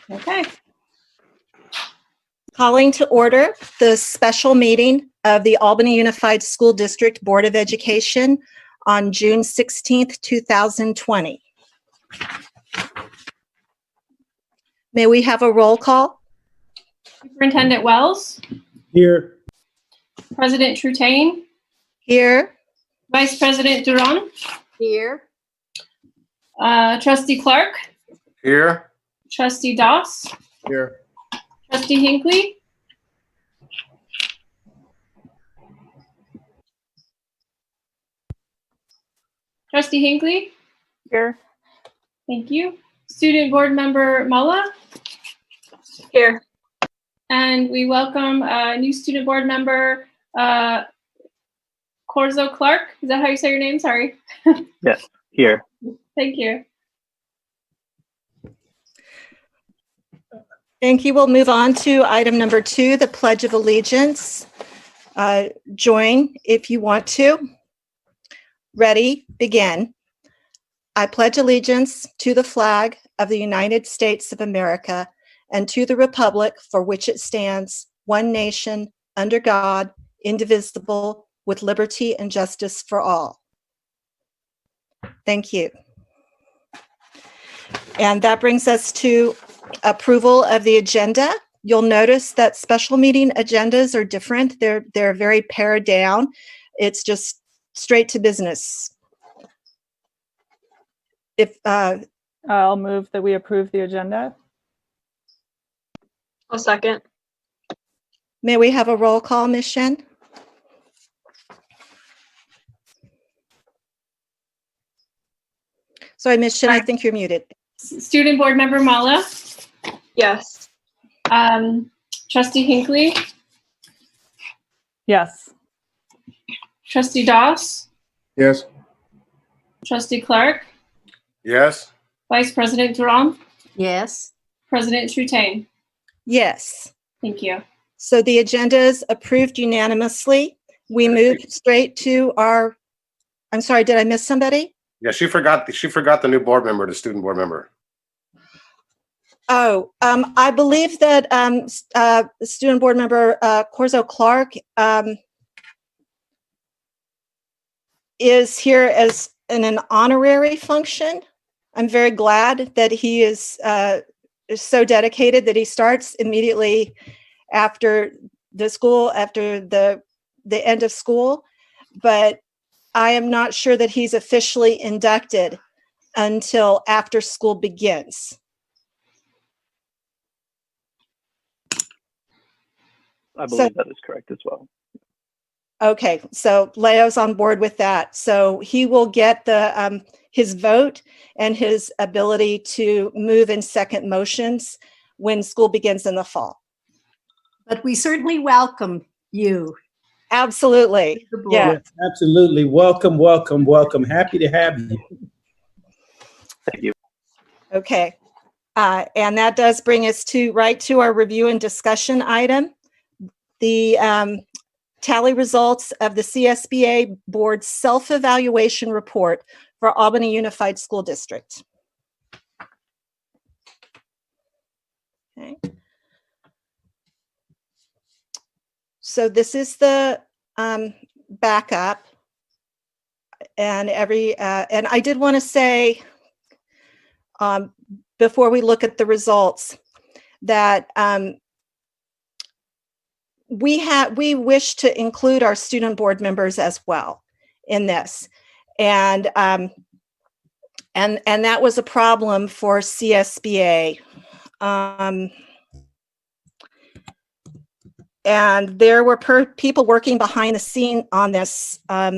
Okay. Calling to order the special meeting of the Albany Unified School District Board of Education on June 16th, 2020. May we have a roll call? Superintendent Wells. Here. President Trutain. Here. Vice President Duran. Here. Trustee Clark. Here. Trustee Doss. Here. Trustee Hinckley. Trustee Hinckley. Here. Thank you. Student Board Member Mulla. Here. And we welcome new Student Board Member Corzo Clark. Is that how you say your name? Sorry. Yes, here. Thank you. Thank you. We'll move on to item number 2, the Pledge of Allegiance. Join if you want to. Ready, begin. I pledge allegiance to the flag of the United States of America and to the republic for which it stands, one nation, under God, indivisible, with liberty and justice for all. Thank you. And that brings us to approval of the agenda. You'll notice that special meeting agendas are different. They're very pared down. It's just straight to business. I'll move that we approve the agenda. I'll second. May we have a roll call, Ms. Shen? Sorry, Ms. Shen, I think you're muted. Student Board Member Mulla. Yes. Trustee Hinckley. Yes. Trustee Doss. Yes. Trustee Clark. Yes. Vice President Duran. Yes. President Trutain. Yes. Thank you. So the agenda is approved unanimously. We move straight to our, I'm sorry, did I miss somebody? Yeah, she forgot the new board member, the student board member. Oh, I believe that student board member Corzo Clark is here as in an honorary function. I'm very glad that he is so dedicated that he starts immediately after the end of school, but I am not sure that he's officially inducted until after school begins. I believe that is correct as well. Okay, so Leo's on board with that. So he will get the his vote and his ability to move in second motions when school begins in the fall. But we certainly welcome you. Absolutely. Yeah. Yes, absolutely. Welcome, welcome, welcome. Happy to have you. Thank you. Okay. And that does bring us right to our review and discussion item. The tally results of the CSBA Board's self-evaluation report for Albany Unified School District. Okay. So this is the backup, and and I did want to say before we look at the results that we wish to include our student board members as well in this, and that was a problem for CSBA. And there were people working behind the scene on this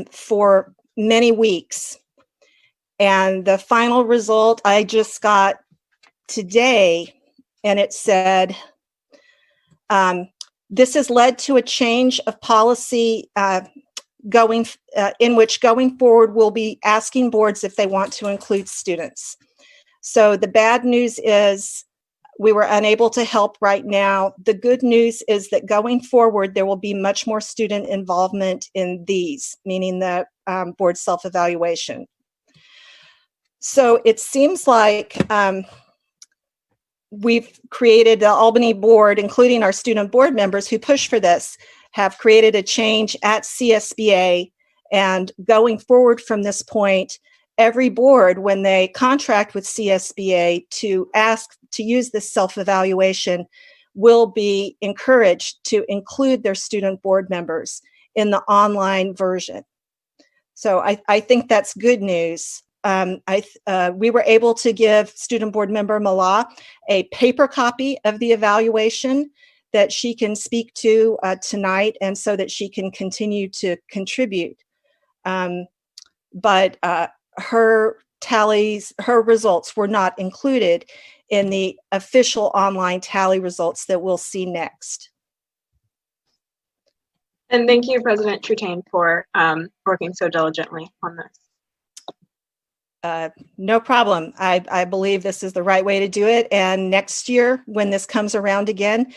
for many weeks. And the final result I just got today, and it said, this has led to a change of policy in which going forward we'll be asking boards if they want to include students. So the bad news is we were unable to help right now. The good news is that going forward, there will be much more student involvement in these, meaning the board self-evaluation. So it seems like we've created the Albany board, including our student board members who push for this, have created a change at CSBA. And going forward from this point, every board, when they contract with CSBA to ask to use this self-evaluation, will be encouraged to include their student board members in the online version. So I think that's good news. We were able to give student board member Mala a paper copy of the evaluation that she can speak to tonight, and so that she can continue to contribute. But her tallies, her results were not included in the official online tally results that we'll see next. And thank you, President Trutain, for working so diligently on this. No problem. I believe this is the right way to do it. And next year, when this comes around again,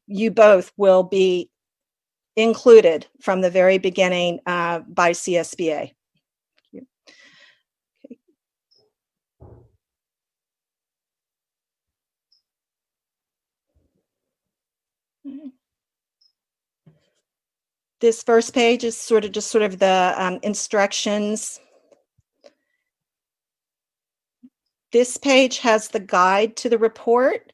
you both will be included from the very beginning by CSBA. This first page is sort of the instructions. This page has the guide to the report.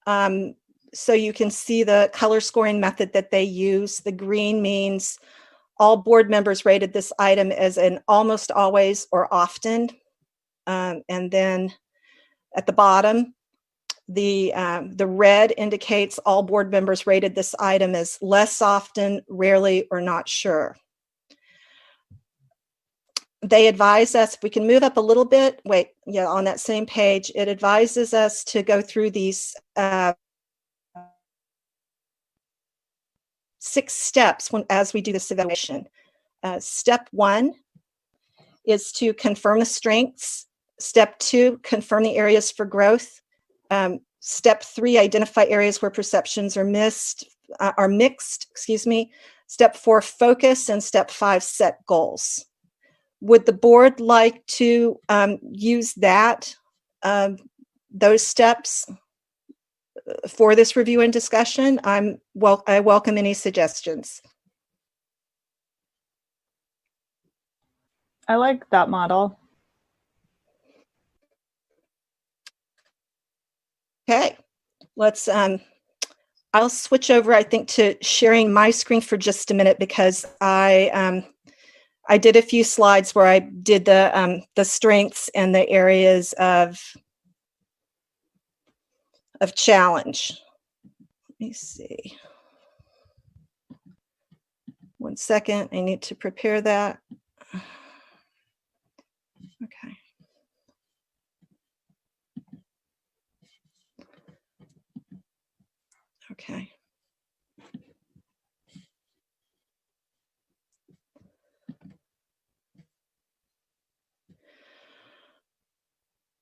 So you can see the color scoring method that they use. The green means all board members rated this item as an almost always or often. And then at the bottom, the red indicates all board members rated this item as less often, rarely, or not sure. They advise us, if we can move up a little bit, on that same page, it advises us to go through these 6 steps as we do this evaluation. Step 1 is to confirm the strengths. Step 2, confirm the areas for growth. Step 3, identify areas where perceptions are mixed. Step 4, focus, and step 5, set goals. Would the board like to use those steps for this review and discussion? I welcome any suggestions. I like that model. Okay, I'll switch over, I think, to sharing my screen for just a minute, because I did a few slides where I did the strengths and the areas of challenge. Let me see. 1 second, I need to prepare that. Okay. Okay.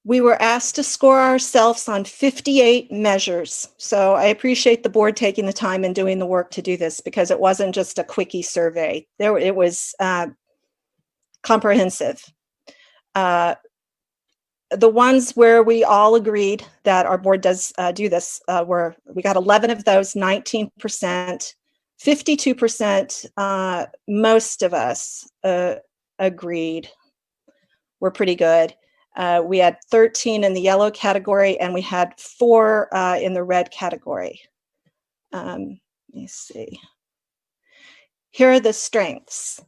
We were asked to score ourselves on 58 measures. So I appreciate the board taking the time and doing the work to do this, because it wasn't just a quickie survey. It was comprehensive. The ones where we all agreed that our board does do this we got 11 of those, 19%, 52%. Most of us agreed were pretty good. We had 13 in the yellow category, and we had 4 in the red category. Let me see. Here are the strengths.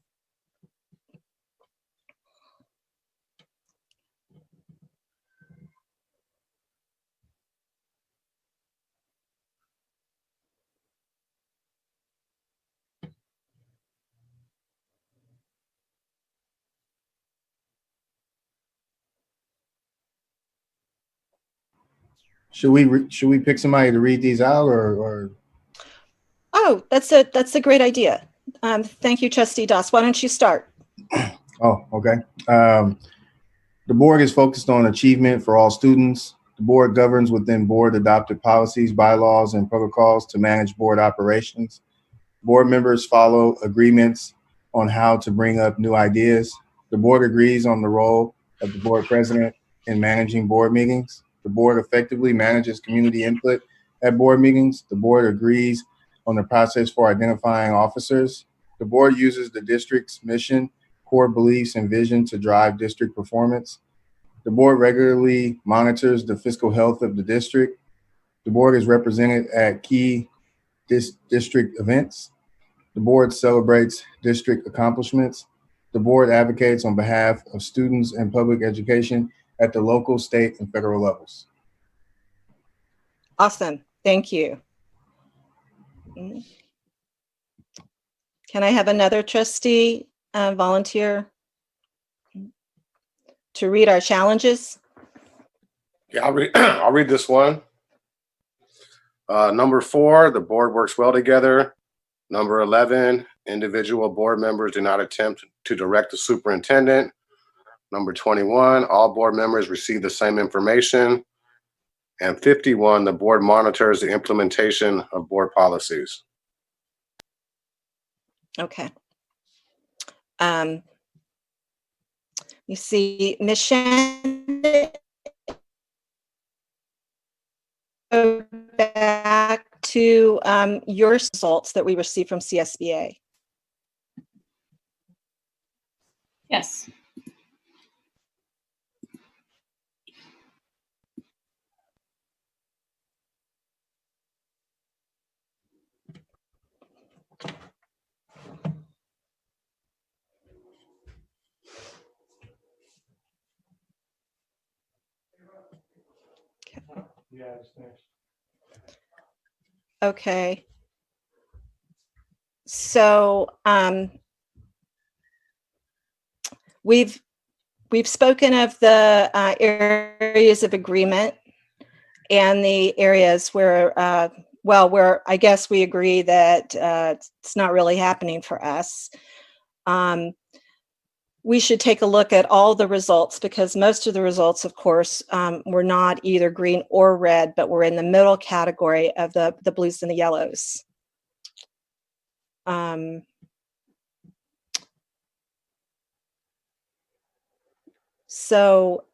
Should we pick somebody to read these out, or? Oh, that's a great idea. Thank you, Trustee Doss. Why don't you start? Oh, okay. The board is focused on achievement for all students. The board governs within board adopted policies, bylaws, and protocols to manage board operations. Board members follow agreements on how to bring up new ideas. The board agrees on the role of the board president in managing board meetings. The board effectively manages community input at board meetings. The board agrees on the process for identifying officers. The board uses the district's mission, core beliefs, and vision to drive district performance. The board regularly monitors the fiscal health of the district. The board is represented at key district events. The board celebrates district accomplishments. The board advocates on behalf of students and public education at the local, state, and federal levels. Awesome. Thank you. Can I have another trustee volunteer to read our challenges? Yeah, I'll read this one. Number 4, the board works well together. Number 11, individual board members do not attempt to direct the superintendent. Number 21, all board members receive the same information. And 51, the board monitors the implementation of board policies. Okay. You see, Ms. Shannon, go back to your results that we received from CSBA. Yes. Okay. So we've spoken of the areas of agreement and the areas where, where I guess we agree that it's not really happening for us. We should take a look at all the results, because most of the results, of course, were not either green or red, but were in the middle category of the blues and the yellows. So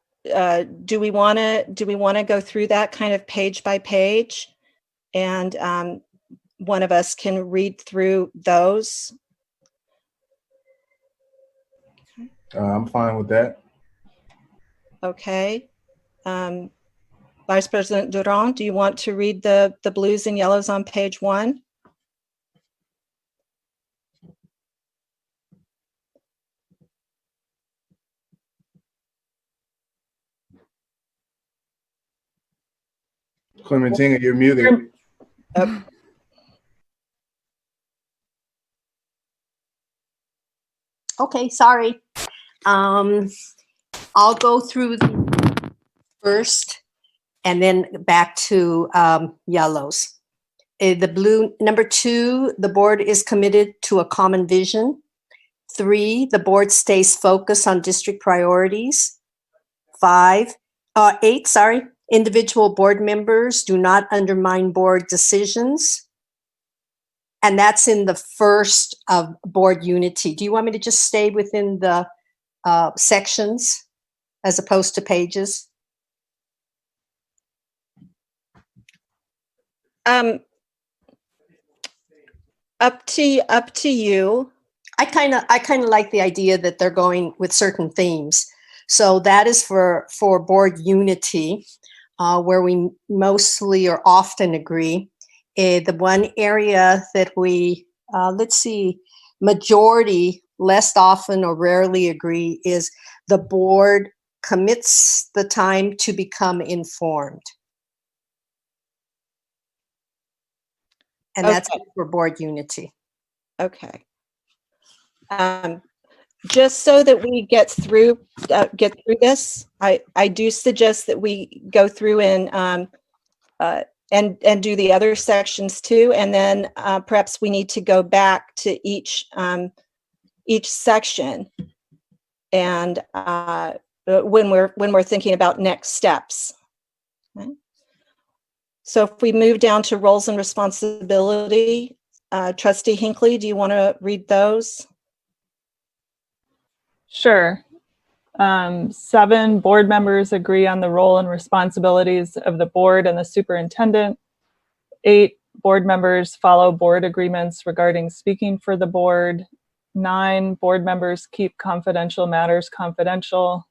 do we want to go through that kind of page by page, and one of us can read through those? I'm fine with that. Okay. Vice President Durand, do you want to read the blues and yellows on page 1? Clementina, you're muted. Okay, sorry. I'll go through the first and then back to yellows. The blue, number 2, the board is committed to a common vision. 3, the board stays focused on district priorities. 8, individual board members do not undermine board decisions. And that's in the first of board unity. Do you want me to just stay within the sections as opposed to pages? Up to you. I kind of like the idea that they're going with certain themes. So that is for board unity, where we mostly or often agree. The one area that we, majority, less often or rarely agree is the board commits the time to become informed. And that's for board unity. Okay. Just so that we get through this, I do suggest that we go through and do the other sections too, and then perhaps we need to go back to each section, and when we're thinking about next steps. Okay. So if we move down to roles and responsibility, Trustee Hinckley, do you want to read those? Sure. 7, board members agree on the role and responsibilities of the board and the superintendent. 8, board members follow board agreements regarding speaking for the board. 9, board members keep confidential matters confidential.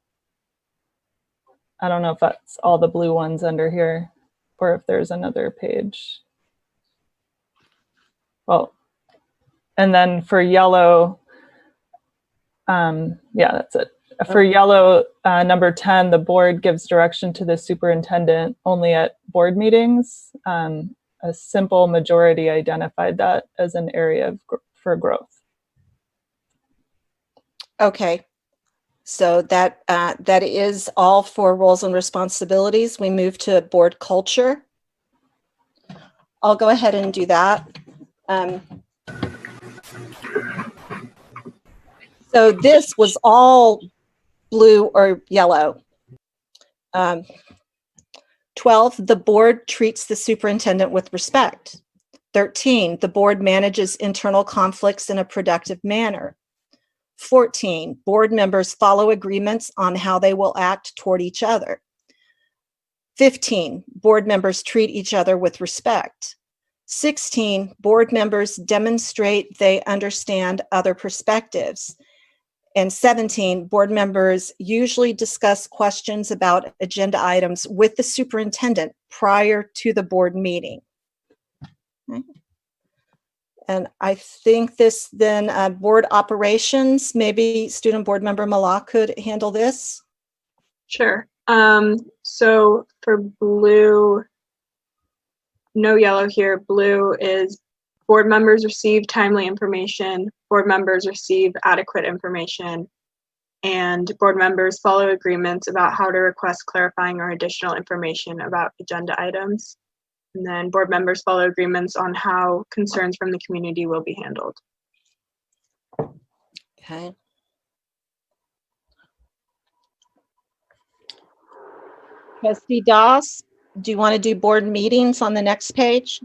I don't know if that's all the blue ones under here or if there's another page. Well, and then for yellow, yeah, that's it. For yellow, number 10, the board gives direction to the superintendent only at board meetings. A simple majority identified that as an area for growth. Okay. So that is all for roles and responsibilities. We move to board culture. I'll go ahead and do that. So this was all blue or yellow. 12, the board treats the superintendent with respect. 13, the board manages internal conflicts in a productive manner. 14, board members follow agreements on how they will act toward each other. 15, board members treat each other with respect. 16, board members demonstrate they understand other perspectives. And 17, board members usually discuss questions about agenda items with the superintendent prior to the board meeting. Okay. And I think this then board operations, maybe student board member Malak could handle this. Sure. So for blue, no yellow here. Blue is board members receive timely information, board members receive adequate information, and board members follow agreements about how to request clarifying or additional information about agenda items. And then board members follow agreements on how concerns from the community will be handled. Okay. Trustee Doss, do you want to do board meetings on the next page?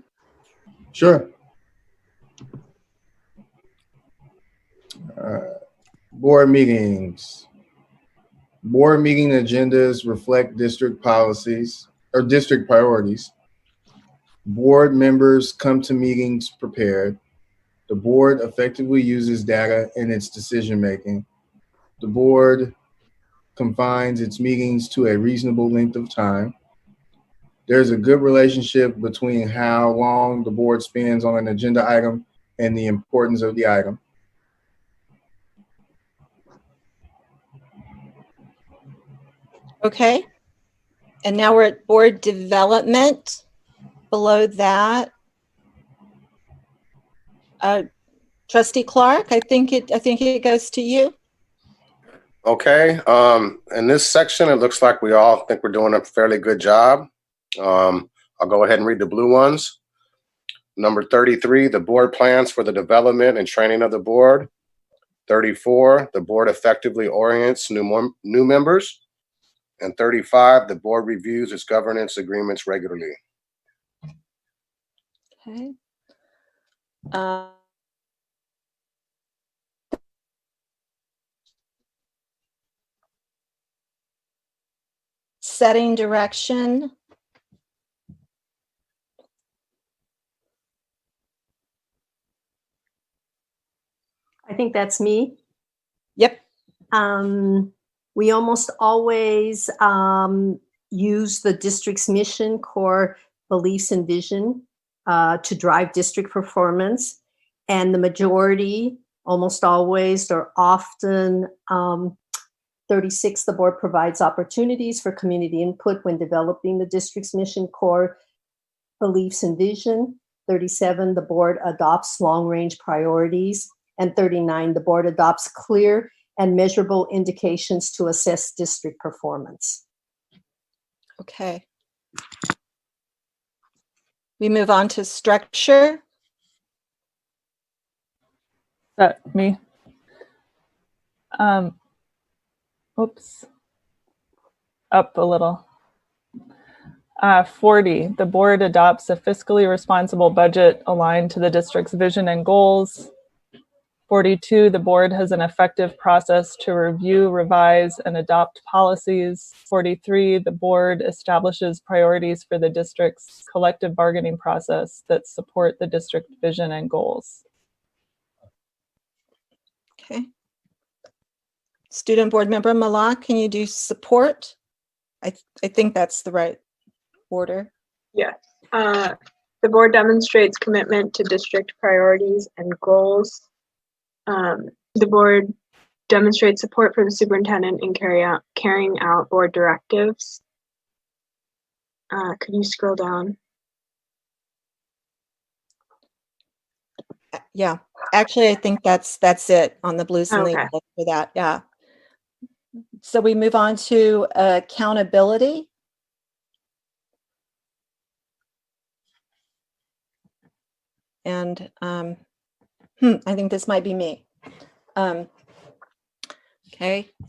Sure. Board meetings. Board meeting agendas reflect district policies or district priorities. Board members come to meetings prepared. The board effectively uses data in its decision-making. The board confines its meetings to a reasonable length of time. There's a good relationship between how long the board spends on an agenda item and the importance of the item. Okay. And now we're at board development. Below that, Trustee Clark, I think it goes to you. Okay, in this section, it looks like we all think we're doing a fairly good job. I'll go ahead and read the blue ones. Number 33, the board plans for the development and training of the board. 34, the board effectively orients new members. And 35, the board reviews its governance agreements regularly. Okay. Setting direction. I think that's me. Yep. We almost always use the district's mission, core beliefs, and vision to drive district performance. And the majority, almost always or often, 36, the board provides opportunities for community input when developing the district's mission, core beliefs, and vision. 37, the board adopts long-range priorities. And 39, the board adopts clear and measurable indications to assess district performance. Okay. We move on to structure. That me? Oops. Up a little. 40, the board adopts a fiscally responsible budget aligned to the district's vision and goals. 42, the board has an effective process to review, revise, and adopt policies. 43, the board establishes priorities for the district's collective bargaining process that support the district vision and goals. Okay. Student Board Member Malak, can you do support? I think that's the right order. Yes. The board demonstrates commitment to district priorities and goals. The board demonstrates support for the superintendent in carrying out board directives. Could you scroll down? Yeah, actually, I think that's it on the blues and Okay. the yellows for that. Yeah. So we move on to accountability. And I think this might be me. Okay,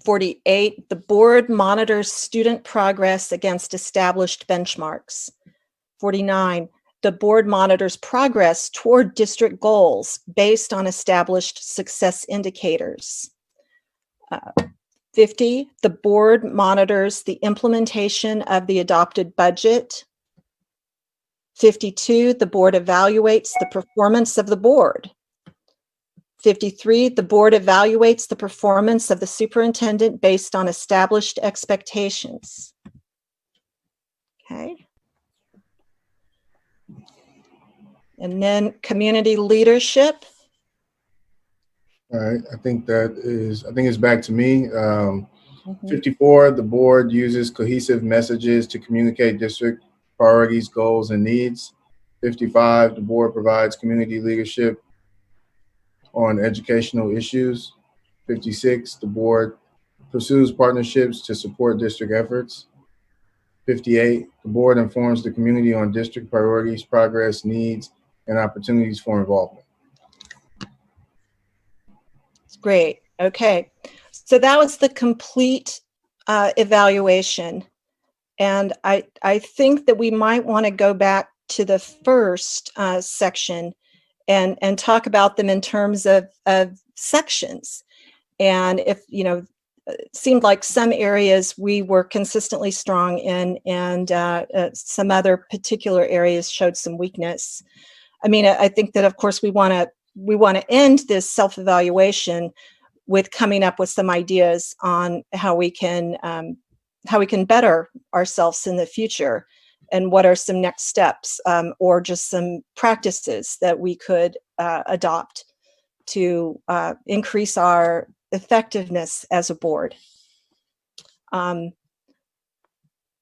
48, the board monitors student progress against established benchmarks. 49, the board monitors progress toward district goals based on established success indicators. 50, the board monitors the implementation of the adopted budget. 52, the board evaluates the performance of the board. 53, the board evaluates the performance of the superintendent based on established expectations. Okay. And then community leadership. All right, I think it's back to me. 54, the board uses cohesive messages to communicate district priorities, goals, and needs. 55, the board provides community leadership on educational issues. 56, the board pursues partnerships to support district efforts. 58, the board informs the community on district priorities, progress, needs, and opportunities for involvement. Great. Okay. So that was the complete evaluation. And I think that we might want to go back to the first section and talk about them in terms of sections. And if, it seemed like some areas we were consistently strong in, and some other particular areas showed some weakness. I mean, I think that, of course, we want to end this self-evaluation with coming up with some ideas on how we can better ourselves in the future, and what are some next steps, or just some practices that we could adopt to increase our effectiveness as a board.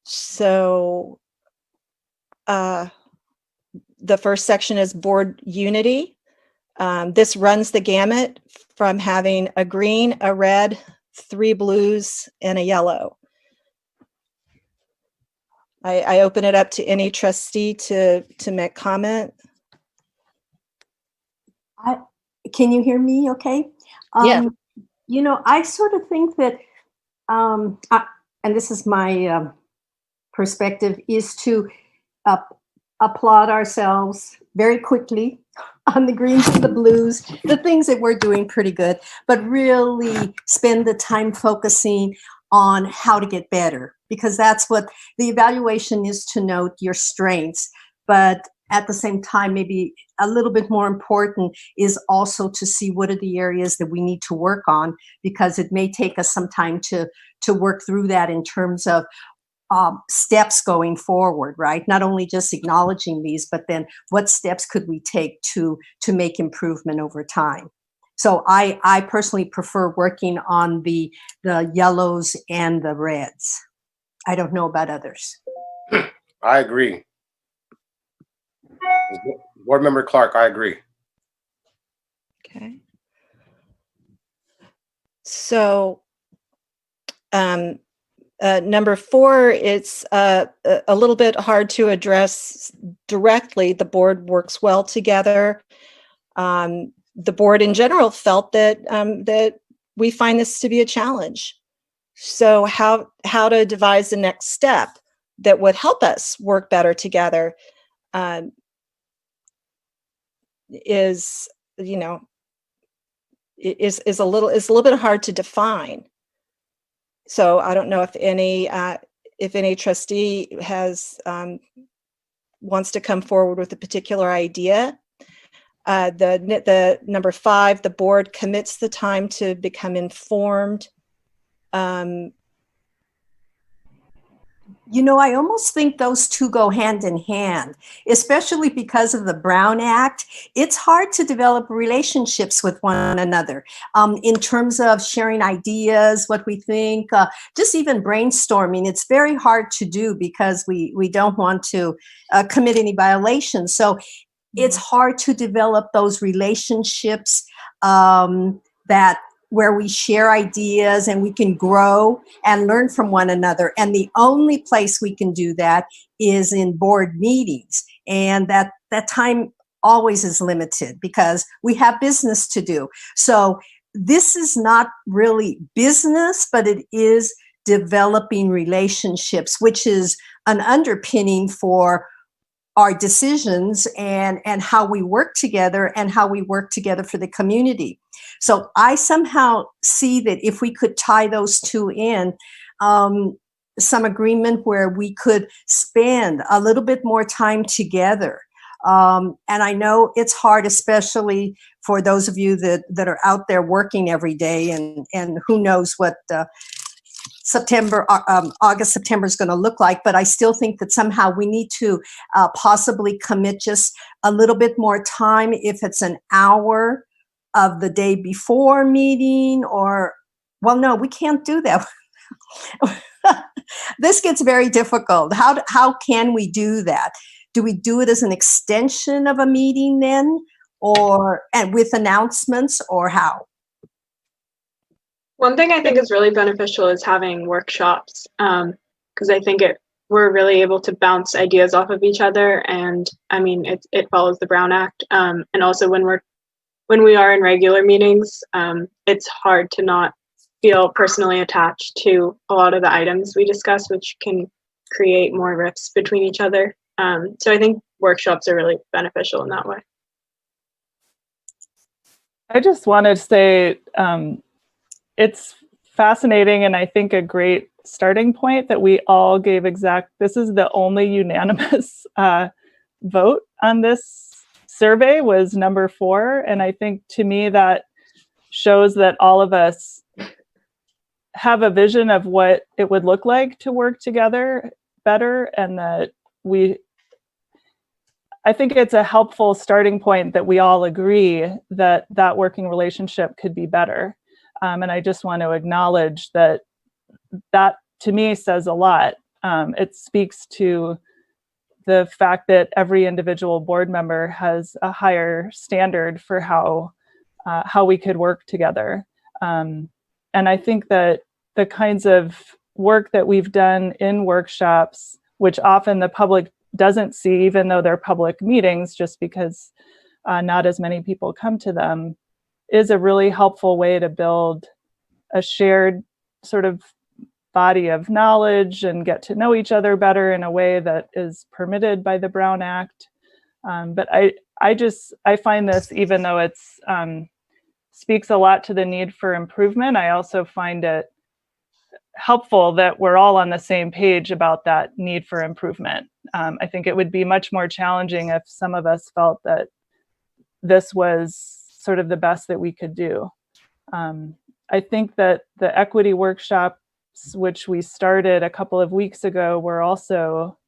So the first section is board unity. This runs the gamut from having a green, a red, 3 blues, and a yellow. I open it up to any trustee to make comment. Can you hear me okay? Yeah. I sort of think that, and this is my perspective, is to applaud ourselves very quickly on the greens and the blues, the things that we're doing pretty good, but really spend the time focusing on how to get better, because that's what the evaluation is, to note your strengths. But at the same time, maybe a little bit more important is also to see what are the areas that we need to work on, because it may take us some time to work through that in terms of steps going forward, right? Not only just acknowledging these, but then what steps could we take to make improvement over time? So I personally prefer working on the yellows and the reds. I don't know about others. I agree. Board Member Clark, I agree. Okay. So number 4, it's a little bit hard to address directly. The board works well together. The board in general felt that that we find this to be a challenge. So how to devise the next step that would help us work better together is, is a little bit hard to define. So I don't know if any trustee has wants to come forward with a particular idea. The number 5, the board commits the time to become informed. You know, I almost think those two go hand in hand, especially because of the Brown Act. It's hard to develop relationships with one another in terms of sharing ideas, what we think, just even brainstorming. It's very hard to do because we don't want to commit any violations. So it's hard to develop those relationships where we share ideas and we can grow and learn from one another. And the only place we can do that is in board meetings. And that time always is limited because we have business to do. So this is not really business, but it is developing relationships, which is an underpinning for our decisions and how we work together and how we work together for the community. So I somehow see that if we could tie those two in, some agreement where we could spend a little bit more time together. And I know it's hard, especially for those of you that are out there working every day and who knows what August, September is going to look like, but I still think that somehow we need to possibly commit just a little bit more time, if it's an hour of the day before meeting, or, well, no, we can't do that. This gets very difficult. How can we do that? Do we do it as an extension of a meeting then, and with announcements, or how? One thing I think is really beneficial is having workshops, because I think we're really able to bounce ideas off of each other, and I mean it follows the Brown Act, and also when we are in regular meetings, it's hard to not feel personally attached to a lot of the items we discuss, which can create more rifts between each other. So I think workshops are really beneficial in that way. I just wanted to say it's fascinating, and I think a great starting point that we all gave this is the only unanimous vote on this survey was number 4. And I think to me that shows that all of us have a vision of what it would look like to work together better, and that I think it's a helpful starting point that we all agree that working relationship could be better. And I just want to acknowledge that to me says a lot. It speaks to the fact that every individual board member has a higher standard for how we could work together. And I think that the kinds of work that we've done in workshops, which often the public doesn't see, even though they're public meetings, just because not as many people come to them, is a really helpful way to build a shared sort of body of knowledge and get to know each other better in a way that is permitted by the Brown Act. But I find this, even though it's speaks a lot to the need for improvement, I also find it helpful that we're all on the same page about that need for improvement. I think it would be much more challenging if some of us felt that this was sort of the best that we could do. I think that the equity workshops, which we started a couple of weeks ago, were also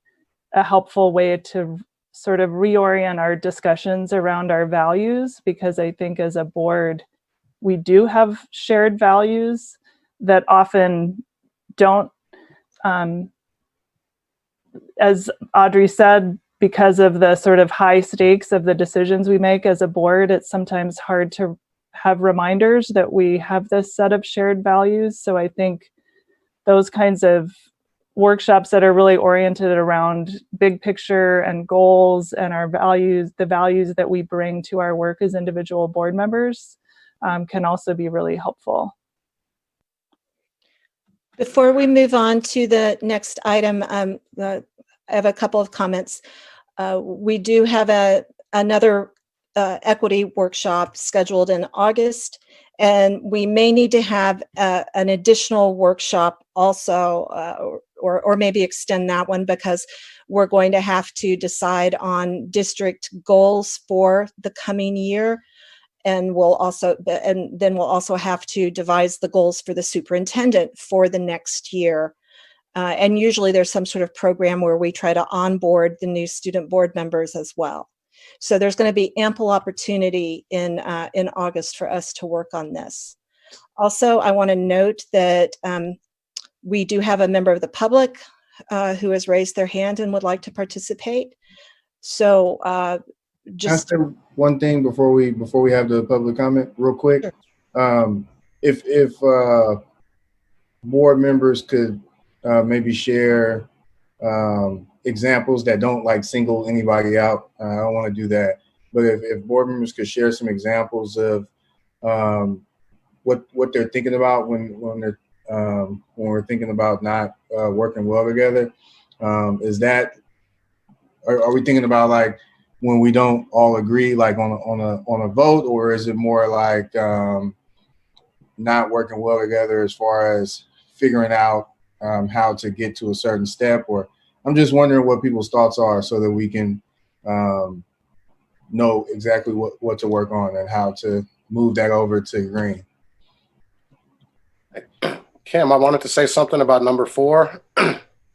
a helpful way to sort of reorient our discussions around our values, because I think as a board, we do have shared values that often don't, as Audrey said, because of the sort of high stakes of the decisions we make as a board, it's sometimes hard to have reminders that we have this set of shared values. So I think those kinds of workshops that are really oriented around big picture and goals and our values, the values that we bring to our work as individual board members, can also be really helpful. Before we move on to the next item, I have a couple of comments. We do have another equity workshop scheduled in August, and we may need to have an additional workshop also, or maybe extend that one, because we're going to have to decide on district goals for the coming year. And then we'll also have to devise the goals for the superintendent for the next year. And usually there's some sort of program where we try to onboard the new student board members as well. So there's going to be ample opportunity in August for us to work on this. Also, I want to note that we do have a member of the public who has raised their hand and would like to participate. So just Can I say one thing before we have the public comment real quick? Sure. If board members could maybe share examples that don't like single anybody out. I don't want to do that. But if board members could share some examples of what they're thinking about when we're thinking about not working well together, are we thinking about like when we don't all agree, like on a vote, or is it more like not working well together as far as figuring out how to get to a certain step? Or I'm just wondering what people's thoughts are so that we can know exactly what to work on and how to move that over to green. Kim, I wanted to say something about number 4.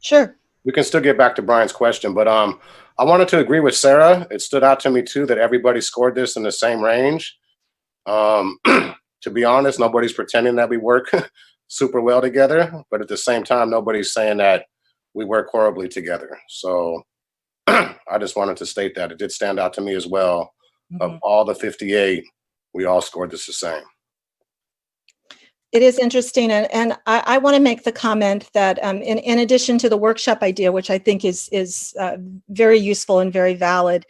Sure. We can still get back to Brian's question, but I wanted to agree with Sarah. It stood out to me too that everybody scored this in the same range. To be honest, nobody's pretending that we work super well together, but at the same time, nobody's saying that we work horribly together. So I just wanted to state that it did stand out to me as well. Mm-hmm. Of all the 58, we all scored this the same. It is interesting, and I want to make the comment that in addition to the workshop idea, which I think is very useful and very valid,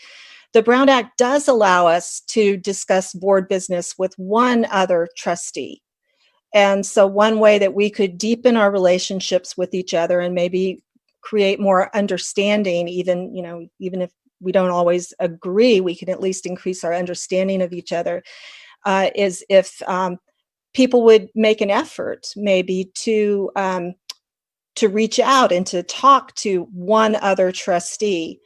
the Brown Act does allow us to discuss board business with one other trustee. And so one way that we could deepen our relationships with each other and maybe create more understanding, even if we don't always agree, we can at least increase our understanding of each other, is if people would make an effort maybe to reach out and to talk to one other trustee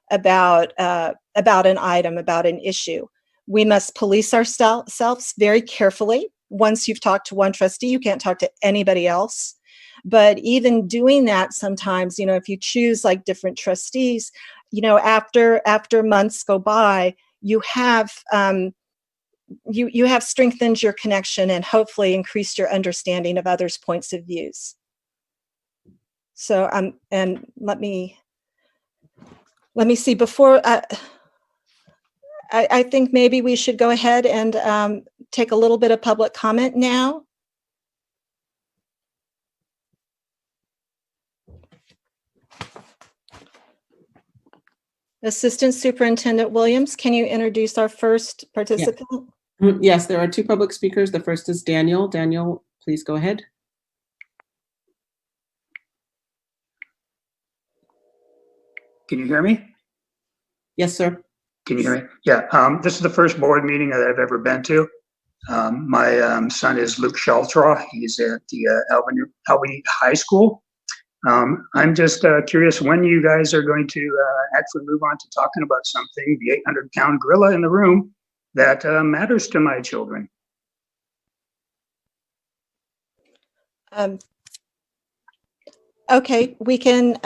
about an item, about an issue. We must police ourselves very carefully. Once you've talked to one trustee, you can't talk to anybody else. But even doing that sometimes, if you choose like different trustees, after months go by, you have you have strengthened your connection and hopefully increased your understanding of others' points of views. So and let me see before I think maybe we should go ahead and take a little bit of public comment now. Assistant Superintendent Williams, can you introduce our first participant? Yeah. Yes, there are 2 public speakers. The first is Daniel. Daniel, please go ahead. Can you hear me? Yes, sir. Can you hear me? Yeah, this is the first board meeting that I've ever been to. My son is Luke Sheltraw. He's at the Albany High School. I'm just curious when you guys are going to actually move on to talking about something, the 800-pound gorilla in the room, that matters to my children. Okay, we can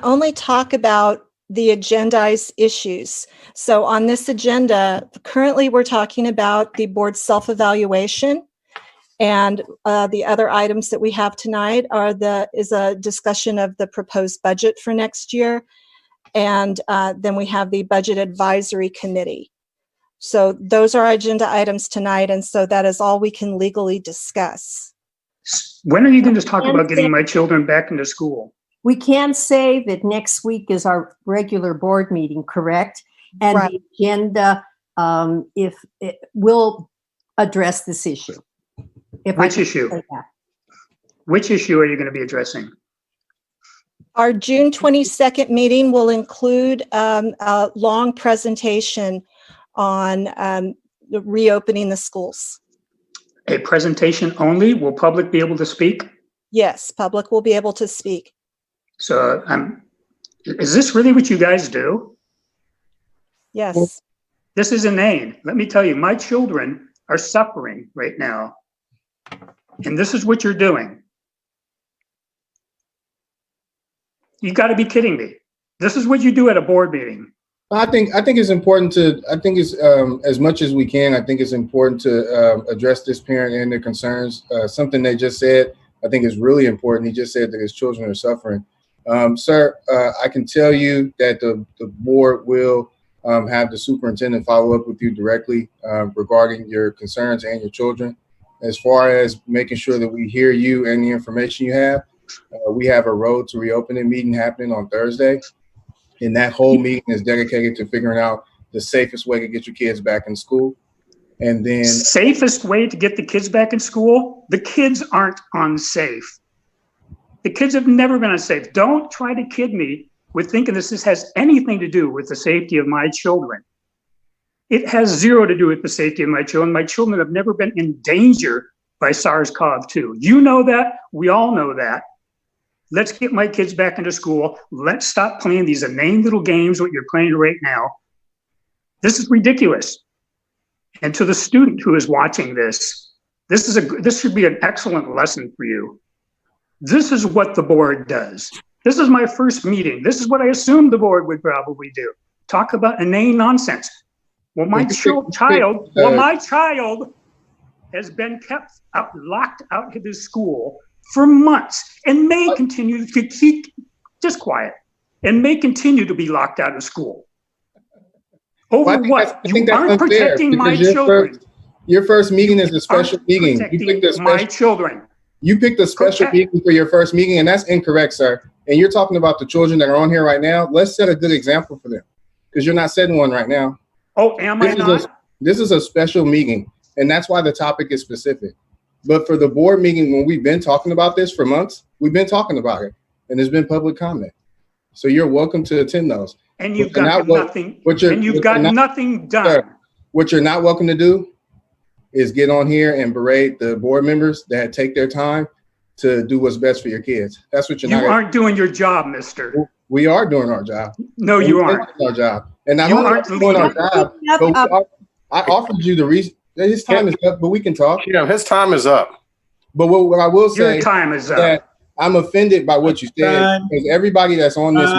only talk about the agendized issues. So on this agenda, currently we're talking about the board self-evaluation, and the other items that we have tonight is a discussion of the proposed budget for next year, and then we have the budget advisory committee. So those are our agenda items tonight, and so that is all we can legally discuss. When are you going to talk about getting my children back into school? We can say that next week is our regular board meeting, correct? And right. The agenda, if it will address this issue. Which issue? Which issue are you going to be addressing? Our June 22nd meeting will include a long presentation on the reopening the schools. A presentation only? Will public be able to speak? Yes, public will be able to speak. So is this really what you guys do? Yes. This is inane. Let me tell you, my children are suffering right now. And this is what you're doing. You got to be kidding me. This is what you do at a board meeting. I think it's important to, as much as we can, I think it's important to address this parent and their concerns. Something they just said, I think is really important. He just said that his children are suffering. Sir, I can tell you that the board will have the superintendent follow up with you directly regarding your concerns and your children. As far as making sure that we hear you and the information you have, we have a road to reopening meeting happening on Thursday. And that whole meeting is dedicated to figuring out the safest way to get your kids back in school. And then safest way to get the kids back in school? The kids aren't unsafe. The kids have never been unsafe. Don't try to kid me with thinking this has anything to do with the safety of my children. It has zero to do with the safety of my children. My children have never been in danger by SARS-CoV-2. You know that. We all know that. Let's get my kids back into school. Let's stop playing these inane little games, what you're playing right now. This is ridiculous. And to the student who is watching this, this should be an excellent lesson for you. This is what the board does. This is my first meeting. This is what I assumed the board would probably do. Talk about inane nonsense. Well, my child has been kept locked out of his school for months and may continue to keep, just quiet, and may continue to be locked out of school. Over what? You aren't protecting my children. Your first meeting is a special meeting. You picked a special, my children. You picked a special meeting for your first meeting, and that's incorrect, sir. And you're talking about the children that are on here right now. Let's set a good example for them, because you're not setting one right now. Oh, am I not? This is a special meeting, and that's why the topic is specific. But for the board meeting, when we've been talking about this for months, we've been talking about it, and there's been public comment. So you're welcome to attend those. And you've got nothing. And you've got nothing done. Sir, what you're not welcome to do is get on here and berate the board members that take their time to do what's best for your kids. That's what you're not. You aren't doing your job, mister. We are doing our job. No, you aren't. Our job. And not only are we doing our job, but I offered you the reason. His time is up, but we can talk. Yeah, his time is up. But what I will say, your time is up. That I'm offended by what you said, because everybody that's on this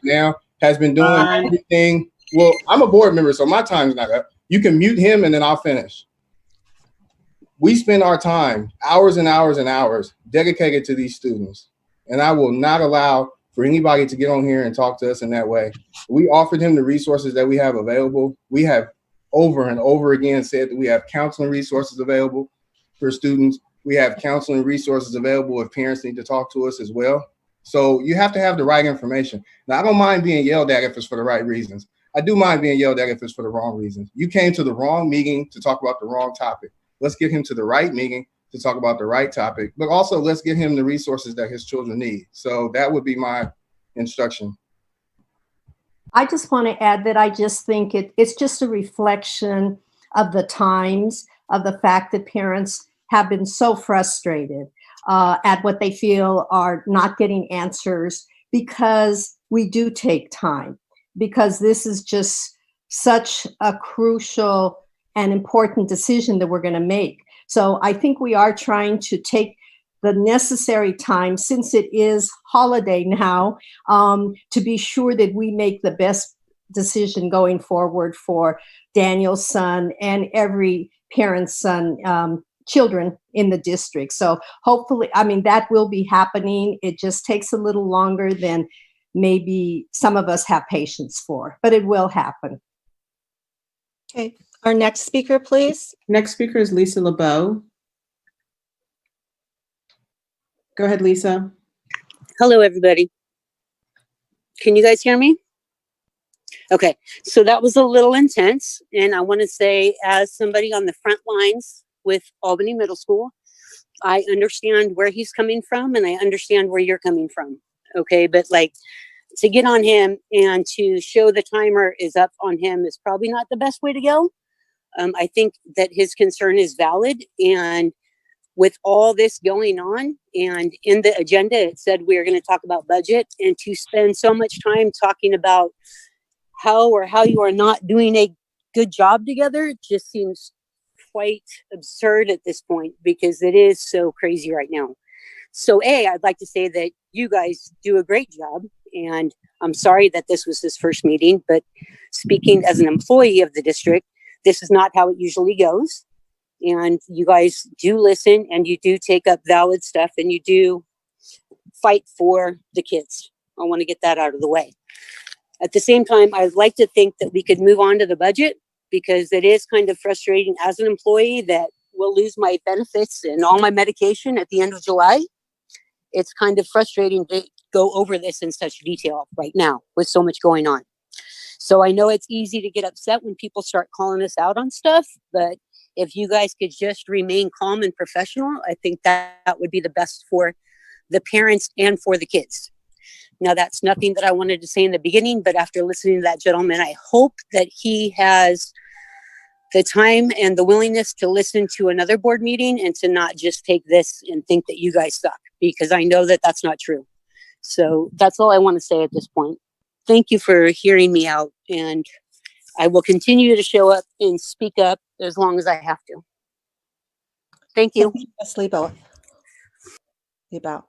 now has been doing everything. Well, I'm a board member, so my time's not up. You can mute him, and then I'll finish. We spend our time, hours and hours and hours, dedicated to these students, and I will not allow for anybody to get on here and talk to us in that way. We offered him the resources that we have available. We have over and over again said that we have counseling resources available for students. We have counseling resources available if parents need to talk to us as well. So you have to have the right information. Now, I don't mind being yelled at if it's for the right reasons. I do mind being yelled at if it's for the wrong reasons. You came to the wrong meeting to talk about the wrong topic. Let's get him to the right meeting to talk about the right topic, but also let's get him the resources that his children need. So that would be my instruction. I just want to add that I just think it's just a reflection of the times, of the fact that parents have been so frustrated at what they feel are not getting answers, because we do take time, because this is just such a crucial and important decision that we're going to make. So I think we are trying to take the necessary time, since it is holiday now, to be sure that we make the best decision going forward for Daniel's son and every parent's son, children in the district. So hopefully, I mean, that will be happening. It just takes a little longer than maybe some of us have patience for, but it will happen. Okay, our next speaker, please. Next speaker is Lisa Lebeau. Go ahead, Lisa. Hello, everybody. Can you guys hear me? Okay, so that was a little intense. And I want to say, as somebody on the front lines with Albany Middle School, I understand where he's coming from, and I understand where you're coming from. Okay, but like, to get on him and to show the timer is up on him is probably not the best way to go. I think that his concern is valid, and with all this going on, and in the agenda it said we are going to talk about budget, and to spend so much time talking about how you are not doing a good job together just seems quite absurd at this point, because it is so crazy right now. So I'd like to say that you guys do a great job, and I'm sorry that this was his first meeting, but speaking as an employee of the district, this is not how it usually goes. And you guys do listen, and you do take up valid stuff, and you do fight for the kids. I want to get that out of the way. At the same time, I'd like to think that we could move on to the budget, because it is kind of frustrating as an employee that will lose my benefits and all my medication at the end of July. It's kind of frustrating to go over this in such detail right now with so much going on. So I know it's easy to get upset when people start calling us out on stuff, but if you guys could just remain calm and professional, I think that would be the best for the parents and for the kids. Now, that's nothing that I wanted to say in the beginning, but after listening to that gentleman, I hope that he has the time and the willingness to listen to another board meeting and to not just take this and think that you guys suck, because I know that that's not true. So that's all I want to say at this point. Thank you for hearing me out, and I will continue to show up and speak up as long as I have to. Thank you. Ms. Lebeau. Lebeau.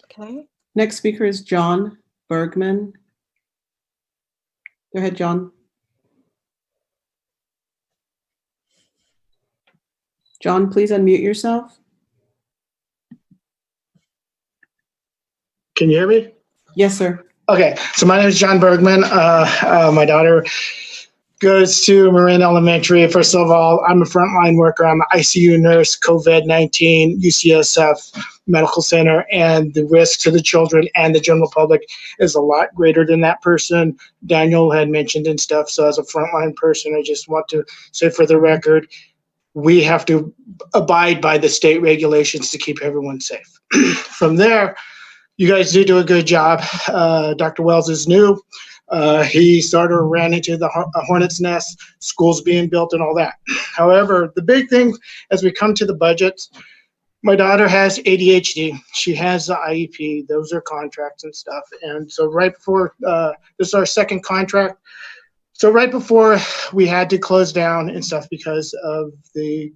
Okay. Next speaker is John Bergman. Go ahead, John. John, please unmute yourself. Can you hear me? Yes, sir. Okay, so my name is John Bergman. My daughter goes to Marin Elementary. First of all, I'm a frontline worker. I'm an ICU nurse, COVID-19, UCSF Medical Center, and the risk to the children and the general public is a lot greater than that person Daniel had mentioned and stuff. So as a frontline person, I just want to say for the record, we have to abide by the state regulations to keep everyone safe. From there, you guys do a good job. Dr. Wells is new. He ran into the hornet's nest, schools being built and all that. However, the big thing as we come to the budgets, my daughter has ADHD. She has the IEP. Those are contracts and stuff. And so right before, this is our second contract. So right before we had to close down and stuff because of the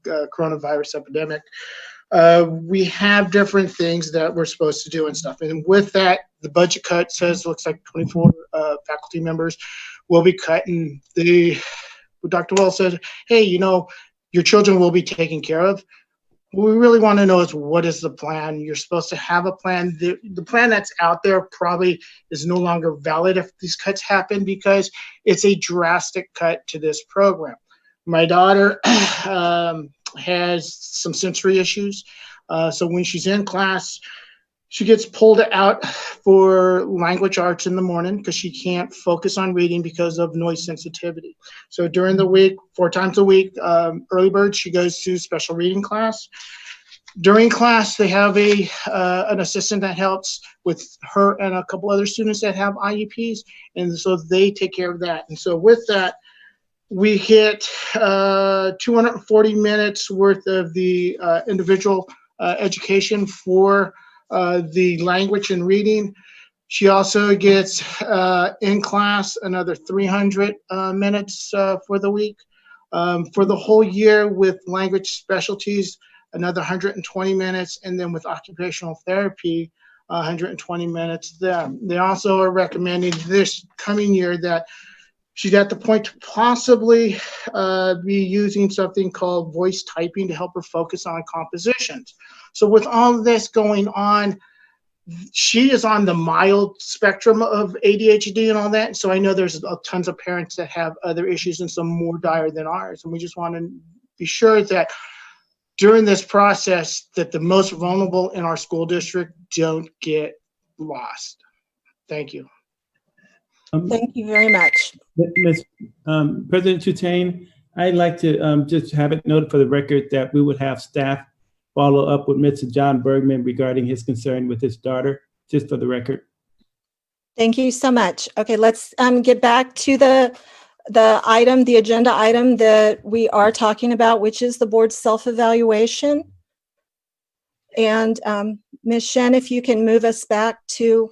coronavirus epidemic, we have different things that we're supposed to do and stuff. And with that, the budget cut says looks like 24 faculty members will be cut. And Dr. Wells said, hey, your children will be taken care of. What we really want to know is what is the plan? You're supposed to have a plan. The plan that's out there probably is no longer valid if these cuts happen because it's a drastic cut to this program. My daughter has some sensory issues. So when she's in class, she gets pulled out for language arts in the morning because she can't focus on reading because of noise sensitivity. So during the week, 4 times a week, early bird, she goes to special reading class. During class, they have an assistant that helps with her and a couple other students that have IEPs, and so they take care of that. And so with that, we hit 240 minutes worth of the individual education for the language and reading. She also gets in class another 300 minutes for the week. For the whole year with language specialties, another 120 minutes, and then with occupational therapy, 120 minutes there. They also are recommending this coming year that she's at the point to possibly be using something called voice typing to help her focus on compositions. So with all of this going on, she is on the mild spectrum of ADHD and all that. So I know there's tons of parents that have other issues and some more dire than ours. And we just want to be sure that during this process that the most vulnerable in our school district don't get lost. Thank you. Thank you very much. Ms. President Tutain, I'd like to just have it noted for the record that we would have staff follow up with Mr. John Bergman regarding his concern with his daughter, just for the record. Thank you so much. Okay, let's get back to the agenda item that we are talking about, which is the board's self-evaluation. And Ms. Shen, if you can move us back to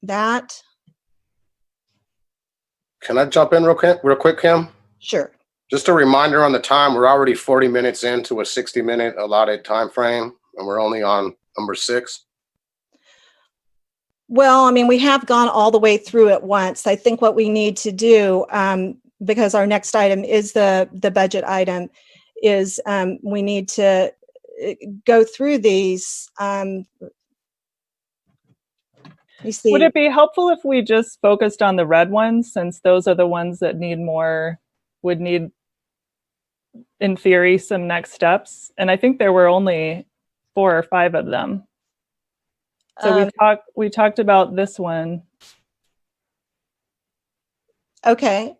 that. Can I jump in real quick, Kim? Sure. Just a reminder on the time, we're already 40 minutes into a 60-minute allotted time frame, and we're only on number 6. Well, I mean, we have gone all the way through it once. I think what we need to do, because our next item is the budget item, is we need to go through these. You see. Would it be helpful if we just focused on the red ones, since those are the ones that would need, in theory, some next steps? And I think there were only 4 or 5 of them. So we talked about this one. Okay.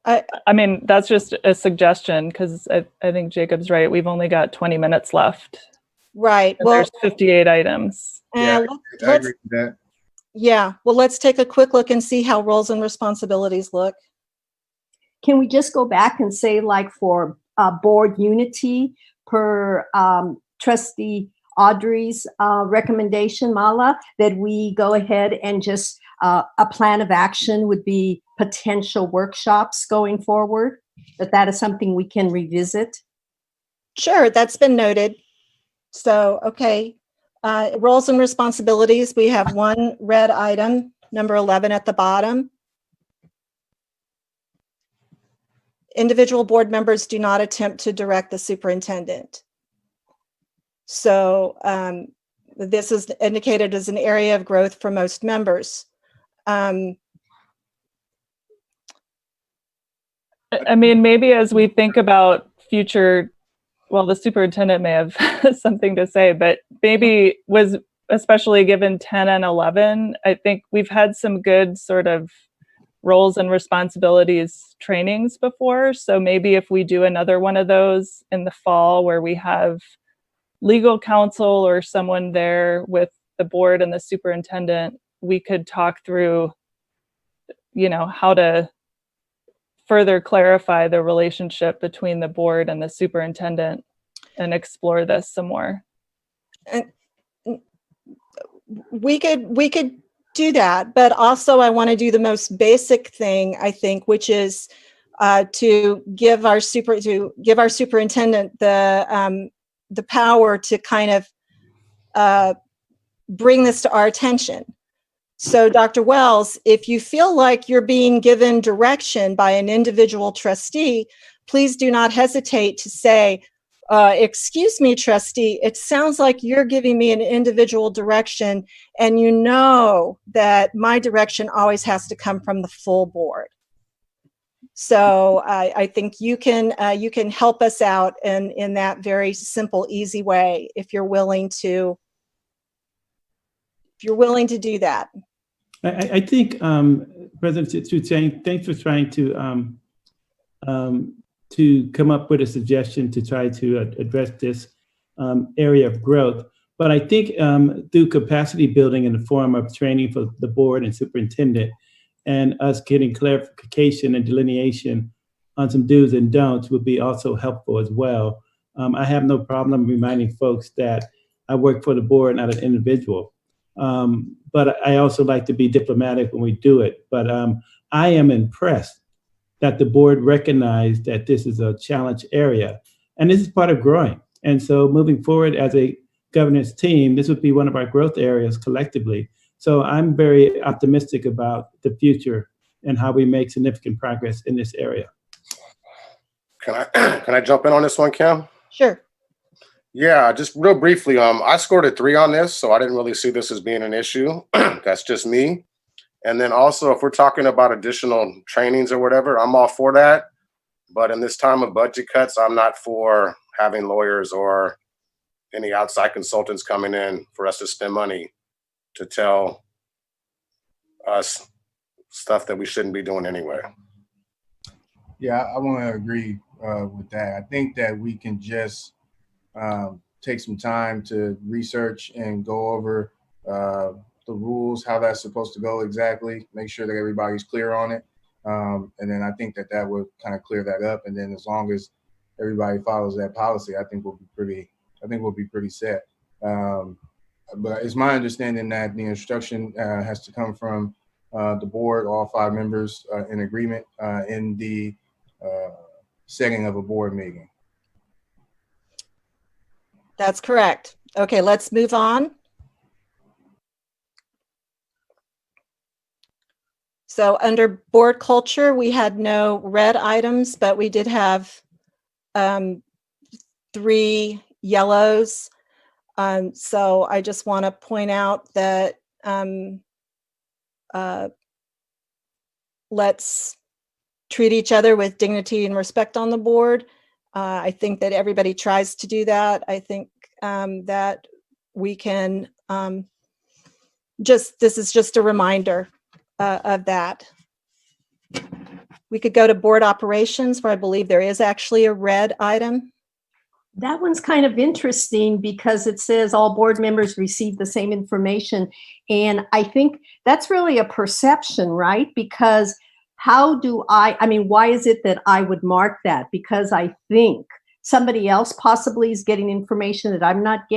I mean, that's just a suggestion, because I think Jacob's right. We've only got 20 minutes left. Right. Well, there's 58 items. Yeah, I agree with that. Yeah. Well, let's take a quick look and see how roles and responsibilities look. Can we just go back and say, like, for board unity per trustee Audrey's recommendation, Mala, that we go ahead and just a plan of action would be potential workshops going forward, that is something we can revisit? Sure, that's been noted. So, okay. Roles and responsibilities, we have one red item, number 11 at the bottom. Individual board members do not attempt to direct the superintendent. So this is indicated as an area of growth for most members. I mean, maybe as we think about future, well, the superintendent may have something to say, but maybe especially given 10 and 11, I think we've had some good sort of roles and responsibilities trainings before. So maybe if we do another one of those in the fall, where we have legal counsel or someone there with the board and the superintendent, we could talk through, how to further clarify the relationship between the board and the superintendent and explore this some more. We could do that, but also I want to do the most basic thing, I think, which is to give our superintendent the power to kind of bring this to our attention. So, Dr. Wells, if you feel like you're being given direction by an individual trustee, please do not hesitate to say, excuse me, trustee, it sounds like you're giving me an individual direction, and you know that my direction always has to come from the full board. So I think you can help us out in that very simple, easy way if you're willing to do that. I think President Tutain, thanks for trying to come up with a suggestion to try to address this area of growth. But I think through capacity building in the form of training for the board and superintendent, and us getting clarification and delineation on some do's and don'ts would be also helpful as well. I have no problem reminding folks that I work for the board, not an individual. But I also like to be diplomatic when we do it. But I am impressed that the board recognized that this is a challenge area, and this is part of growing. And so moving forward as a governance team, this would be one of our growth areas collectively. So I'm very optimistic about the future and how we make significant progress in this area. Can I jump in on this one, Kim? Sure. Yeah, just real briefly, I scored a 3 on this, so I didn't really see this as being an issue. That's just me. And then also, if we're talking about additional trainings or whatever, I'm all for that. But in this time of budget cuts, I'm not for having lawyers or any outside consultants coming in for us to spend money to tell us stuff that we shouldn't be doing anyway. Yeah, I want to agree with that. I think that we can just take some time to research and go over the rules, how that's supposed to go exactly, make sure that everybody's clear on it. And then I think that that would kind of clear that up. And then as long as everybody follows that policy, I think we'll be pretty set. But it's my understanding that the instruction has to come from the board, all 5 members in agreement in the setting of a board meeting. That's correct. Okay, let's move on. So under board culture, we had no red items, but we did have 3 yellows. So I just want to point out that let's treat each other with dignity and respect on the board. I think that everybody tries to do that. I think that we can this is just a reminder of that. We could go to board operations, where I believe there is actually a red item. That one's kind of interesting because it says all board members receive the same information. And I think that's really a perception, right? Because how do I mean, why is it that I would mark that? Because I think somebody else possibly is getting information that I'm not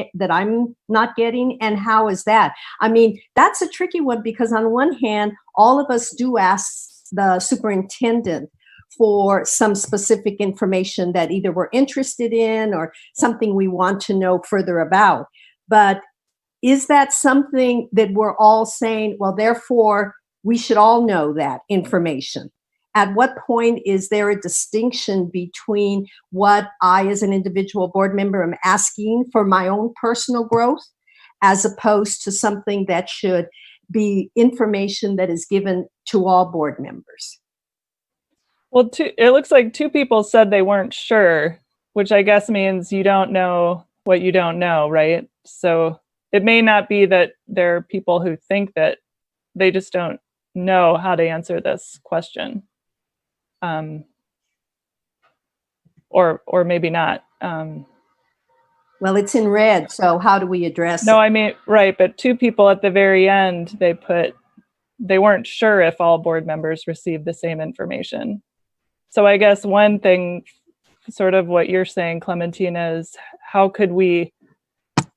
getting. And how is that? I mean, that's a tricky one because on one hand, all of us do ask the superintendent for some specific information that either we're interested in or something we want to know further about. But is that something that we're all saying, well, therefore, we should all know that information? At what point is there a distinction between what I, as an individual board member, am asking for my own personal growth, as opposed to something that should be information that is given to all board members? Well, it looks like 2 people said they weren't sure, which I guess means you don't know what you don't know, right? So it may not be that there are people who think that they just don't know how to answer this question. Or maybe not. Well, it's in red, so how do we address No, it? I mean, right, but 2 people at the very end, they weren't sure if all board members received the same information. So I guess one thing, sort of what you're saying, Clementina, is how could we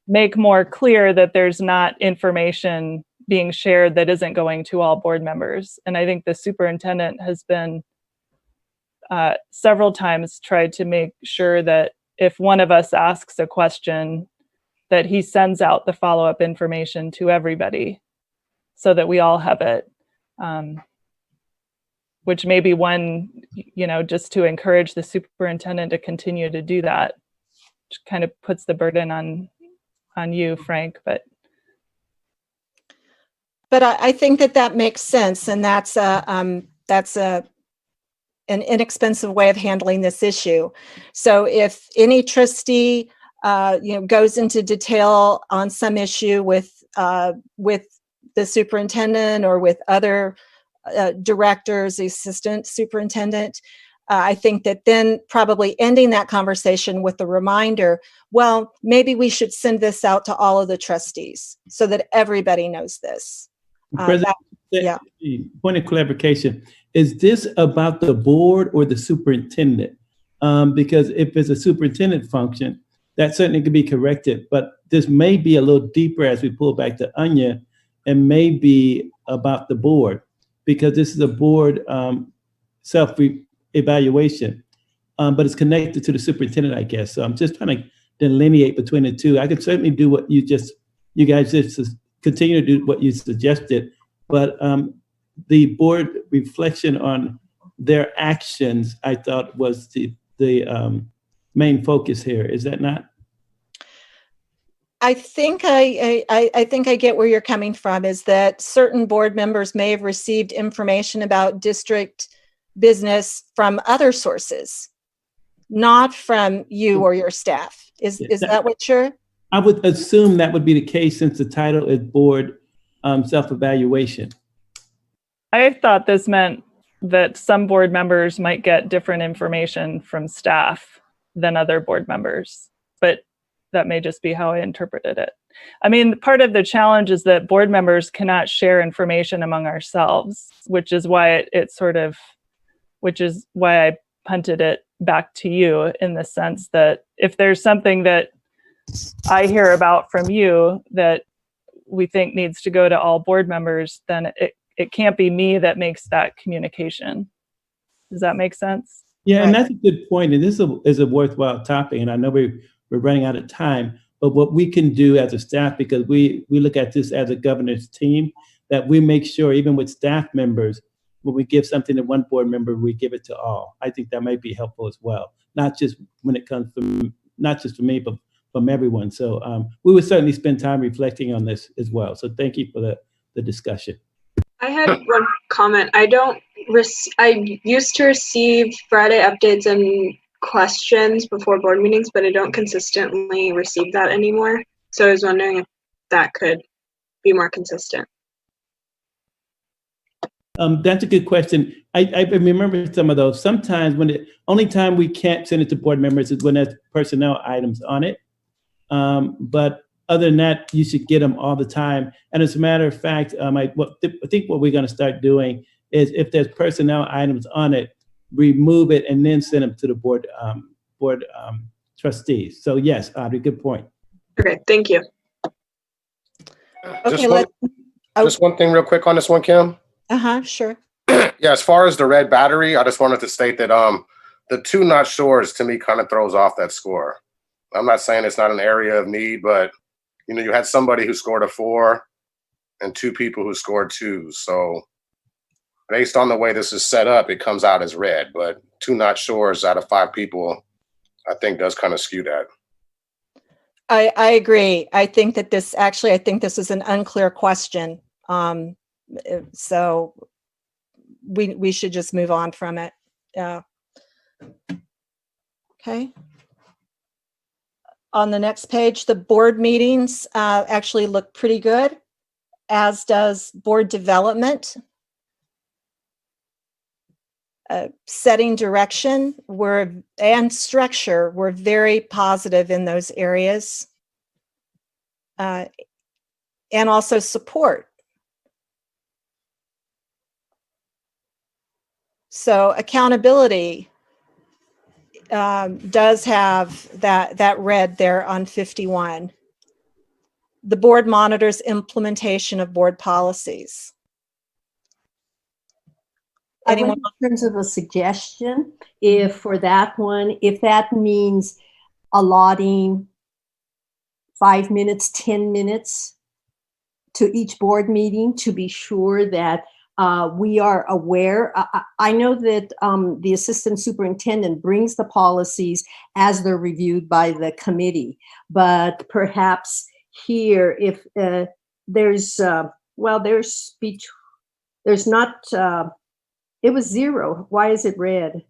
make more clear that there's not information being shared that isn't going to all board members? And I think the superintendent has been several times tried to make sure that if one of us asks a question, that he sends out the follow-up information to everybody so that we all have it. Which may be one, just to encourage the superintendent to continue to do that, which kind of puts the burden on you, Frank, but I think that makes sense, and that's an inexpensive way of handling this issue. So if any trustee goes into detail on some issue with the superintendent or with other directors, the assistant superintendent, I think that then probably ending that conversation with the reminder, well, maybe we should send this out to all of the trustees so that everybody knows this. Yeah. Point of clarification, is this about the board or the superintendent? Because if it's a superintendent function, that certainly could be corrected, but this may be a little deeper as we pull back the onion and may be about the board, because this is a board self-evaluation, but it's connected to the superintendent, I guess. So I'm just trying to delineate between the 2. I could certainly do what you guys just continue to do what you suggested, but the board reflection on their actions, I thought, was the main focus here. Is that not? I think I get where you're coming from, is that certain board members may have received information about district business from other sources, not from you or your staff. Is that what you're? I would assume that would be the case since the title is board self-evaluation. I thought this meant that some board members might get different information from staff than other board members, but that may just be how I interpreted it. I mean, part of the challenge is that board members cannot share information among ourselves, which is why which is why I punted it back to you, in the sense that if there's something that I hear about from you that we think needs to go to all board members, then it can't be me that makes that communication. Does that make sense? Yeah, Right. and that's a good point. And this is a worthwhile topic. And I know we're running out of time, but what we can do as a staff, because we look at this as a governance team, that we make sure, even with staff members, when we give something to one board member, we give it to all. I think that might be helpful as well. Not just when it comes from, not just for me, but from everyone. So we would certainly spend time reflecting on this as well. So thank you for the discussion. I had one comment. I used to receive Friday updates and questions before board meetings, but I don't consistently receive that anymore. So I was wondering if that could be more consistent. That's a good question. I remember some of those. Sometimes only time we can't send it to board members is when there's personnel items on it. But other than that, you should get them all the time. And as a matter of fact, I think what we're going to start doing is, if there's personnel items on it, remove it and then send them to the board trustees. So yes, Audrey, good point. Okay, thank you. Okay, just one thing real quick on this one, Kim. Sure. Yeah, as far as the red battery, I just wanted to state that the 2 not sures to me kind of throws off that score. I'm not saying it's not an area of need, but you had somebody who scored a 4 and 2 people who scored 2s. So based on the way this is set up, it comes out as red, but 2 not sures out of 5 people, I think does kind of skew that. I agree. I think this is an unclear question. So we should just move on from it. Okay. On the next page, the board meetings actually look pretty good, as does board development. Setting direction and structure, we're very positive in those areas. And also support. So accountability does have that red there on 51. The board monitors implementation of board policies. In terms of a suggestion, if for that one, if that means allotting 5 minutes, 10 minutes to each board meeting to be sure that we are aware. I know that the assistant superintendent brings the policies as they're reviewed by the committee, but perhaps here, if there's not, it was 0. Why is it red?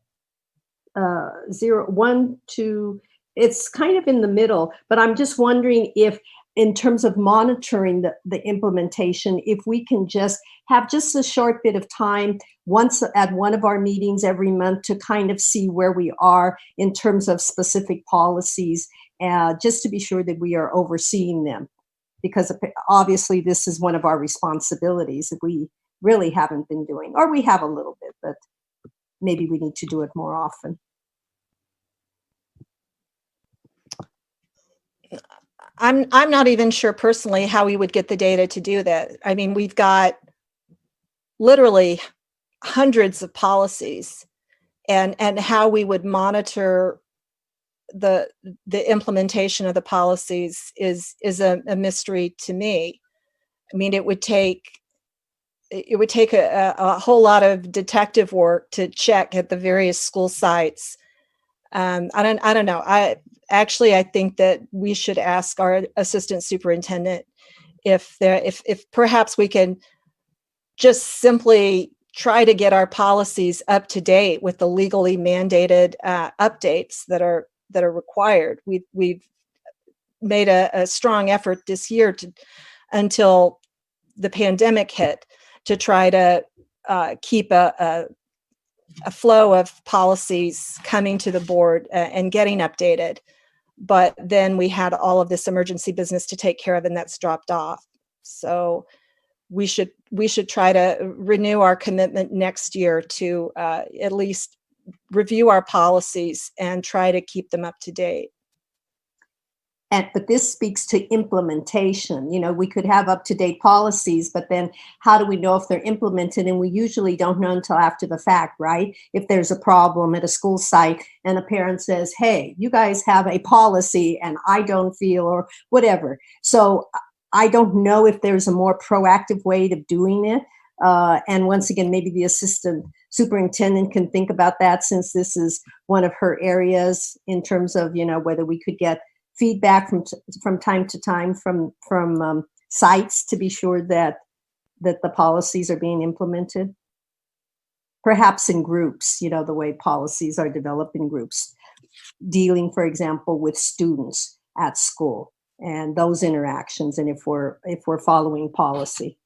0, 1, 2, it's kind of in the middle, but I'm just wondering if, in terms of monitoring the implementation, if we can just have just a short bit of time once at one of our meetings every month to kind of see where we are in terms of specific policies, just to be sure that we are overseeing them. Because obviously this is one of our responsibilities that we really haven't been doing, or we have a little bit, but maybe we need to do it more often. I'm not even sure personally how we would get the data to do that. I mean, we've got literally hundreds of policies, and how we would monitor the implementation of the policies is a mystery to me. I mean, it would take a whole lot of detective work to check at the various school sites. I don't know. I think that we should ask our assistant superintendent if perhaps we can just simply try to get our policies up to date with the legally mandated updates that are required. We've made a strong effort this year until the pandemic hit to try to keep a flow of policies coming to the board and getting updated. but then we had all of this emergency business to take care of, and that's dropped off. So we should try to renew our commitment next year to at least review our policies and try to keep them up to date. But this speaks to implementation. You know, we could have up-to-date policies, but then how do we know if they're implemented? And we usually don't know until after the fact, right? If there's a problem at a school site and a parent says, hey, you guys have a policy and I don't feel, or whatever. So I don't know if there's a more proactive way of doing it. And once again, maybe the assistant superintendent can think about that, since this is one of her areas in terms of, you know, whether we could get feedback from time to time from sites to be sure that the policies are being implemented. Perhaps in groups, you know, the way policies are developed in groups, dealing, for example, with students at school and those interactions, and if we're following policy.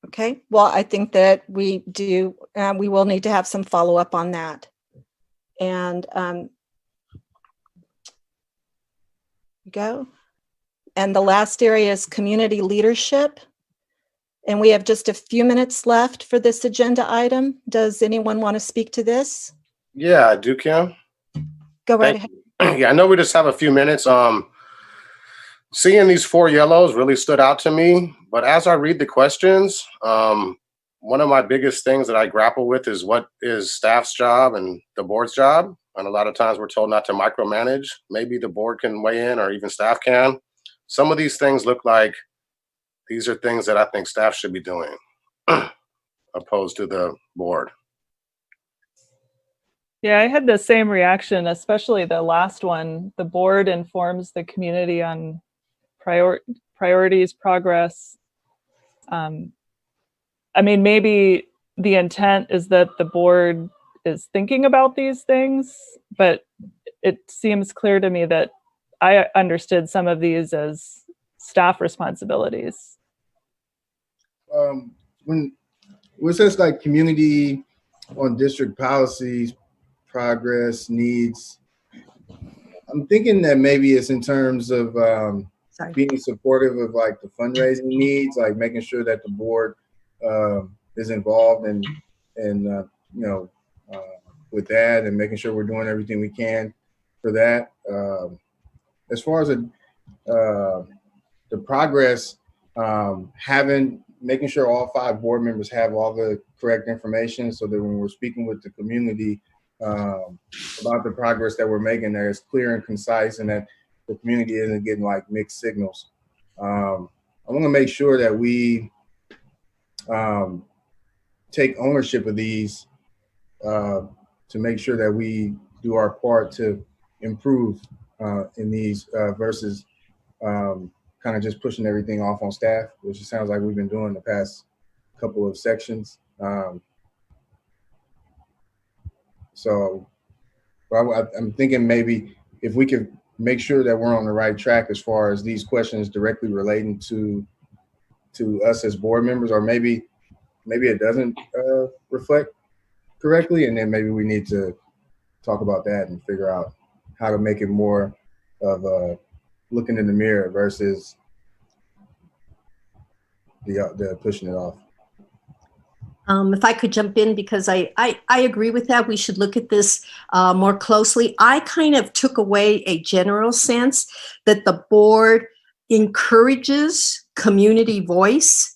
Okay, well, I think that we will need to have some follow-up on that. And go. And the last area is community leadership. And we have just a few minutes left for this agenda item. Does anyone want to speak to this? Yeah, I do, Kim. Go right ahead. Yeah, I know we just have a few minutes. Seeing these 4 yellows really stood out to me. But as I read the questions, one of my biggest things that I grapple with is what is staff's job and the board's job. And a lot of times we're told not to micromanage. Maybe the board can weigh in, or even staff can. Some of these things look like these are things that I think staff should be doing opposed to the board. Yeah, I had the same reaction, especially the last one. The board informs the community on priorities, progress. I mean, maybe the intent is that the board is thinking about these things, but it seems clear to me that I understood some of these as staff responsibilities. When it says like community on district policies, progress, needs, I'm thinking that maybe it's in terms of being supportive of like the fundraising needs, like making sure that the board is involved and you know, with that, and making sure we're doing everything we can for that. As far as the progress, making sure all 5 board members have all the correct information, so that when we're speaking with the community about the progress that we're making, that it's clear and concise, and that the community isn't getting like mixed signals. I want to make sure that we take ownership of these to make sure that we do our part to improve in these versus kind of just pushing everything off on staff, which it sounds like we've been doing the past couple of sections. So I'm thinking maybe if we could make sure that we're on the right track as far as these questions directly relating to us as board members, or maybe it doesn't reflect correctly, and then maybe we need to talk about that and figure out how to make it more of a looking in the mirror versus the pushing it off. If I could jump in, because I agree with that. We should look at this more closely. I kind of took away a general sense that the board encourages community voice,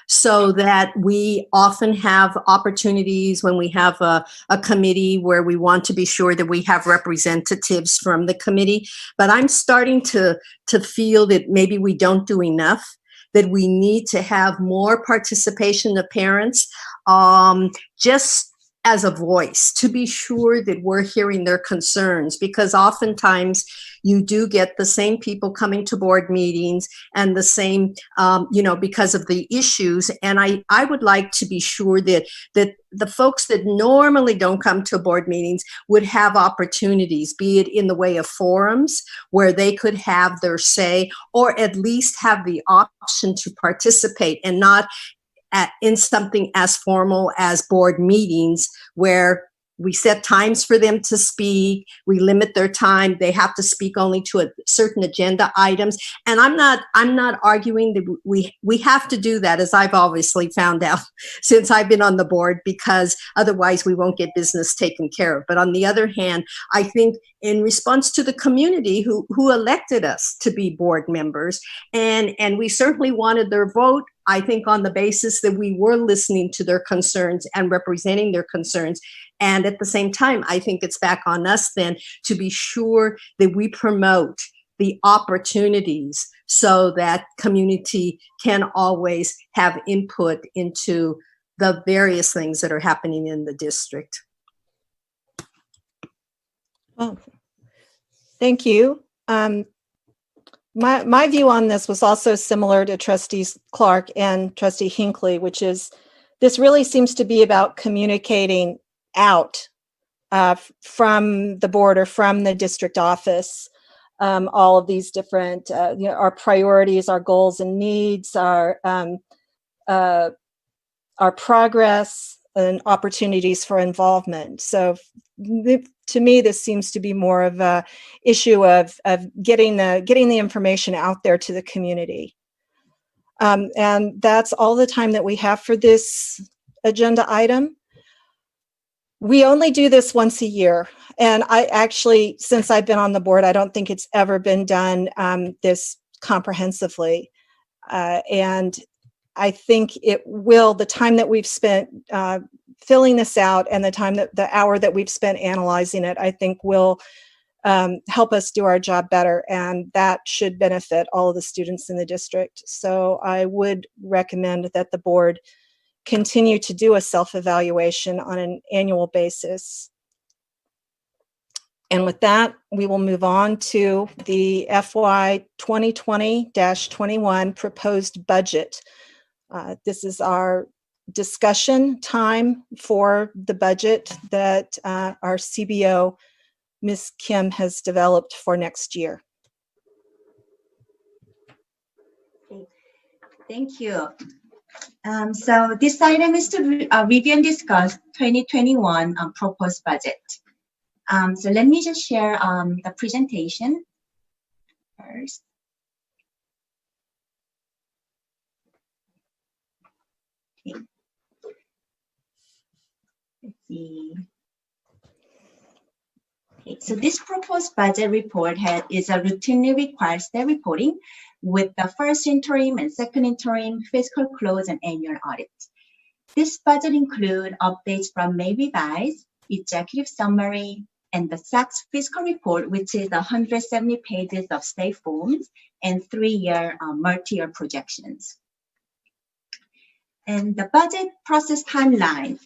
so that we often have opportunities when we have a committee where we want to be sure that we have representatives from the committee. But I'm starting to feel that maybe we don't do enough, that we need to have more participation of parents, just as a voice, to be sure that we're hearing their concerns, because oftentimes you do get the same people coming to board meetings and the same, because of the issues. And I would like to be sure that the folks that normally don't come to board meetings would have opportunities, be it in the way of forums where they could have their say, or at least have the option to participate, and not in something as formal as board meetings, where We set times for them to speak. We limit their time. They have to speak only to a certain agenda items. And I'm not arguing that we have to do that, as I've obviously found out since I've been on the board, because otherwise we won't get business taken care of. But on the other hand, I think in response to the community who elected us to be board members, and we certainly wanted their vote, I think on the basis that we were listening to their concerns and representing their concerns. And at the same time, I think it's back on us then to be sure that we promote the opportunities so that community can always have input into the various things that are happening in the district. Well, thank you. My view on this was also similar to Trustees Clark and Trustee Hinckley, which is this really seems to be about communicating out from the board or from the district office, all of these different, our priorities, our goals and needs, our progress and opportunities for involvement. So to me, this seems to be more of a issue of getting the information out there to the community. And that's all the time that we have for this agenda item. We only do this once a year. And I actually, since I've been on the board, I don't think it's ever been done this comprehensively. And I think it will, the time that we've spent filling this out and the hour that we've spent analyzing it, I think will help us do our job better. And that should benefit all of the students in the district. So I would recommend that the board continue to do a self-evaluation on an annual basis. And with that, we will move on to the FY 2020-21 proposed budget. This is our discussion time for the budget that our CBO, Ms. Kim, has developed for next year. Thank you. So this item is to review and discuss 2021 proposed budget. So let me just share the presentation first. Okay. Let's see. Okay, so this proposed budget report is a routinely required state reporting with the first interim and second interim, fiscal close, and annual audit. This budget includes updates from May revise, executive summary, and the SACS fiscal report, which is 170 pages of state forms and 3-year Martir projections. And the budget process timeline,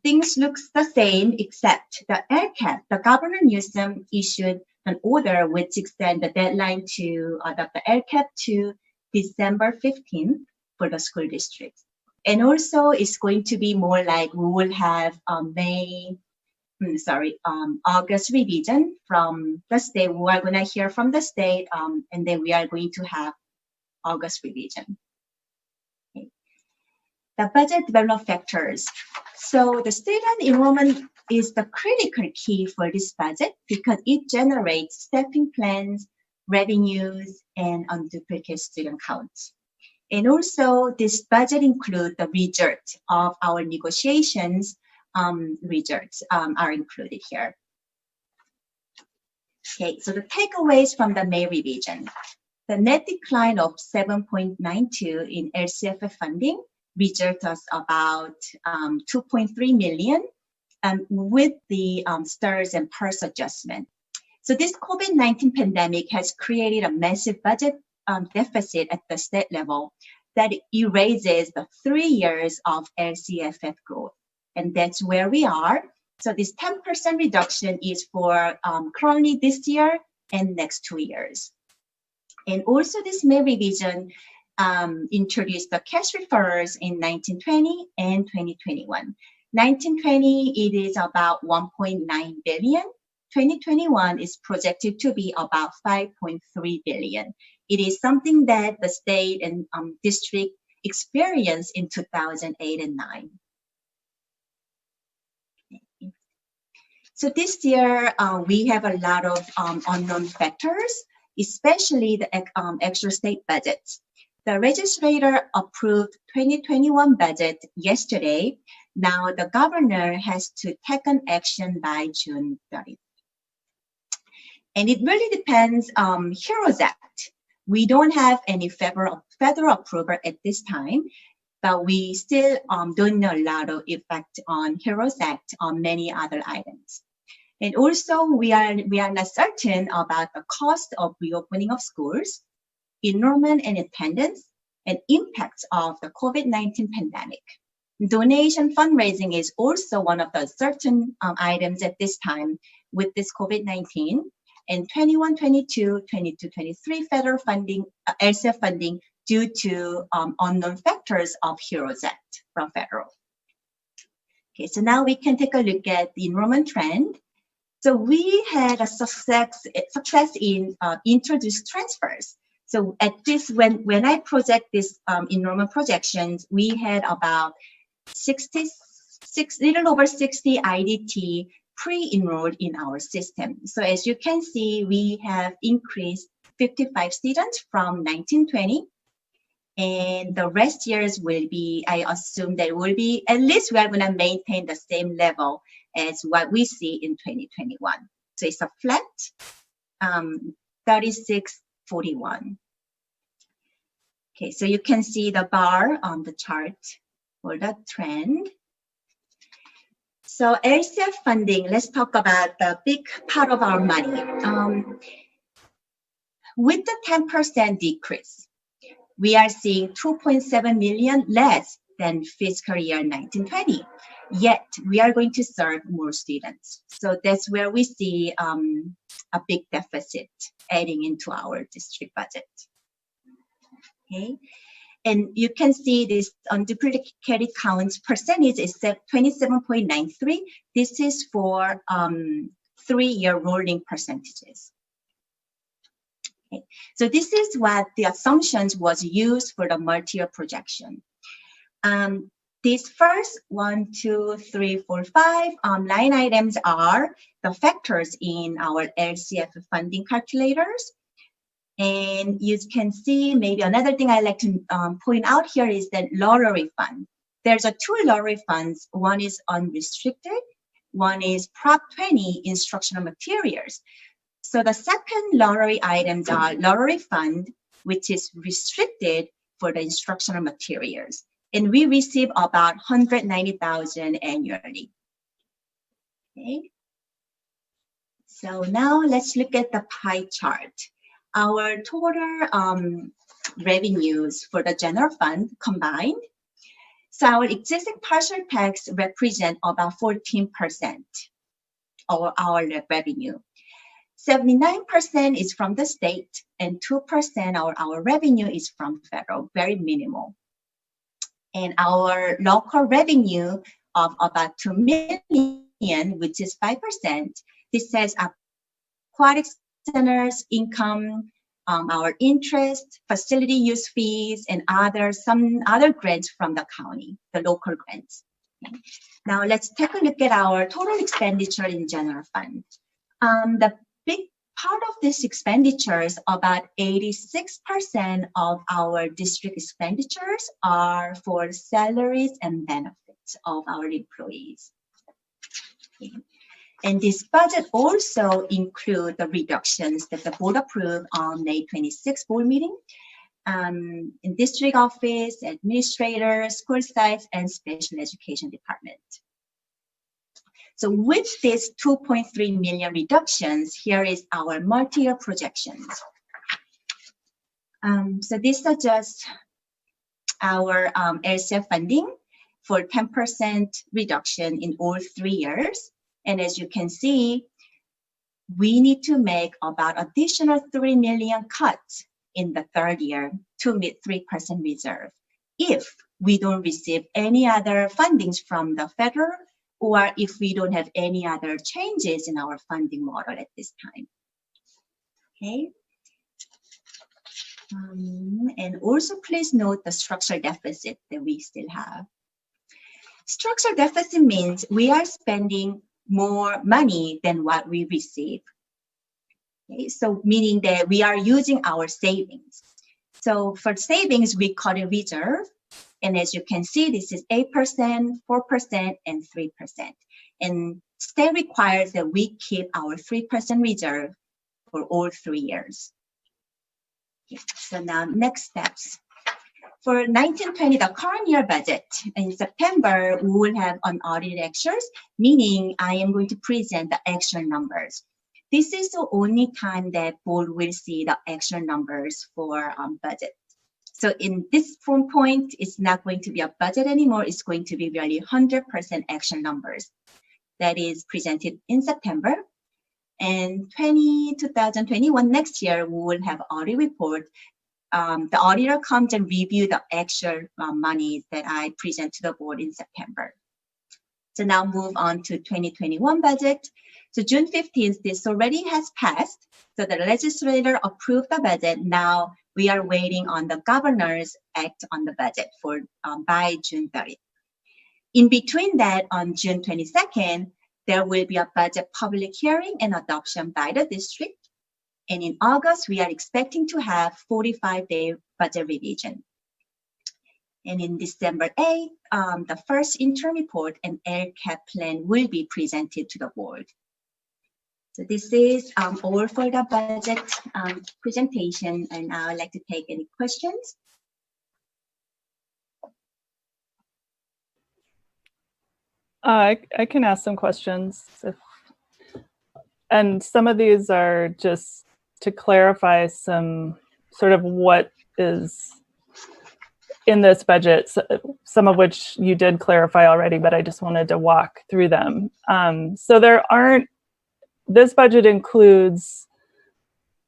things look the same except the LCAP, the Governor Newsom issued an order which extends the deadline to adopt the LCAP to December 15th for the school districts. And also it's going to be more like we will have August revision from the state. We are going to hear from the state and then we are going to have August revision. Okay. The budget development factors. So the student enrollment is the critical key for this budget because it generates staffing plans, revenues, and unduplicate student counts. And also this budget includes the results of our negotiations. Results are included here. Okay, so the takeaways from the May revision. The net decline of 7.92 in LCFF funding resulted about 2.3 million with the STARS and PERS adjustment. So this COVID-19 pandemic has created a massive budget deficit at the state level that erases the 3 years of LCFF growth. And that's where we are. So this 10% reduction is for currently this year and next 2 years. And also this May revision introduced the cash referrals in 1920 and 2021. 1920, it is about 1.9 billion. 2021 is projected to be about 5.3 billion. It is something that the state and district experienced in 2008 and 9. So this year, we have a lot of unknown factors, especially the extra state budgets. The legislator approved 2021 budget yesterday. Now the governor has to take an action by June 30th. And it really depends on HEROES Act. We don't have any federal approval at this time, but we still don't know a lot of effect on HEROES Act on many other items. And also, we are not certain about the cost of reopening of schools, enrollment and attendance, and impacts of the COVID-19 pandemic. Donation fundraising is also one of the certain items at this time with this COVID-19. And 21-22, 22-23 federal funding, LCF funding due to unknown factors of HEROES Act from federal. Okay, so now we can take a look at the enrollment trend. So we had a success in introduced transfers. So at this, when I project this enrollment projections, we had about little over 60 IDT pre-enrolled in our system. So as you can see, we have increased 55 students from 1920. And the rest years will be, I assume that will be, at least we are going to maintain the same level as what we see in 2021. So it's a flat 3641. Okay, so you can see the bar on the chart for the trend. So LCF funding, let's talk about the big part of our money. With the 10% decrease, we are seeing 2.7 million less than fiscal year 1920. Yet we are going to serve more students. So that's where we see a big deficit adding into our district budget. Okay. And you can see this unduplicated counts percentage is 27.93. This is for 3-year rolling percentages. Okay. So this is what the assumptions was used for the Martir projection. These first 1, 2, 3, 4, 5 line items are the factors in our LCF funding calculators. And you can see, maybe another thing I like to point out here is that lottery fund. There's 2 lottery funds. One is unrestricted. One is Prop 20 instructional materials. So the second lottery items are lottery fund, which is restricted for the instructional materials. And we receive about $190,000 annually. Okay. So now let's look at the pie chart. Our total revenues for the general fund combined. So our existing parcel tax represent about 14% of our revenue. 79% is from the state and 2% of our revenue is from federal, very minimal. And our local revenue of about 2 million, which is 5%, this says aquatic centers income, our interest, facility use fees, and some other grants from the county, the local grants. Okay. Now let's take a look at our total expenditure in general fund. The big part of this expenditures, about 86% of our district expenditures are for salaries and benefits of our employees. Okay. And this budget also includes the reductions that the board approved on May 26th board meeting in district office, administrators, school sites, and special education department. So with this 2.3 million reductions, here is our Martir projections. So these are just our LCF funding for 10% reduction in all 3 years. And as you can see, we need to make about additional 3 million cuts in the 3rd year to meet 3% reserve if we don't receive any other fundings from the federal or if we don't have any other changes in our funding model at this time. Okay. And also please note the structural deficit that we still have. Structural deficit means we are spending more money than what we receive. Okay, so meaning that we are using our savings. So for savings, we call it reserve. And as you can see, this is 8%, 4%, and 3%. And state requires that we keep our 3% reserve for all 3 years. Okay, so now next steps. For 1920, the current year budget, in September, we will have unaudited actuals, meaning I am going to present the actual numbers. This is the only time that board will see the actual numbers for budget. So in this point, it's not going to be a budget anymore. It's going to be really 100% actual numbers that is presented in September. And 2021, next year, we will have audit report. The auditor comes and review the actual money that I present to the board in September. So now move on to 2021 budget. So June 15th, this already has passed. So the legislator approved the budget. Now we are waiting on the governor's act on the budget for by June 30th. In between that, on June 22nd, there will be a budget public hearing and adoption by the district. And in August, we are expecting to have 45-day budget revision. And in December 8th, the first interim report and LCAP plan will be presented to the board. So this is all for the budget presentation, and I would like to take any questions. I can ask some questions. And some of these are just to clarify some sort of what is in this budget, some of which you did clarify already, but I just wanted to walk through them. So this budget includes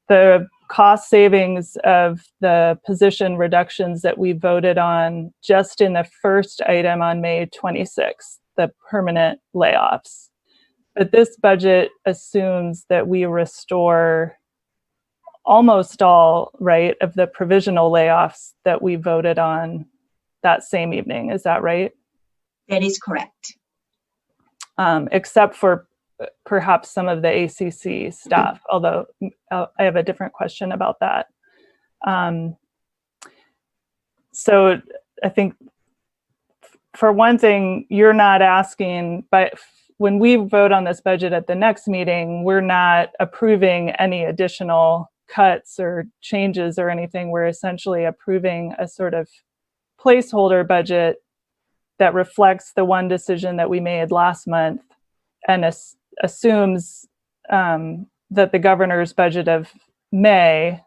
the cost savings of the position reductions that we voted on just in the first item on May 26th, the permanent layoffs. But this budget assumes that we restore almost all, right, of the provisional layoffs that we voted on that same evening. Is that right? That is correct. Except for perhaps some of the ACC staff, although I have a different question about that. So I think for one thing, you're not asking, but when we vote on this budget at the next meeting, we're not approving any additional cuts or changes or anything. We're essentially approving a sort of placeholder budget that reflects the one decision that we made last month and assumes that the governor's budget of May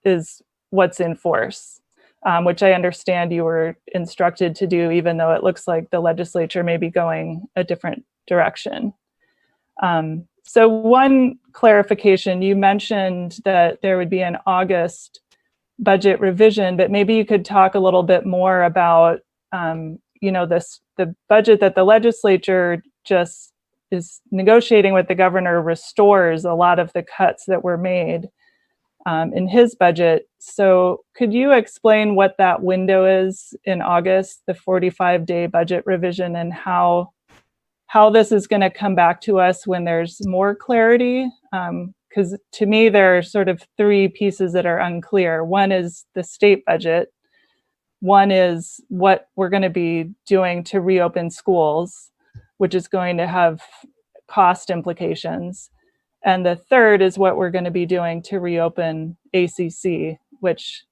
is what's in force, which I understand you were instructed to do, even though it looks like the legislature may be going a different direction. So one clarification, you mentioned that there would be an August budget revision, but maybe you could talk a little bit more about, the budget that the legislature just is negotiating with the governor restores a lot of the cuts that were made in his budget. So could you explain what that window is in August, the 45-day budget revision, and how this is going to come back to us when there's more clarity? Because to me, there are sort of three pieces that are unclear. One is the state budget. One is what we're going to be doing to reopen schools, which is going to have cost implications. And the third is what we're going to be doing to reopen ACC, which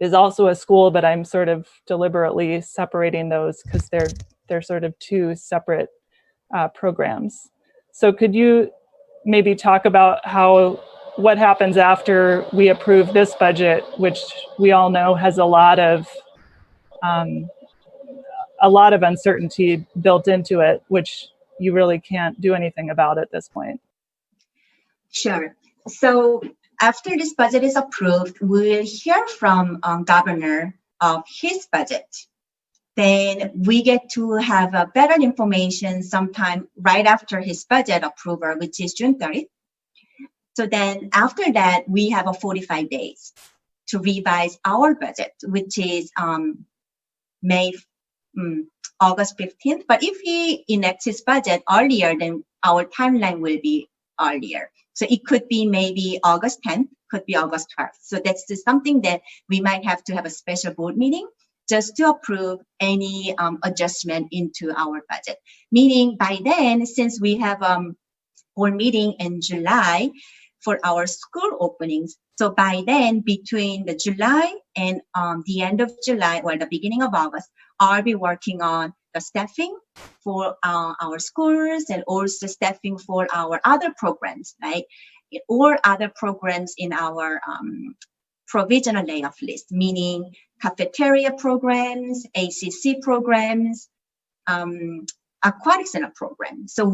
is also a school, but I'm sort of deliberately separating those because they're sort of two separate programs. So could you maybe talk about what happens after we approve this budget, which we all know has a lot of uncertainty built into it, which you really can't do anything about at this point? Sure. So after this budget is approved, we'll hear from governor of his budget. Then we get to have a better information sometime right after his budget approval, which is June 30th. So then after that, we have a 45 days to revise our budget, which is May August 15th. But if he enacts his budget earlier, then our timeline will be earlier. So it could be maybe August 10th, could be August 12th. So that's just something that we might have to have a special board meeting just to approve any adjustment into our budget. Meaning by then, since we have board meeting in July for our school openings, so by then, between the July and the end of July or the beginning of August, I'll be working on the staffing for our schools and also staffing for our other programs, right? Or other programs in our provisional layoff list, meaning cafeteria programs, ACC programs, aquatic center programs. So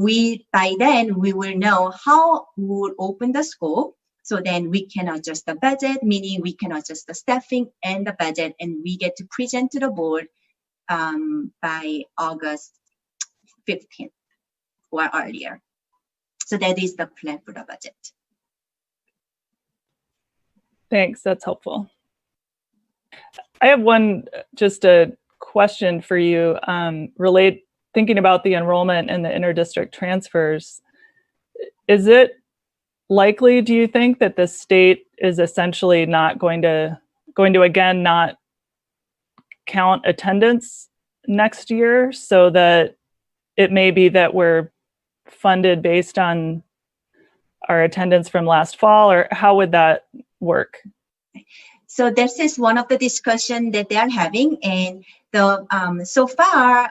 by then we will know how we will open the school. So then we can adjust the budget, meaning we can adjust the staffing and the budget, and we get to present to the board by August 15th or earlier. So that is the plan for the budget. Thanks, that's helpful. I have just a question for you, thinking about the enrollment and the interdistrict transfers. Is it likely, do you think, that the state is essentially not going to again not count attendance next year, so that it may be that we're funded based on our attendance from last fall, or how would that work? So this is one of the discussion that they are having, and so far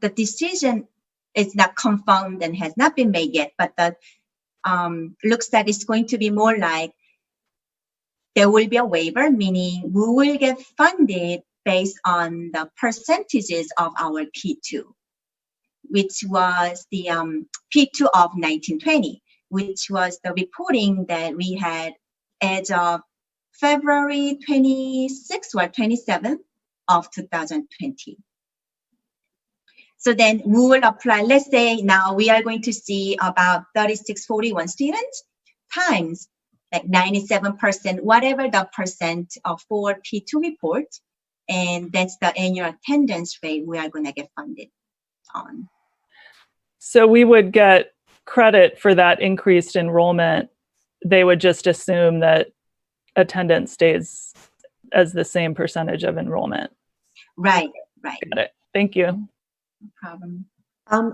the decision is not confirmed and has not been made yet, but that looks like it's going to be more like there will be a waiver, meaning we will get funded based on the percentages of our P2, which was the P2 of 1920, which was the reporting that we had as of February 26th or 27th of 2020. So then we will apply, let's say now we are going to see about 3641 students times like 97%, whatever the percent of for P2 report. And that's the annual attendance rate we are going to get funded on. So we would get credit for that increased enrollment. They would just assume that attendance stays as the same percentage of enrollment. Right. Got it. Thank you. No problem.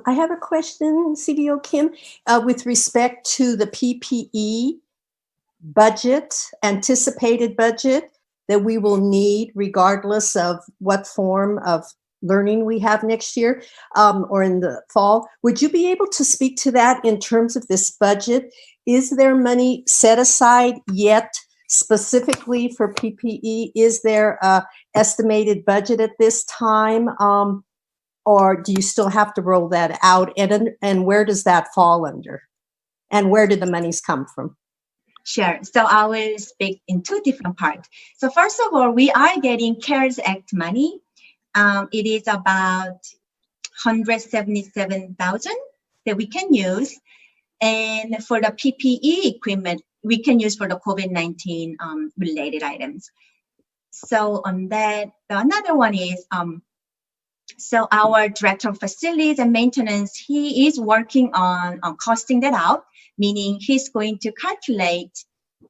I have a question, CDO Kim, with respect to the PPE budget, anticipated budget that we will need regardless of what form of learning we have next year or in the fall. Would you be able to speak to that in terms of this budget? Is there money set aside yet specifically for PPE? Is there a estimated budget at this time? Or do you still have to roll that out? And where does that fall under? And where did the monies come from? Sure. So I will speak in two different parts. So first of all, we are getting CARES Act money. It is about 177,000 that we can use. And for the PPE equipment, we can use for the COVID-19 related items. So on that, another one is, so our director of facilities and maintenance, he is working on costing that out, meaning he's going to calculate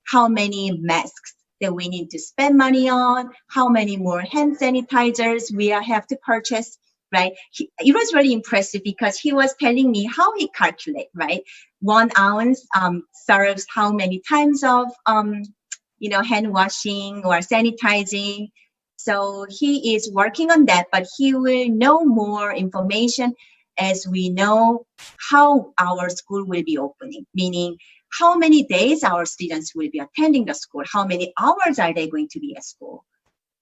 how many masks that we need to spend money on, how many more hand sanitizers we have to purchase, right? It was really impressive because he was telling me how he calculates, right? 1 ounce serves how many times of, hand washing or sanitizing. So he is working on that, but he will know more information as we know how our school will be opening, meaning how many days our students will be attending the school, how many hours are they going to be at school,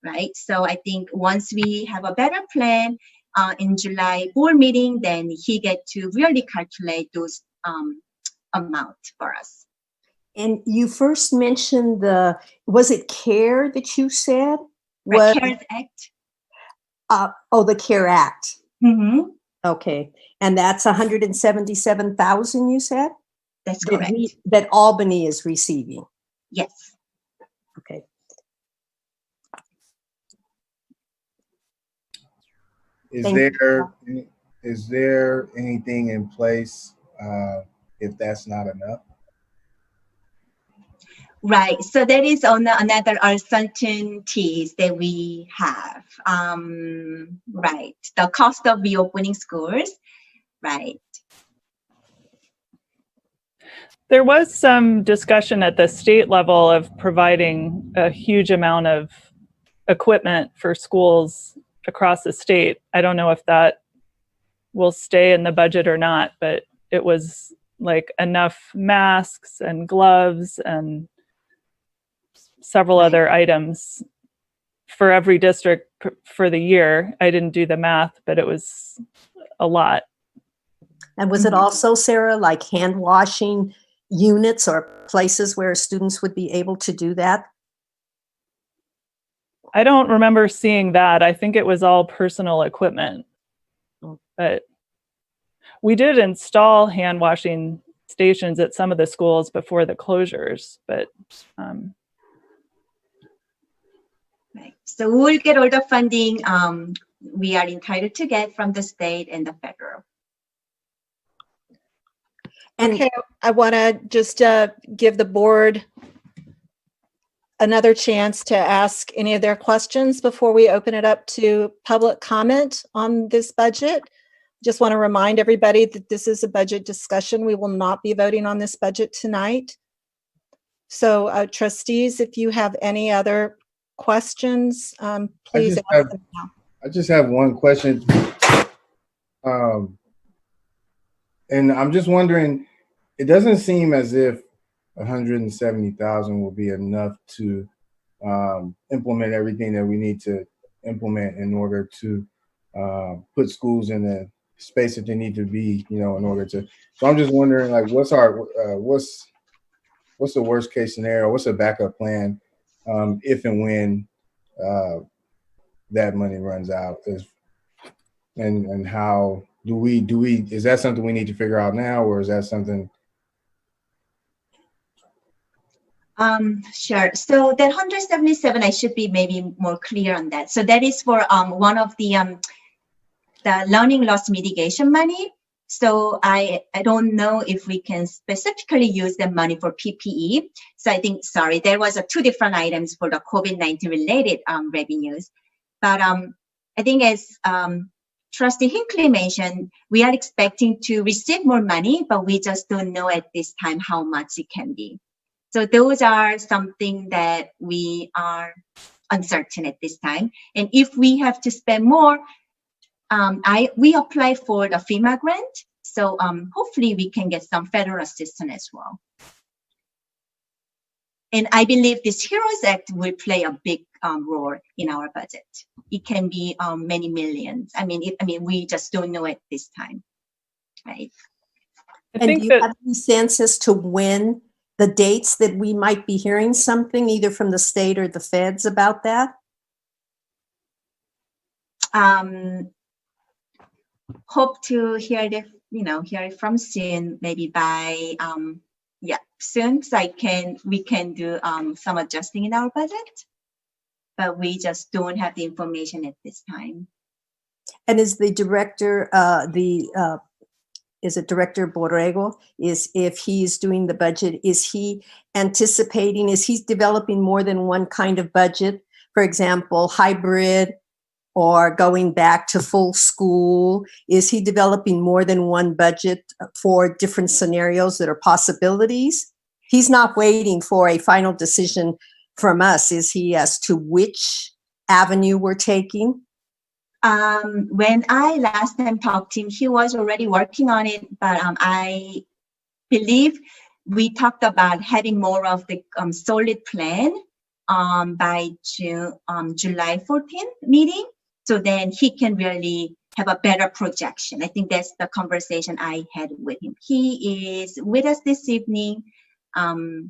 right? So I think once we have a better plan in July board meeting, then he get to really calculate those amount for us. And you first mentioned was it CARE that you said? Right, CARES Act. The CARE Act. Mm-hmm. Okay. And that's 177,000, you said? That's correct. That Albany is receiving? Yes. Okay. Is Thank you. there anything in place if that's not enough? Right. So there is another uncertainties that we have. Right. The cost of reopening schools. Right. There was some discussion at the state level of providing a huge amount of equipment for schools across the state. I don't know if that will stay in the budget or not, but it was like enough masks and gloves and several other items for every district for the year. I didn't do the math, but it was a lot. And was it also, Sarah, like hand washing units or places where students would be able to do that? I don't remember seeing that. I think it was all personal equipment. But we did install hand washing stations at some of the schools before the closures, but Right. So we'll get all the funding we are entitled to get from the state and the federal. And Okay, I want to just give the board another chance to ask any of their questions before we open it up to public comment on this budget. Just want to remind everybody that this is a budget discussion. We will not be voting on this budget tonight. So trustees, if you have any other questions, please ask them now. I just have one question. And I'm just wondering, it doesn't seem as if 170,000 will be enough to implement everything that we need to implement in order to put schools in the space that they need to be, in order to. So I'm just wondering, like, what's the worst case scenario? What's a backup plan if and when that money runs out? And how do we? Is that something we need to figure out now, or is that something? Sure. So that 177, I should be maybe more clear on that. So that is for one of the learning loss mitigation money. So I don't know if we can specifically use the money for PPE. So I think, sorry, there was two different items for the COVID-19 related revenues. But I think as Trustee Hinckley mentioned, we are expecting to receive more money, but we just don't know at this time how much it can be. So those are something that we are uncertain at this time. And if we have to spend more, we apply for the FEMA grant. So hopefully we can get some federal assistance as well. And I believe this HEROES Act will play a big role in our budget. It can be many millions. I mean, we just don't know at this time, right? And do you have any sense as to when the dates that we might be hearing something either from the state or the feds about that? Hope to hear it from soon, maybe by soon, so we can do some adjusting in our budget, but we just don't have the information at this time. And is the director is it Director Borrego, if he's doing the budget, is he anticipating, is he developing more than one kind of budget? For example, hybrid or going back to full school? Is he developing more than one budget for different scenarios that are possibilities? He's not waiting for a final decision from us, is he, as to which avenue we're taking? When I last time talked to him, he was already working on it, but I believe we talked about having more of the solid plan by July 14th meeting. So then he can really have a better projection. I think that's the conversation I had with him. He is with us this evening, but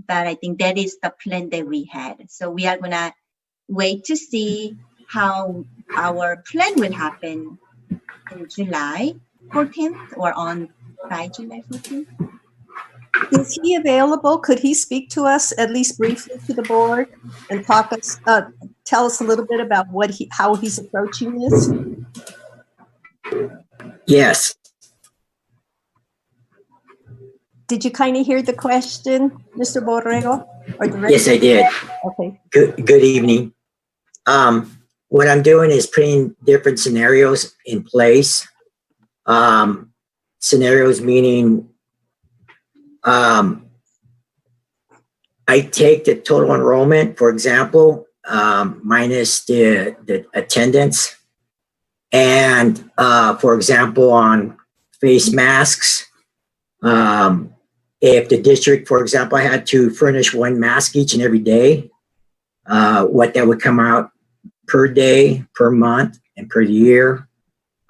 I think that is the plan that we had. So we are gonna wait to see how our plan will happen in July 14th or by July 14th. Is he available? Could he speak to us at least briefly to the board and tell us a little bit about how he's approaching this? Yes. Did you kind of hear the question, Mr. Borrego? Yes, I did. Okay. Good evening. What I'm doing is putting different scenarios in place. Scenarios meaning I take the total enrollment, for example, minus the attendance. And for example, on face masks, if the district, for example, had to furnish one mask each and every day, what that would come out per day, per month, and per year.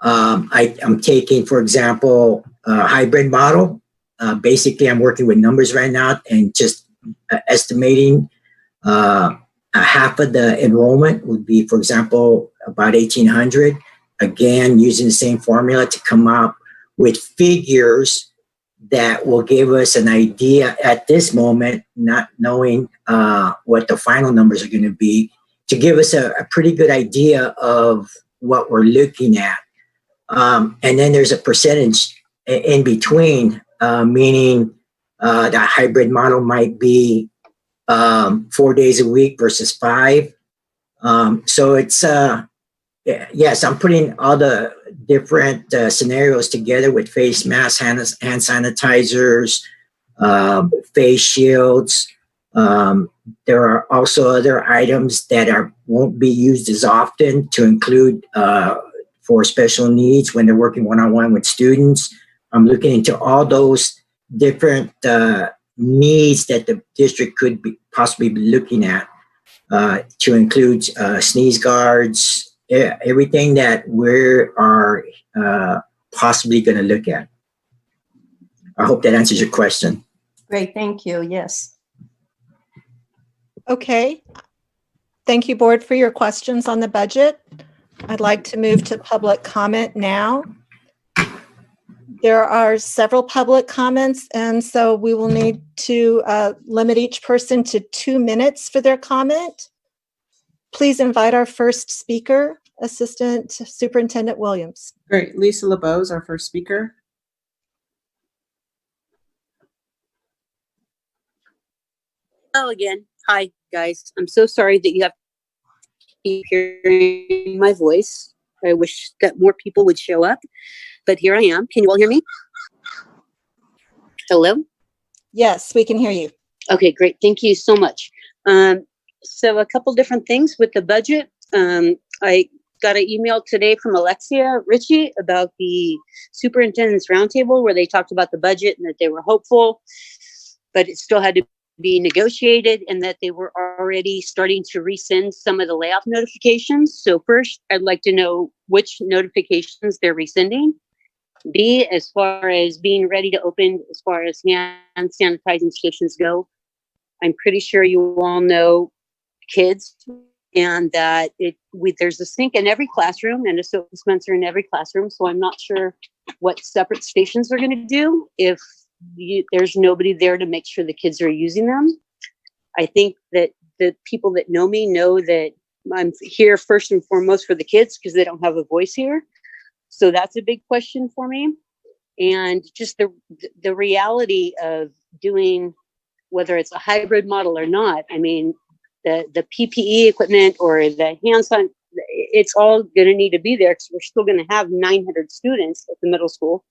I'm taking, for example, a hybrid model. Basically, I'm working with numbers right now and just estimating half of the enrollment would be, for example, about 1,800. Again, using the same formula to come up with figures that will give us an idea at this moment, not knowing what the final numbers are going to be, to give us a pretty good idea of what we're looking at. And then there's a percentage in between, meaning the hybrid model might be 4 days a week versus 5. So it's, yes, I'm putting all the different scenarios together with face masks, hand sanitizers, face shields. There are also other items that won't be used as often to include for special needs when they're working one-on-one with students. I'm looking into all those different needs that the district could possibly be looking at to include sneeze guards, everything that we are possibly going to look at. I hope that answers your question. Great, thank you. Yes. Okay. Thank you, board, for your questions on the budget. I'd like to move to public comment now. There are several public comments, and so we will need to limit each person to 2 minutes for their comment. Please invite our first speaker, Assistant Superintendent Williams. Great. Lisa Lebeau is our first speaker. Hello again. Hi, guys. I'm so sorry that you have to keep hearing my voice. I wish that more people would show up, but here I am. Can you all hear me? Hello? Yes, we can hear you. Okay, great. Thank you so much. So a couple different things with the budget. I got an email today from Alexia Ritchie about the superintendent's roundtable where they talked about the budget and that they were hopeful, but it still had to be negotiated and that they were already starting to resend some of the layoff notifications. So first, I'd like to know which notifications they're resending. B, as far as being ready to open, as far as hand sanitizing stations go, I'm pretty sure you all know kids and that there's a sink in every classroom and a soap dispenser in every classroom. So I'm not sure what separate stations are going to do if there's nobody there to make sure the kids are using them. I think that the people that know me know that I'm here first and foremost for the kids because they don't have a voice here. So that's a big question for me. And just the reality of doing, whether it's a hybrid model or not, I mean, the PPE equipment or the hand sign, it's all going to need to be there because we're still going to have 900 students at the middle school.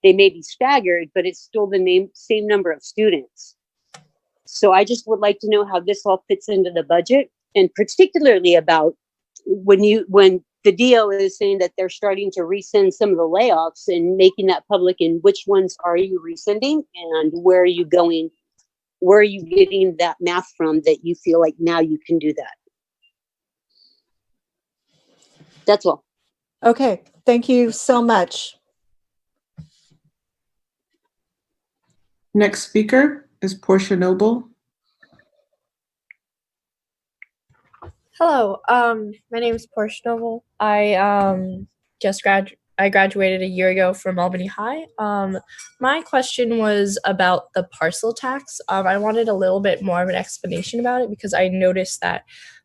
They may be staggered, but it's still the same number of students. So I just would like to know how this all fits into the budget, and particularly about when the DO is saying that they're starting to resend some of the layoffs and making that public, and which ones are you resending and where are you going? Where are you getting that math from that you feel like now you can do that? That's all. Okay, thank you so much. Next speaker is Portia Noble. Hello, my name is Portia Noble. I graduated a year ago from Albany High. My question was about the parcel tax. I wanted a little bit more of an explanation about it because I noticed that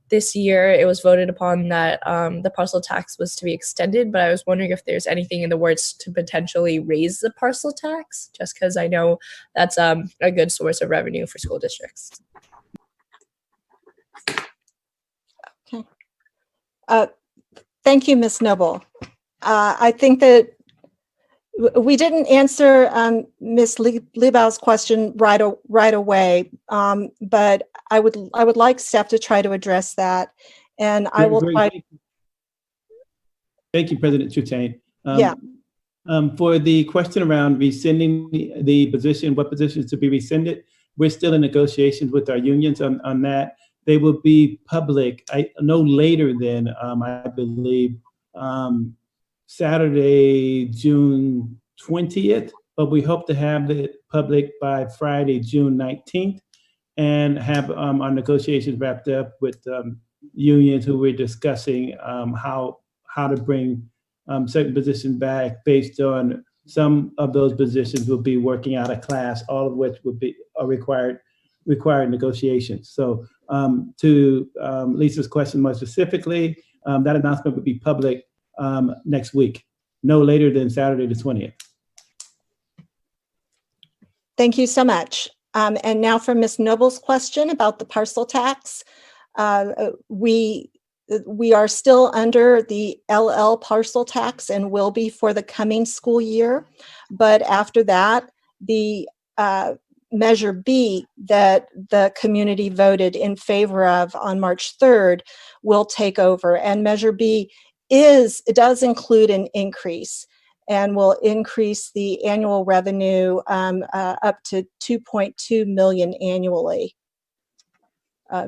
this year it was voted upon that the parcel tax was to be extended, but I was wondering if there's anything in the works to potentially raise the parcel tax, just because I know that's a good source of revenue for school districts. Okay. Thank you, Ms. Noble. I think that we didn't answer Ms. Lebeau's question right away, but I would like staff to try to address that, and I will try. Thank you, President Trutain. Yeah. For the question around rescinding the position, what positions to be rescinded, we're still in negotiations with our unions on that. They will be public no later than, I believe, Saturday, June 20th, but we hope to have it public by Friday, June 19th, and have our negotiations wrapped up with unions who we're discussing how to bring certain positions back based on some of those positions will be working out of class, all of which would be required negotiations. So to Lisa's question more specifically, that announcement would be public next week, no later than Saturday the 20th. Thank you so much. And now for Ms. Noble's question about the parcel tax. We are still under the LL parcel tax and will be for the coming school year. But after that, the Measure B that the community voted in favor of on March 3rd will take over. And Measure B does include an increase and will increase the annual revenue up to $2.2 million annually.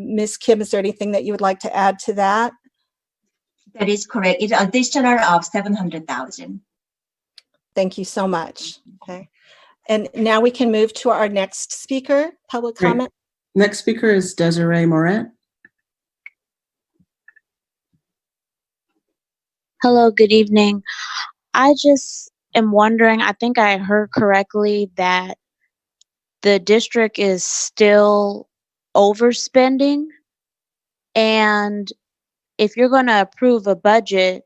Ms. Kim, is there anything that you would like to add to that? That is correct. It's an additional of 700,000. Thank you so much. Okay. And now we can move to our next speaker, public comment. Next speaker is Desiree Moret. Hello, good evening. I just am wondering, I think I heard correctly that the district is still overspending. And if you're going to approve a budget,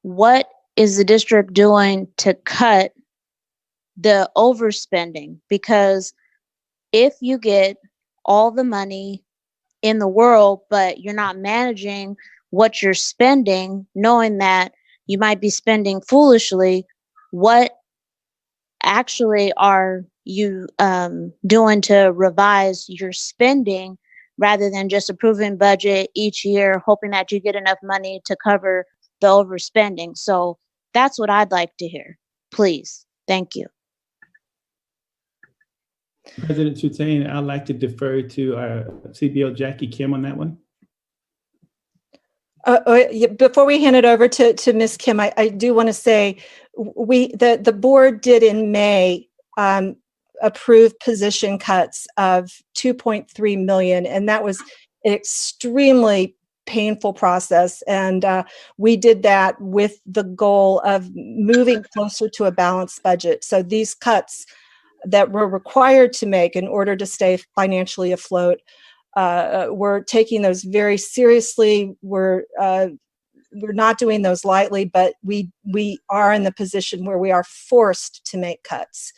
what is the district doing to cut the overspending? Because if you get all the money in the world, but you're not managing what you're spending, knowing that you might be spending foolishly, what actually are you doing to revise your spending rather than just approving budget each year, hoping that you get enough money to cover the overspending? So that's what I'd like to hear, please. Thank you. President Trutain, I'd like to defer to our CBO Jackie Kim on that one. Before we hand it over to Ms. Kim, I do want to say the board did in May approve position cuts of $2.3 million, and that was an extremely painful process. And we did that with the goal of moving closer to a balanced budget. So these cuts that we're required to make in order to stay financially afloat, we're taking those very seriously. We're not doing those lightly, but we are in the position where we are forced to make cuts.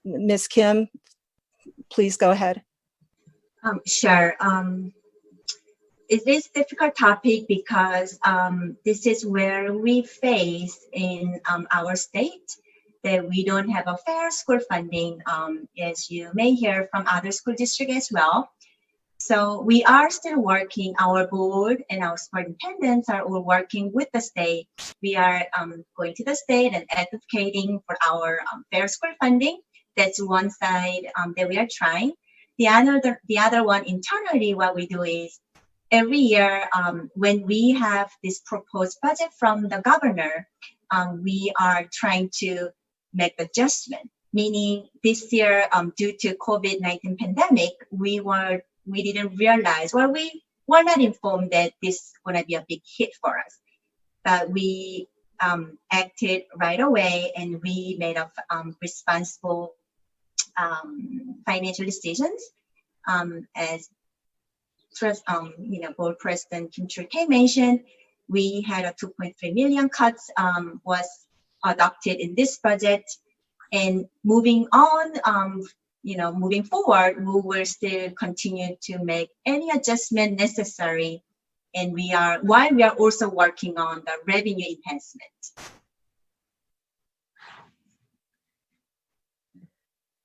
Ms. Kim, please go ahead. Sure. It is a difficult topic because this is where we face in our state that we don't have a fair school funding, as you may hear from other school districts as well. So we are still working, our board and our superintendents are all working with the state. We are going to the state and advocating for our fair school funding. That's one side that we are trying. The other one internally, what we do is every year when we have this proposed budget from the governor, we are trying to make adjustment. Meaning this year, due to COVID-19 pandemic, we didn't realize, well, we were not informed that this is going to be a big hit for us. But we acted right away and we made a responsible financial decisions as Board President Kim Chul-tae mentioned, we had a 2.3 million cuts was adopted in this budget, and moving on, moving forward, we will still continue to make any adjustment necessary, and while we are also working on the revenue enhancement.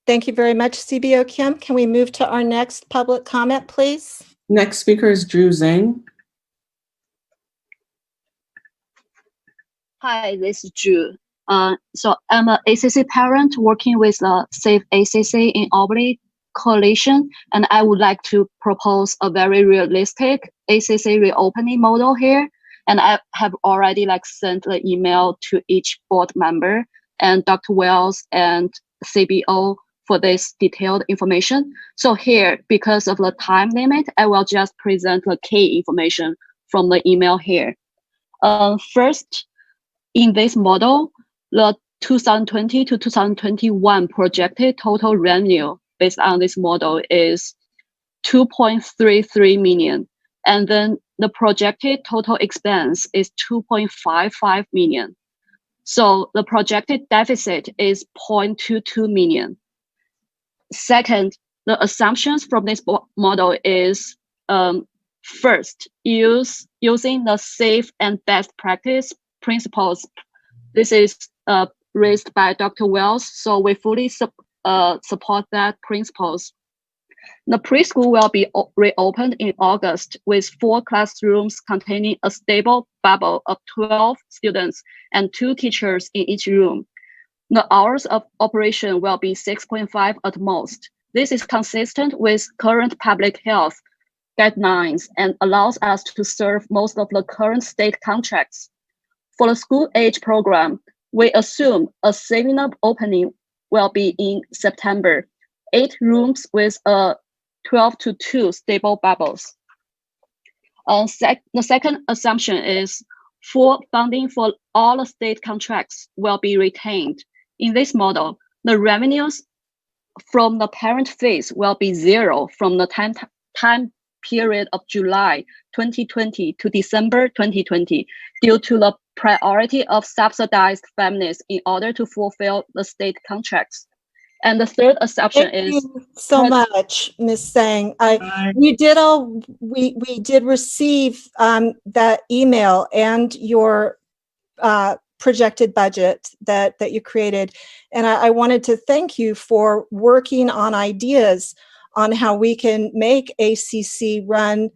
Thank you very much, CBO Kim. Can we move to our next public comment, please? Next speaker is Drew Zhang. Hi, this is Drew. So I'm an ACC parent working with the Safe ACC in Albany coalition, and I would like to propose a very realistic ACC reopening model here. And I have already sent the email to each board member and Dr. Wells and CBO for this detailed information. So here, because of the time limit, I will just present the key information from the email here. First, in this model, the 2020 to 2021 projected total revenue based on this model is 2.33 million. And then the projected total expense is 2.55 million. So the projected deficit is 0.22 million. Second, the assumptions from this model is first, using the safe and best practice principles. This is raised by Dr. Wells, so we fully support that principles. The preschool will be reopened in August with 4 classrooms containing a stable bubble of 12 students and 2 teachers in each room. The hours of operation will be 6.5 at most. This is consistent with current public health guidelines and allows us to serve most of the current state contracts. For the school age program, we assume a similar opening will be in September, 8 rooms with a 12 to 2 stable bubbles. The second assumption is full funding for all the state contracts will be retained. In this model, the revenues from the parent fees will be 0 from the time period of July 2020 to December 2020 due to the priority of subsidized families in order to fulfill the state contracts. And the third assumption Thank is you so much, Ms. Sang. We did receive that email and your projected budget that you created, and I wanted to thank you for working on ideas on how we can make ACC run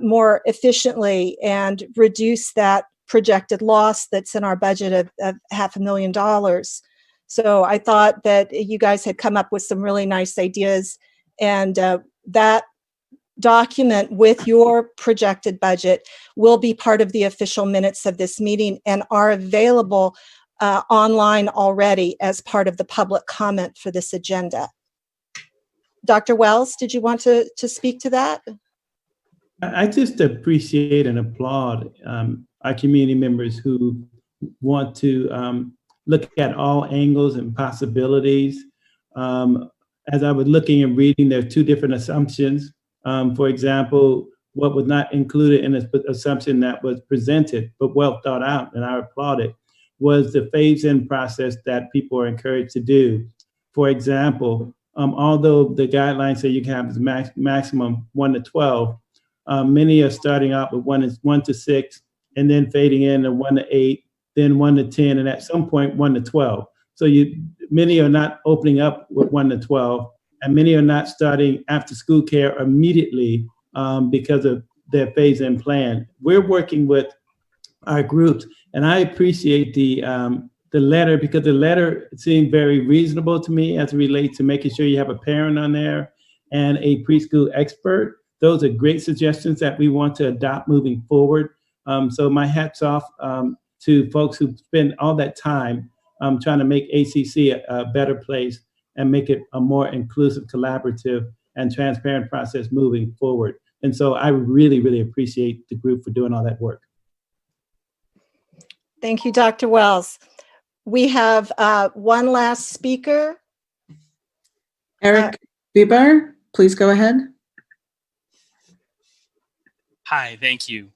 more efficiently and reduce that projected loss that's in our budget of $500,000. So I thought that you guys had come up with some really nice ideas, and that document with your projected budget will be part of the official minutes of this meeting and are available online already as part of the public comment for this agenda. Dr. Wells, did you want to speak to that? I just appreciate and applaud our community members who want to look at all angles and possibilities. As I was looking and reading, there are 2 different assumptions. For example, what was not included in the assumption that was presented, but well thought out, and I applaud it, was the phase-in process that people are encouraged to do. For example, although the guidelines say you can have the maximum 1 to 12, many are starting out with 1 to 6, and then fading in to 1 to 8, then 1 to 10, and at some point 1 to 12. So many are not opening up with 1 to 12, and many are not starting after school care immediately because of their phase-in plan. We're working with our groups, and I appreciate the letter, because the letter seemed very reasonable to me as it relates to making sure you have a parent on there and a preschool expert. Those are great suggestions that we want to adopt moving forward. So my hat's off to folks who spend all that time trying to make ACC a better place and make it a more inclusive, collaborative, and transparent process moving forward. And so I really, really appreciate the group for doing all that work. Thank you, Dr. Wells. We have one last speaker. Erik Bieber, please go ahead. Hi, thank you.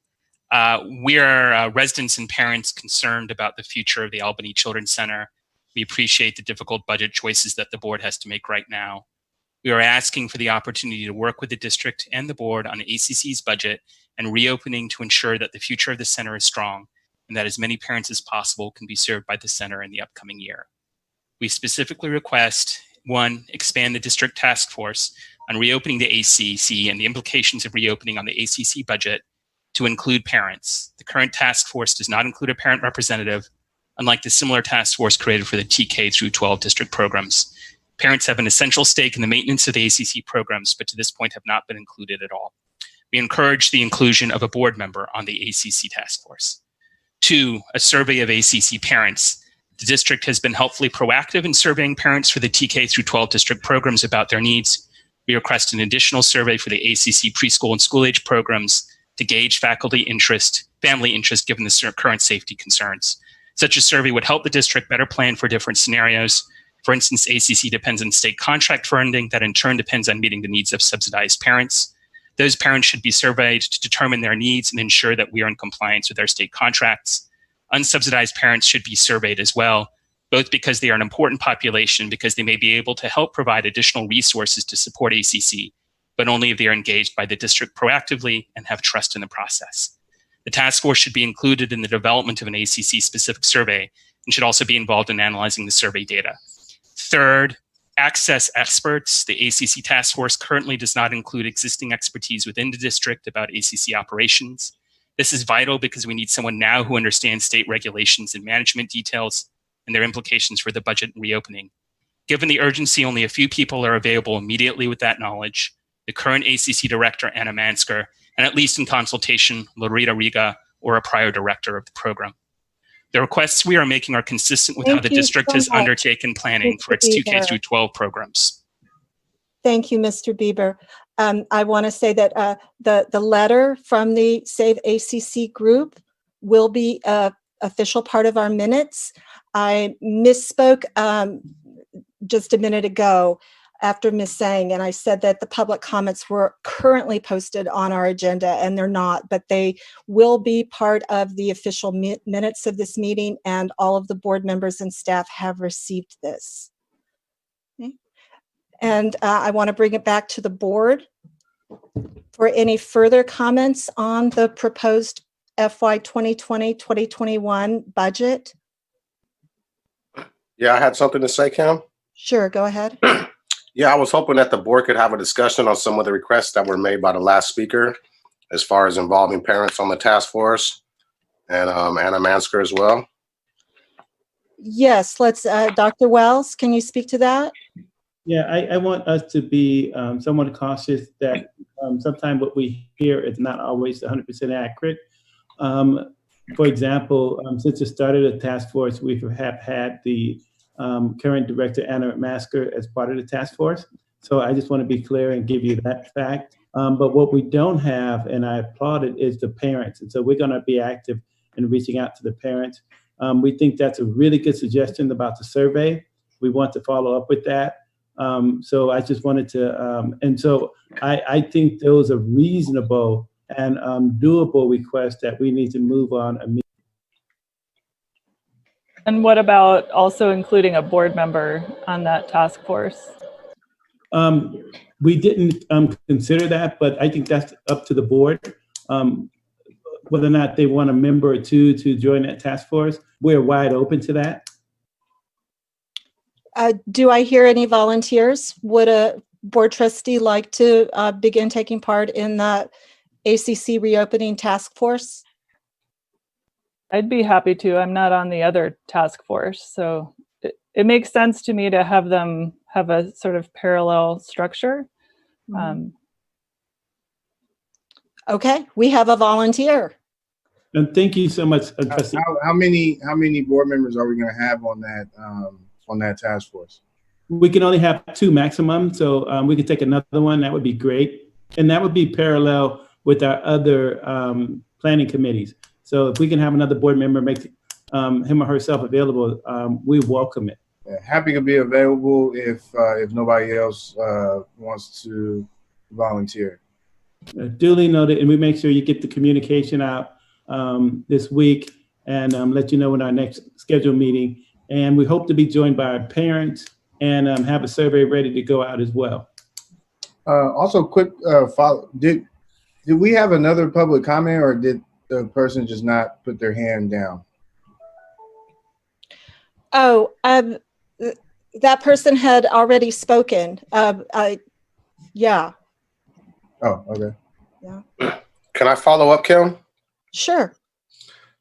We are residents and parents concerned about the future of the Albany Children's Center. We appreciate the difficult budget choices that the board has to make right now. We are asking for the opportunity to work with the district and the board on ACC's budget and reopening to ensure that the future of the center is strong and that as many parents as possible can be served by the center in the upcoming year. We specifically request, 1, expand the district task force on reopening the ACC and the implications of reopening on the ACC budget to include parents. The current task force does not include a parent representative, unlike the similar task force created for the TK through 12 district programs. Parents have an essential stake in the maintenance of the ACC programs, but to this point have not been included at all. We encourage the inclusion of a board member on the ACC task force. 2, a survey of ACC parents. The district has been helpfully proactive in surveying parents for the TK through 12 district programs about their needs. We request an additional survey for the ACC preschool and school age programs to gauge family interest given the current safety concerns. Such a survey would help the district better plan for different scenarios. For instance, ACC depends on state contract funding that in turn depends on meeting the needs of subsidized parents. Those parents should be surveyed to determine their needs and ensure that we are in compliance with our state contracts. Unsubsidized parents should be surveyed as well, both because they are an important population because they may be able to help provide additional resources to support ACC, but only if they are engaged by the district proactively and have trust in the process. The task force should be included in the development of an ACC-specific survey and should also be involved in analyzing the survey data. 3rd, access experts. The ACC task force currently does not include existing expertise within the district about ACC operations. This is vital because we need someone now who understands state regulations and management details and their implications for the budget and reopening. Given the urgency, only a few people are available immediately with that knowledge. The current ACC director, Anna Mansker, and at least in consultation, Loretta Riga, or a prior director of the program. The requests we are making are consistent with how the district has undertaken planning for its 2K through 12 programs. Thank you, Mr. Bieber. I want to say that the letter from the Save ACC group will be an official part of our minutes. I misspoke just a minute ago after Ms. Sang, and I said that the public comments were currently posted on our agenda, and they're not, but they will be part of the official minutes of this meeting, and all of the board members and staff have received this. Okay. And I want to bring it back to the board for any further comments on the proposed FY 2020-2021 budget. Yeah, I had something to say, Kim. Sure, go ahead. Yeah, I was hoping that the board could have a discussion on some of the requests that were made by the last speaker, as far as involving parents on the task force and Anna Mansker as well. Yes, let's, Dr. Wells, can you speak to that? Yeah, I want us to be somewhat cautious that sometimes what we hear is not always 100% accurate. For example, since the start of the task force, we have had the current director, Anna Mansker, as part of the task force. So I just want to be clear and give you that fact. But what we don't have, and I applaud it, is the parents. And so we're going to be active in reaching out to the parents. We think that's a really good suggestion about the survey. We want to follow up with that. So I just wanted to, and so I think those are reasonable and doable requests that we need to move on immediately. And what about also including a board member on that task force? We didn't consider that, but I think that's up to the board. Whether or not they want a member or two to join that task force, we're wide open to that. Do I hear any volunteers? Would a board trustee like to begin taking part in the ACC reopening task force? I'd be happy to. I'm not on the other task force, so it makes sense to me to have them have a sort of parallel structure. Okay, we have a volunteer. And thank you so much. How many board members are we going to have on that task force? We can only have 2 maximum, so we could take another one. That would be great, and that would be parallel with our other planning committees. So if we can have another board member make him or herself available, we welcome it. Yeah, happy to be available if nobody else wants to volunteer. Duly noted, and we make sure you get the communication out this week and let you know when our next scheduled meeting. And we hope to be joined by our parents and have a survey ready to go out as well. Also, quick follow. Did we have another public comment, or did the person just not put their hand down? Oh, that person had already spoken. Yeah. Oh, okay. Yeah. Can I follow up, Kim? Sure.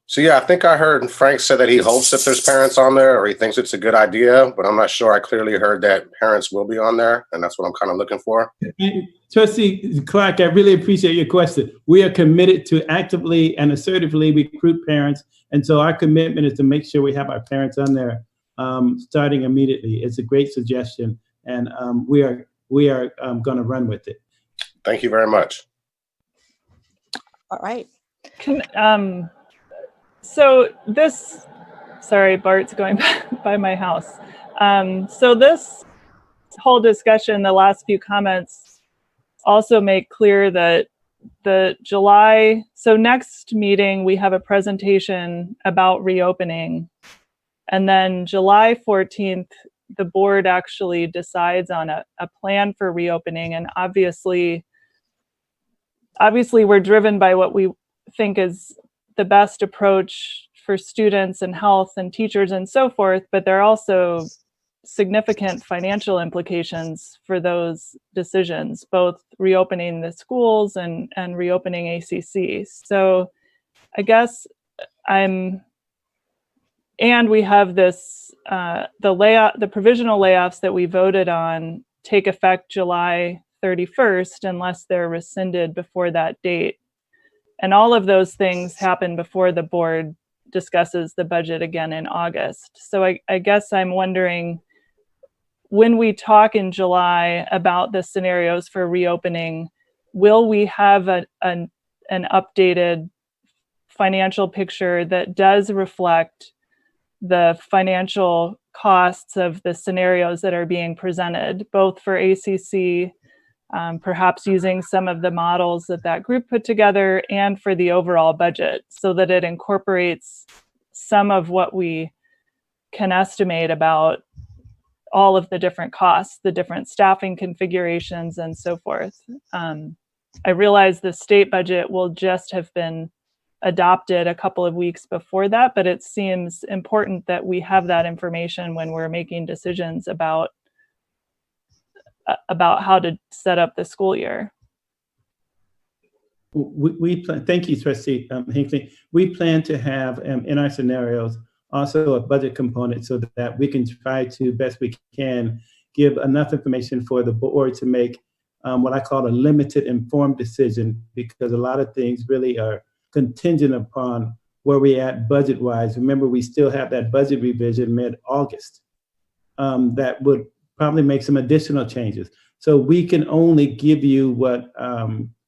So yeah, I think I heard Frank say that he hopes that there's parents on there, or he thinks it's a good idea, but I'm not sure. I clearly heard that parents will be on there, and that's what I'm kind of looking for. And Trustee Clark, I really appreciate your question. We are committed to actively and assertively recruit parents, and so our commitment is to make sure we have our parents on there starting immediately. It's a great suggestion, and we are going to run with it. Thank you very much. All right. So this, sorry, Bart's going by my house. So this whole discussion, the last few comments also make clear that the July, so next meeting, we have a presentation about reopening. And then July 14th, the board actually decides on a plan for reopening. And obviously we're driven by what we think is the best approach for students and health and teachers and so forth, but there are also significant financial implications for those decisions, both reopening the schools and reopening ACC. So I guess and we have this, the provisional layoffs that we voted on take effect July 31st unless they're rescinded before that date. And all of those things happen before the board discusses the budget again in August. So I guess I'm wondering, when we talk in July about the scenarios for reopening, will we have an updated financial picture that does reflect the financial costs of the scenarios that are being presented, both for ACC, perhaps using some of the models that group put together, and for the overall budget, so that it incorporates some of what we can estimate about all of the different costs, the different staffing configurations, and so forth. I realize the state budget will just have been adopted a couple of weeks before that, but it seems important that we have that information when we're making decisions about how to set up the school year. Thank you, Trustee Hinckley. We plan to have in our scenarios also a budget component so that we can try to, best we can, give enough information for the board to make what I call a limited informed decision, because a lot of things really are contingent upon where we're at budget-wise. Remember, we still have that budget revision mid-August that would probably make some additional changes. So we can only give you what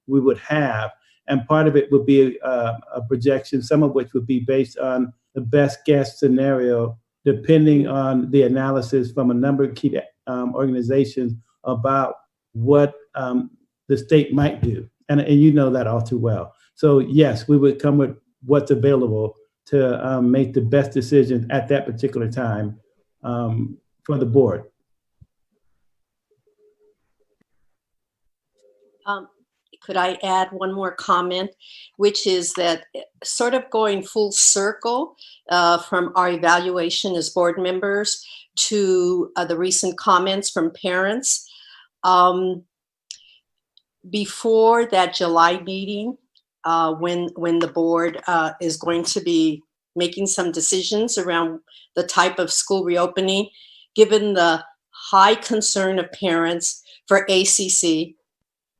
we would have, and part of it would be a projection, some of which would be based on the best guess scenario, depending on the analysis from a number of key organizations about what the state might do. And you know that all too well. So yes, we would come with what's available to make the best decision at that particular time for the board. Could I add one more comment, which is that sort of going full circle from our evaluation as board members to the recent comments from parents. Before that July meeting, when the board is going to be making some decisions around the type of school reopening, given the high concern of parents for ACC,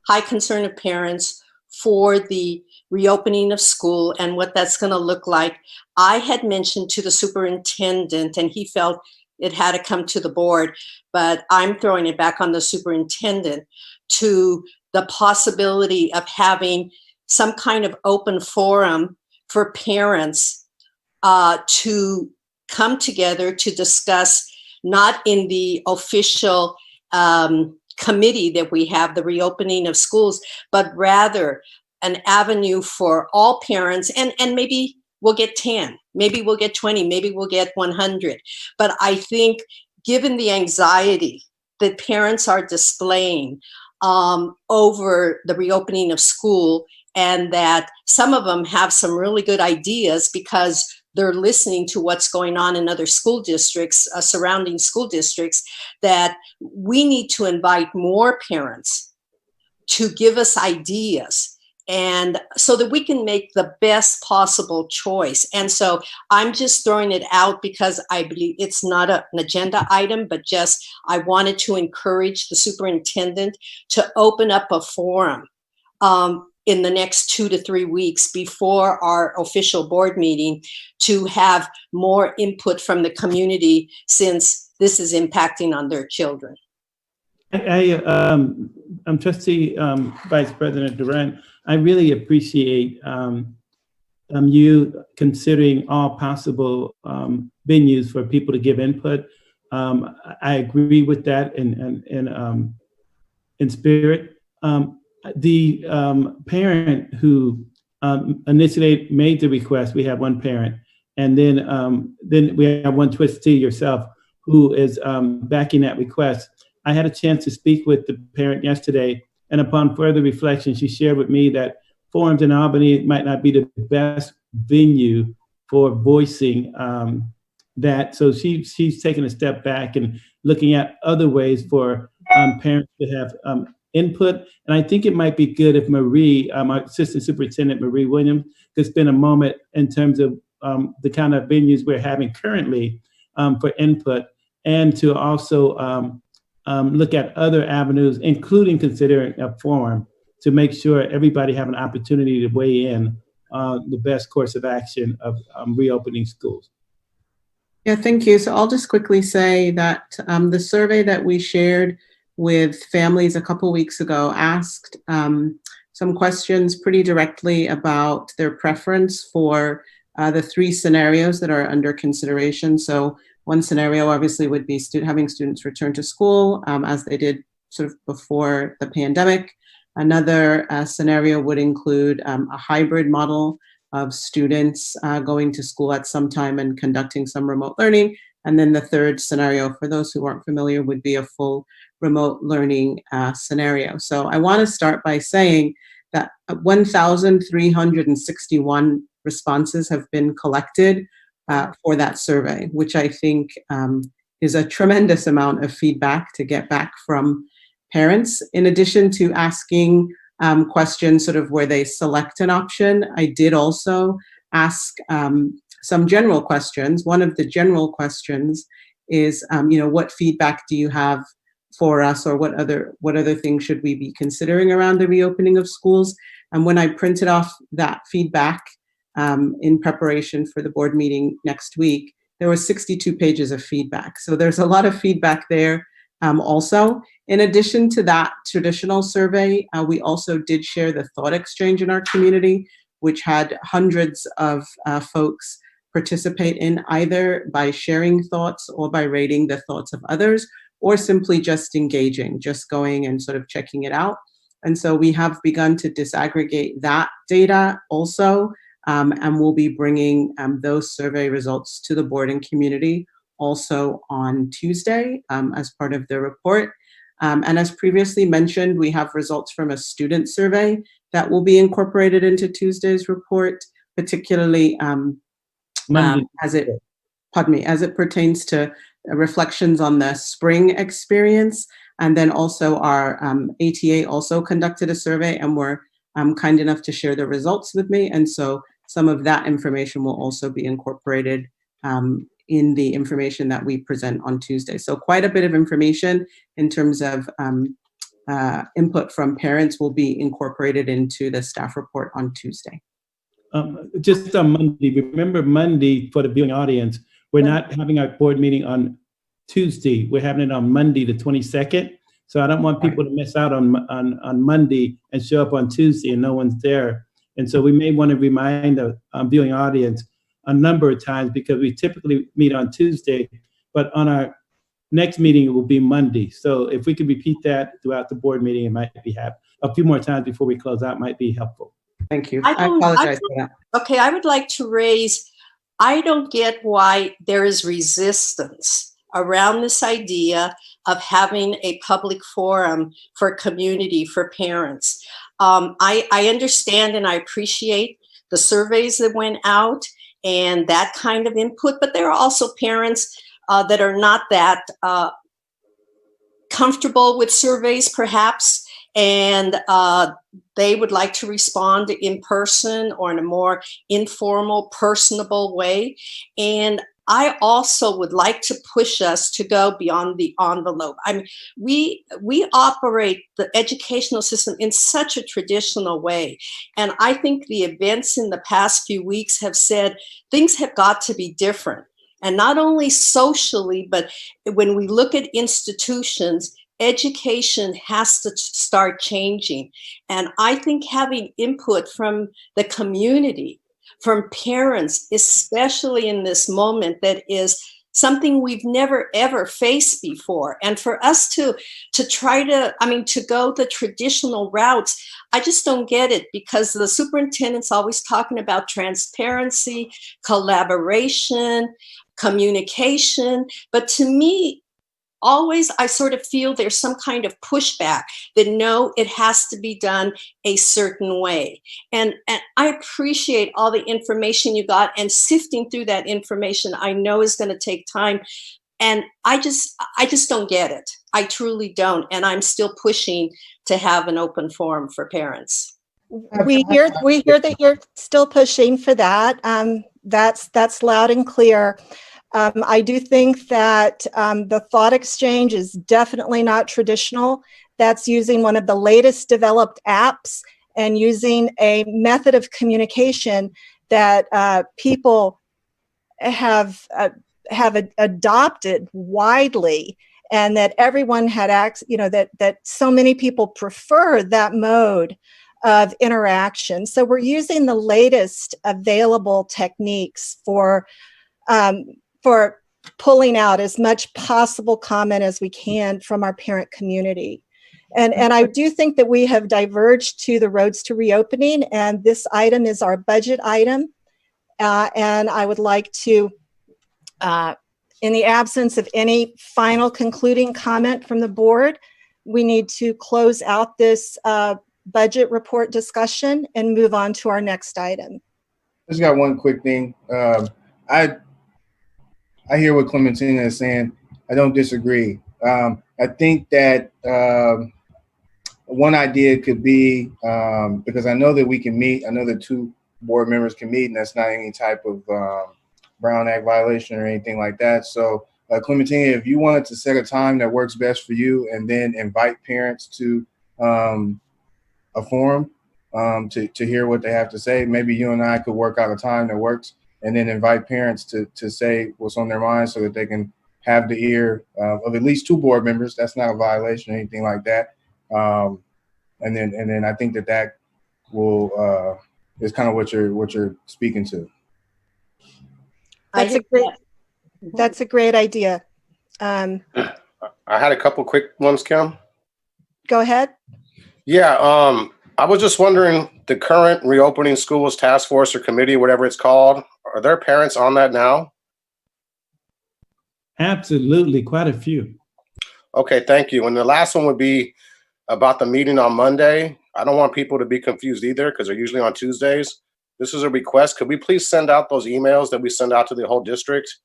high concern of parents for the reopening of school and what that's going to look like, I had mentioned to the superintendent, and he felt it had to come to the board, but I'm throwing it back on the superintendent, to the possibility of having some kind of open forum for parents to come together to discuss, not in the official committee that we have, the reopening of schools, but rather an avenue for all parents, and maybe we'll get 10, maybe we'll get 20, maybe we'll get 100. But I think given the anxiety that parents are displaying over the reopening of school, and that some of them have some really good ideas because they're listening to what's going on in other school districts, surrounding school districts, that we need to invite more parents to give us ideas, and so that we can make the best possible choice. And so I'm just throwing it out because I believe it's not an agenda item, but just I wanted to encourage the superintendent to open up a forum in the next 2 to 3 weeks before our official board meeting to have more input from the community, since this is impacting on their children. I'm Trustee Vice President Durant. I really appreciate you considering all possible venues for people to give input. I agree with that in spirit. The parent who initially made the request, we have one parent, and then we have one trustee, yourself, who is backing that request. I had a chance to speak with the parent yesterday, and upon further reflection, she shared with me that forums in Albany might not be the best venue for voicing that. So she's taken a step back and looking at other ways for parents to have input. And I think it might be good if Marie, our Assistant Superintendent Marie Williams, could spend a moment in terms of the kind of venues we're having currently for input, and to also look at other avenues, including considering a forum, to make sure everybody have an opportunity to weigh in on the best course of action of reopening schools. Yeah, thank you. So I'll just quickly say that the survey that we shared with families a couple weeks ago asked some questions pretty directly about their preference for the 3 scenarios that are under consideration. So one scenario obviously would be having students return to school as they did sort of before the pandemic. Another scenario would include a hybrid model of students going to school at some time and conducting some remote learning. And then the third scenario, for those who aren't familiar, would be a full remote learning scenario. So I want to start by saying that 1,361 responses have been collected for that survey, which I think is a tremendous amount of feedback to get back from parents. In addition to asking questions sort of where they select an option, I did also ask some general questions. One of the general questions is, what feedback do you have for us, or what other things should we be considering around the reopening of schools? And when I printed off that feedback in preparation for the board meeting next week, there were 62 pages of feedback. So there's a lot of feedback there also. In addition to that traditional survey, we also did share the thought exchange in our community, which had hundreds of folks participate in, either by sharing thoughts or by rating the thoughts of others, or simply just engaging, just going and sort of checking it out. And so we have begun to disaggregate that data also, and we'll be bringing those survey results to the board and community also on Tuesday as part of the report. And as previously mentioned, we have results from a student survey that will be incorporated into Tuesday's report, particularly as it pertains to reflections on the spring experience. And then also our ATA also conducted a survey and were kind enough to share the results with me. And so some of that information will also be incorporated in the information that we present on Tuesday. So quite a bit of information in terms of input from parents will be incorporated into the staff report on Tuesday. Just on Monday, remember Monday, for the viewing audience, we're not having our board meeting on Tuesday. We're having it on Monday, the 22nd. So I don't want people to miss out on Monday and show up on Tuesday and no one's there. And so we may want to remind the viewing audience a number of times, because we typically meet on Tuesday, but on our Next meeting will be Monday. So if we could repeat that throughout the board meeting, it might be a few more times before we close out might be helpful. Thank you. I I don't- apologize for that. Okay, I would like to raise, I don't get why there is resistance around this idea of having a public forum for community, for parents. I understand and I appreciate the surveys that went out and that kind of input, but there are also parents that are not that comfortable with surveys perhaps, and they would like to respond in person or in a more informal, personable way. And I also would like to push us to go beyond the envelope. I mean, we operate the educational system in such a traditional way. And I think the events in the past few weeks have said things have got to be different. And not only socially, but when we look at institutions, education has to start changing. And I think having input from the community, from parents, especially in this moment that is something we've never ever faced before. And for us to try to, to go the traditional routes, I just don't get it, because the superintendent's always talking about transparency, collaboration, communication. But to me, always I sort of feel there's some kind of pushback that no, it has to be done a certain way. And I appreciate all the information you got, and sifting through that information I know is going to take time. And I just don't get it. I truly don't. And I'm still pushing to have an open forum for parents. We hear that you're still pushing for that. That's loud and clear. I do think that the thought exchange is definitely not traditional. That's using one of the latest developed apps and using a method of communication that people have adopted widely, and that everyone had that so many people prefer that mode of interaction. So we're using the latest available techniques for pulling out as much possible comment as we can from our parent community. And I do think that we have diverged to the roads to reopening, and this item is our budget item. And I would like to, in the absence of any final concluding comment from the board, we need to close out this budget report discussion and move on to our next item. I just got one quick thing. I hear what Clementina is saying. I don't disagree. I think that one idea could be, because I know that we can meet, I know that 2 board members can meet, and that's not any type of Brown Act violation or anything like that. So Clementina, if you wanted to set a time that works best for you and then invite parents to a forum to hear what they have to say, maybe you and I could work out a time that works, and then invite parents to say what's on their mind so that they can have the ear of at least 2 board members. That's not a violation or anything like that. And then I think that will is kind of what you're speaking to. That's a great idea. I had a couple quick ones, Kim. Go ahead. Yeah, I was just wondering, the current Reopening Schools Task Force or Committee, whatever it's called, are there parents on that now? Absolutely, quite a few. Okay, thank you. And the last one would be about the meeting on Monday. I don't want people to be confused either, because they're usually on Tuesdays. This is a request. Could we please send out those emails that we send out to the whole district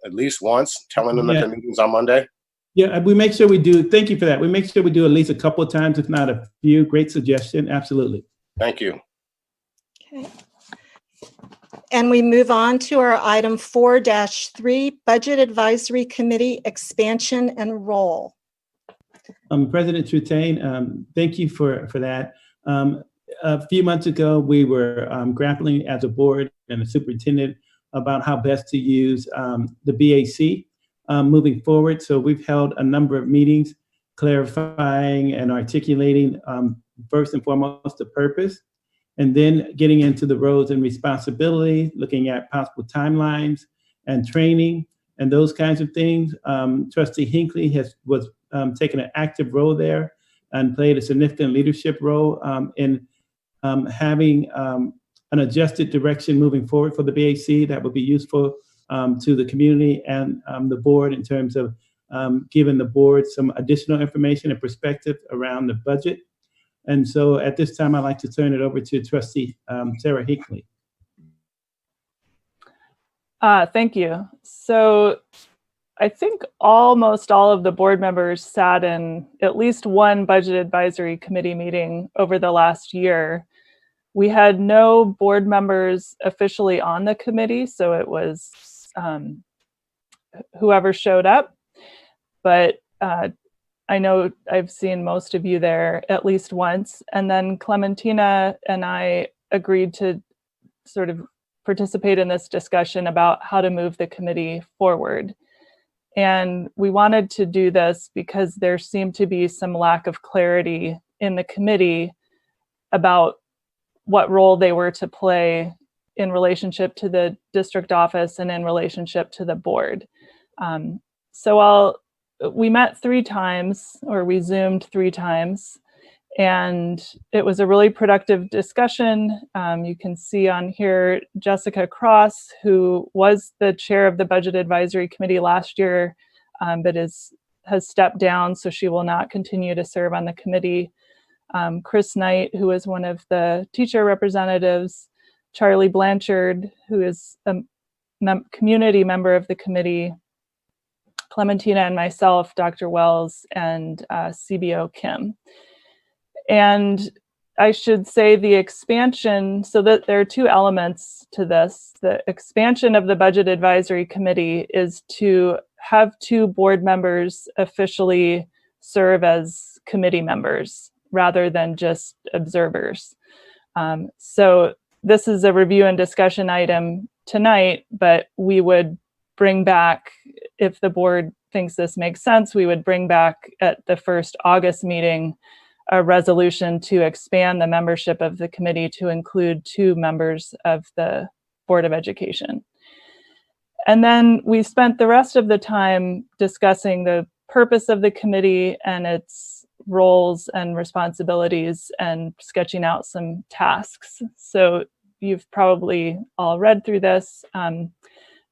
at least once, telling them that the meeting's on Monday? Yeah, we make sure we do. Thank you for that. We make sure we do at least a couple of times, if not a few. Great suggestion. Absolutely. Thank you. Okay. And we move on to our item 4-3, Budget Advisory Committee Expansion and Role. President Trutain, thank you for that. A few months ago, we were grappling as a board and a superintendent about how best to use the BAC moving forward. So we've held a number of meetings clarifying and articulating first and foremost the purpose, and then getting into the roles and responsibilities, looking at possible timelines and training, and those kinds of things. Trustee Hinckley was taking an active role there and played a significant leadership role in having an adjusted direction moving forward for the BAC that would be useful to the community and the board in terms of giving the board some additional information and perspective around the budget. And so at this time, I'd like to turn it over to Trustee Sarah Hinckley. Thank you. So I think almost all of the board members sat in at least one budget advisory committee meeting over the last year. We had no board members officially on the committee, so it was whoever showed up. But I know I've seen most of you there at least once. And then Clementina and I agreed to sort of participate in this discussion about how to move the committee forward. And we wanted to do this because there seemed to be some lack of clarity in the committee about what role they were to play in relationship to the district office and in relationship to the board. We met 3 times, or we Zoomed 3 times, and it was a really productive discussion. You can see on here Jessica Cross, who was the chair of the Budget Advisory Committee last year, but has stepped down, so she will not continue to serve on the committee. Chris Knight, who is one of the teacher representatives, Charlie Blanchard, who is a community member of the committee, Clementina and myself, Dr. Wells, and CBO Kim. And I should say the expansion, so that there are 2 elements to this. The expansion of the Budget Advisory Committee is to have 2 board members officially serve as committee members rather than just observers. So this is a review and discussion item tonight, but we would bring back, if the board thinks this makes sense, we would bring back at the first August meeting a resolution to expand the membership of the committee to include 2 members of the Board of Education. And then we spent the rest of the time discussing the purpose of the committee and its roles and responsibilities and sketching out some tasks. So you've probably all read through this,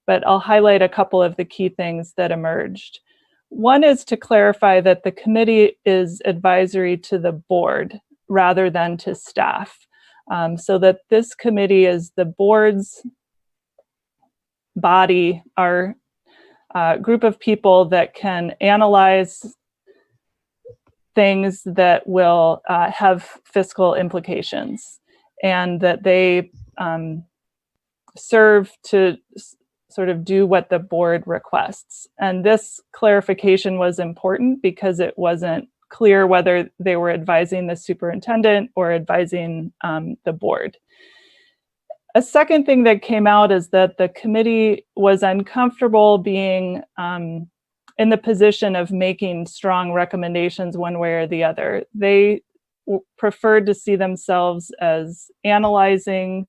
but I'll highlight a couple of the key things that emerged. One is to clarify that the committee is advisory to the board rather than to staff, so that this committee is the board's body, our group of people that can analyze things that will have fiscal implications, and that they serve to sort of do what the board requests. And this clarification was important because it wasn't clear whether they were advising the superintendent or advising the board. A second thing that came out is that the committee was uncomfortable being in the position of making strong recommendations one way or the other. They preferred to see themselves as analyzing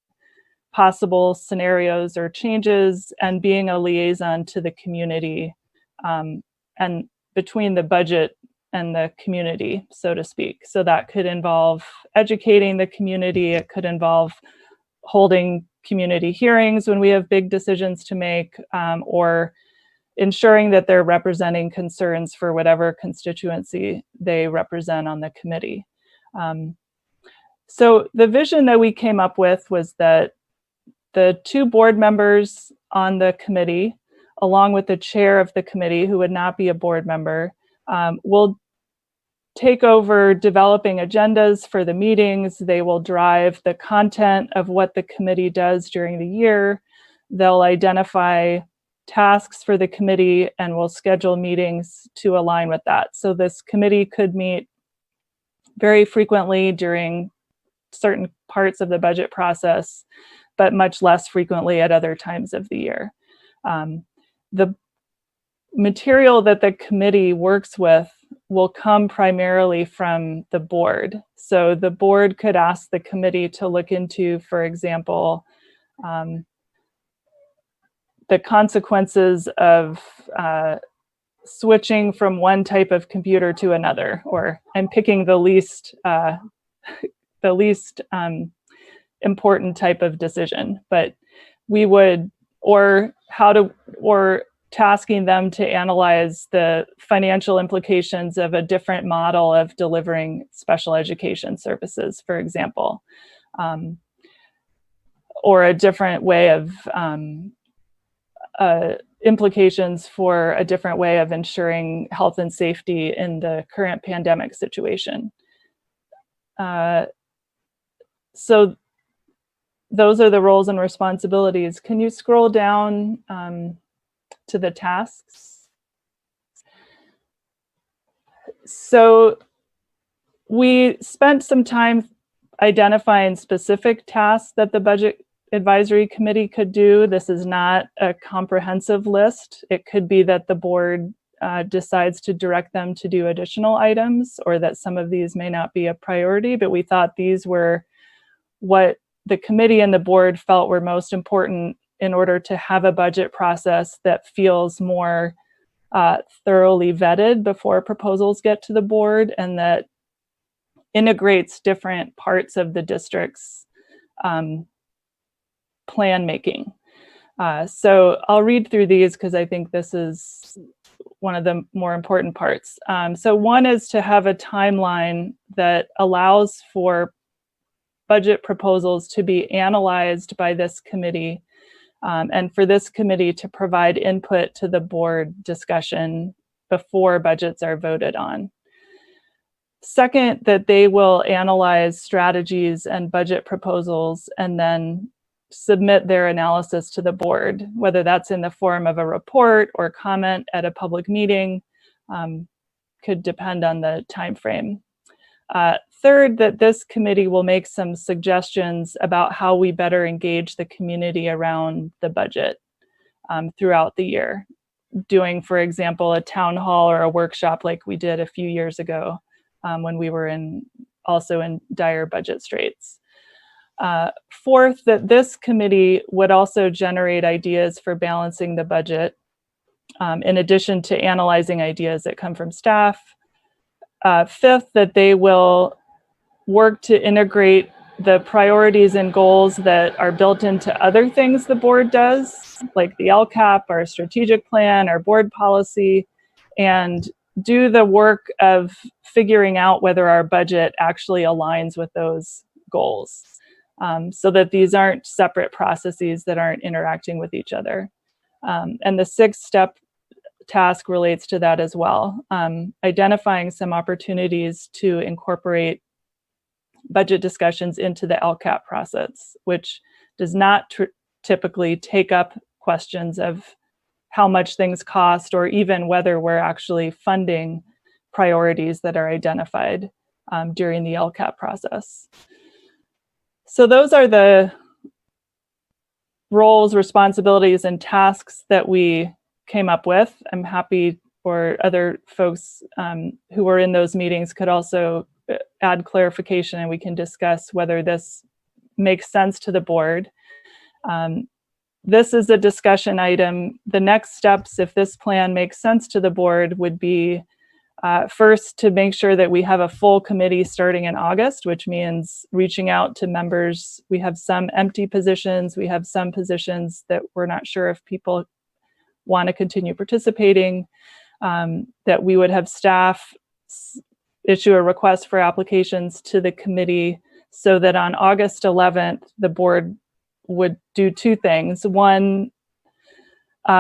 possible scenarios or changes and being a liaison to the community and between the budget and the community, so to speak. So that could involve educating the community. It could involve holding community hearings when we have big decisions to make, or ensuring that they're representing concerns for whatever constituency they represent on the committee. So the vision that we came up with was that the 2 board members on the committee, along with the chair of the committee, who would not be a board member, will take over developing agendas for the meetings. They will drive the content of what the committee does during the year. They'll identify tasks for the committee and will schedule meetings to align with that. So this committee could meet very frequently during certain parts of the budget process, but much less frequently at other times of the year. The material that the committee works with will come primarily from the board. So the board could ask the committee to look into, for example, the consequences of switching from one type of computer to another, or I'm picking the least important type of decision, but we would, or tasking them to analyze the financial implications of a different model of delivering special education services, for example, or a different way of implications for a different way of ensuring health and safety in the current pandemic situation. So those are the roles and responsibilities. Can you scroll down to the tasks? So we spent some time identifying specific tasks that the Budget Advisory Committee could do. This is not a comprehensive list. It could be that the board decides to direct them to do additional items, or that some of these may not be a priority, but we thought these were what the committee and the board felt were most important in order to have a budget process that feels more thoroughly vetted before proposals get to the board, and that integrates different parts of the district's plan making. So I'll read through these because I think this is one of the more important parts. So one is to have a timeline that allows for budget proposals to be analyzed by this committee, and for this committee to provide input to the board discussion before budgets are voted on. Second, that they will analyze strategies and budget proposals and then submit their analysis to the board, whether that's in the form of a report or comment at a public meeting, could depend on the time frame. Third, that this committee will make some suggestions about how we better engage the community around the budget throughout the year, doing, for example, a town hall or a workshop like we did a few years ago when we were also in dire budget straits. Fourth, that this committee would also generate ideas for balancing the budget, in addition to analyzing ideas that come from staff. Fifth, that they will work to integrate the priorities and goals that are built into other things the board does, like the LCAP, our strategic plan, our board policy, and do the work of figuring out whether our budget actually aligns with those goals, so that these aren't separate processes that aren't interacting with each other. And the sixth step task relates to that as well, identifying some opportunities to incorporate budget discussions into the LCAP process, which does not typically take up questions of how much things cost, or even whether we're actually funding priorities that are identified during the LCAP process. So those are the roles, responsibilities, and tasks that we came up with. I'm happy for other folks who were in those meetings could also add clarification, and we can discuss whether this makes sense to the board. This is a discussion item. The next steps, if this plan makes sense to the board, would be first to make sure that we have a full committee starting in August, which means reaching out to members. We have some empty positions. We have some positions that we're not sure if people want to continue participating, that we would have staff issue a request for applications to the committee, so that on August 11th, the board would do two things. One,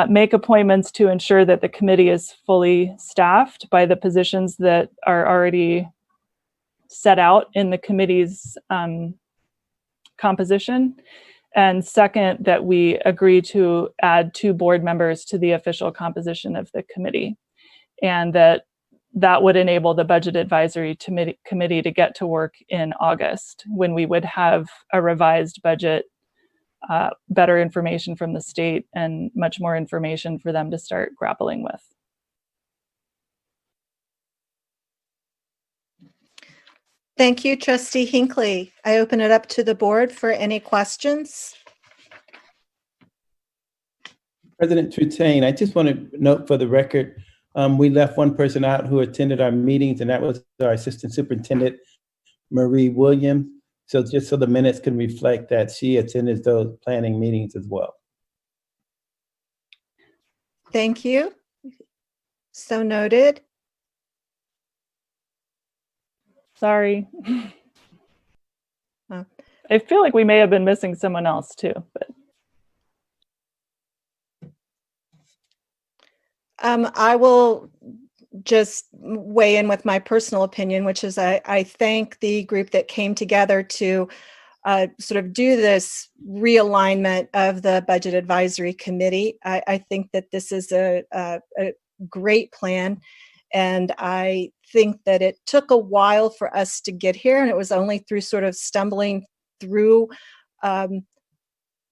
make appointments to ensure that the committee is fully staffed by the positions that are already set out in the committee's composition. And second, that we agree to add 2 board members to the official composition of the committee, and that would enable the Budget Advisory Committee to get to work in August, when we would have a revised budget, better information from the state, and much more information for them to start grappling with. Thank you, Trustee Hinckley. I open it up to the board for any questions. President Trutain, I just want to note for the record, we left one person out who attended our meetings, and that was our Assistant Superintendent, Marie Williams. So just so the minutes can reflect that she attended those planning meetings as well. Thank you. So noted. Sorry. Oh. I feel like we may have been missing someone else too, but. I will just weigh in with my personal opinion, which is I thank the group that came together to sort of do this realignment of the Budget Advisory Committee. I think that this is a great plan, and I think that it took a while for us to get here, and it was only through sort of stumbling through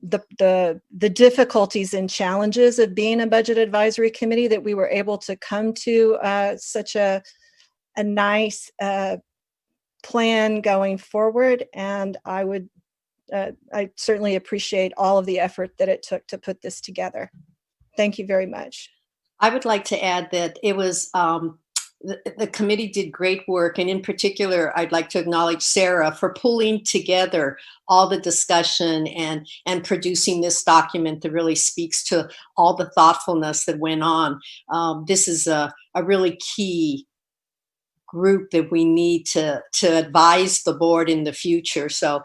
the difficulties and challenges of being a Budget Advisory Committee that we were able to come to such a nice plan going forward. And I certainly appreciate all of the effort that it took to put this together. Thank you very much. I would like to add that it was the committee did great work, and in particular, I'd like to acknowledge Sarah for pulling together all the discussion and producing this document that really speaks to all the thoughtfulness that went on. This is a really key group that we need to advise the board in the future. So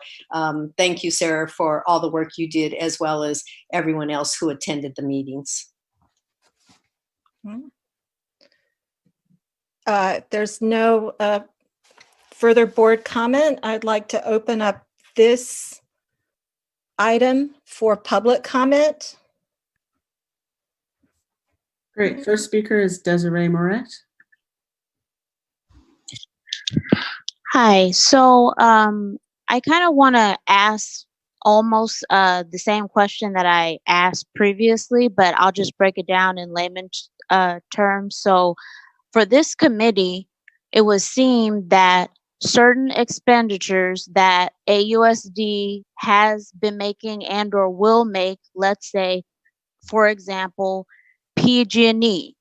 thank you, Sarah, for all the work you did, as well as everyone else who attended the meetings. There's no further board comment. I'd like to open up this item for public comment. Great. First speaker is Desiree Moret. Hi. So I kind of want to ask almost the same question that I asked previously, but I'll just break it down in layman's terms. So for this committee, it was seen that certain expenditures that AUSD has been making and or will make, let's say, for example, PG&E,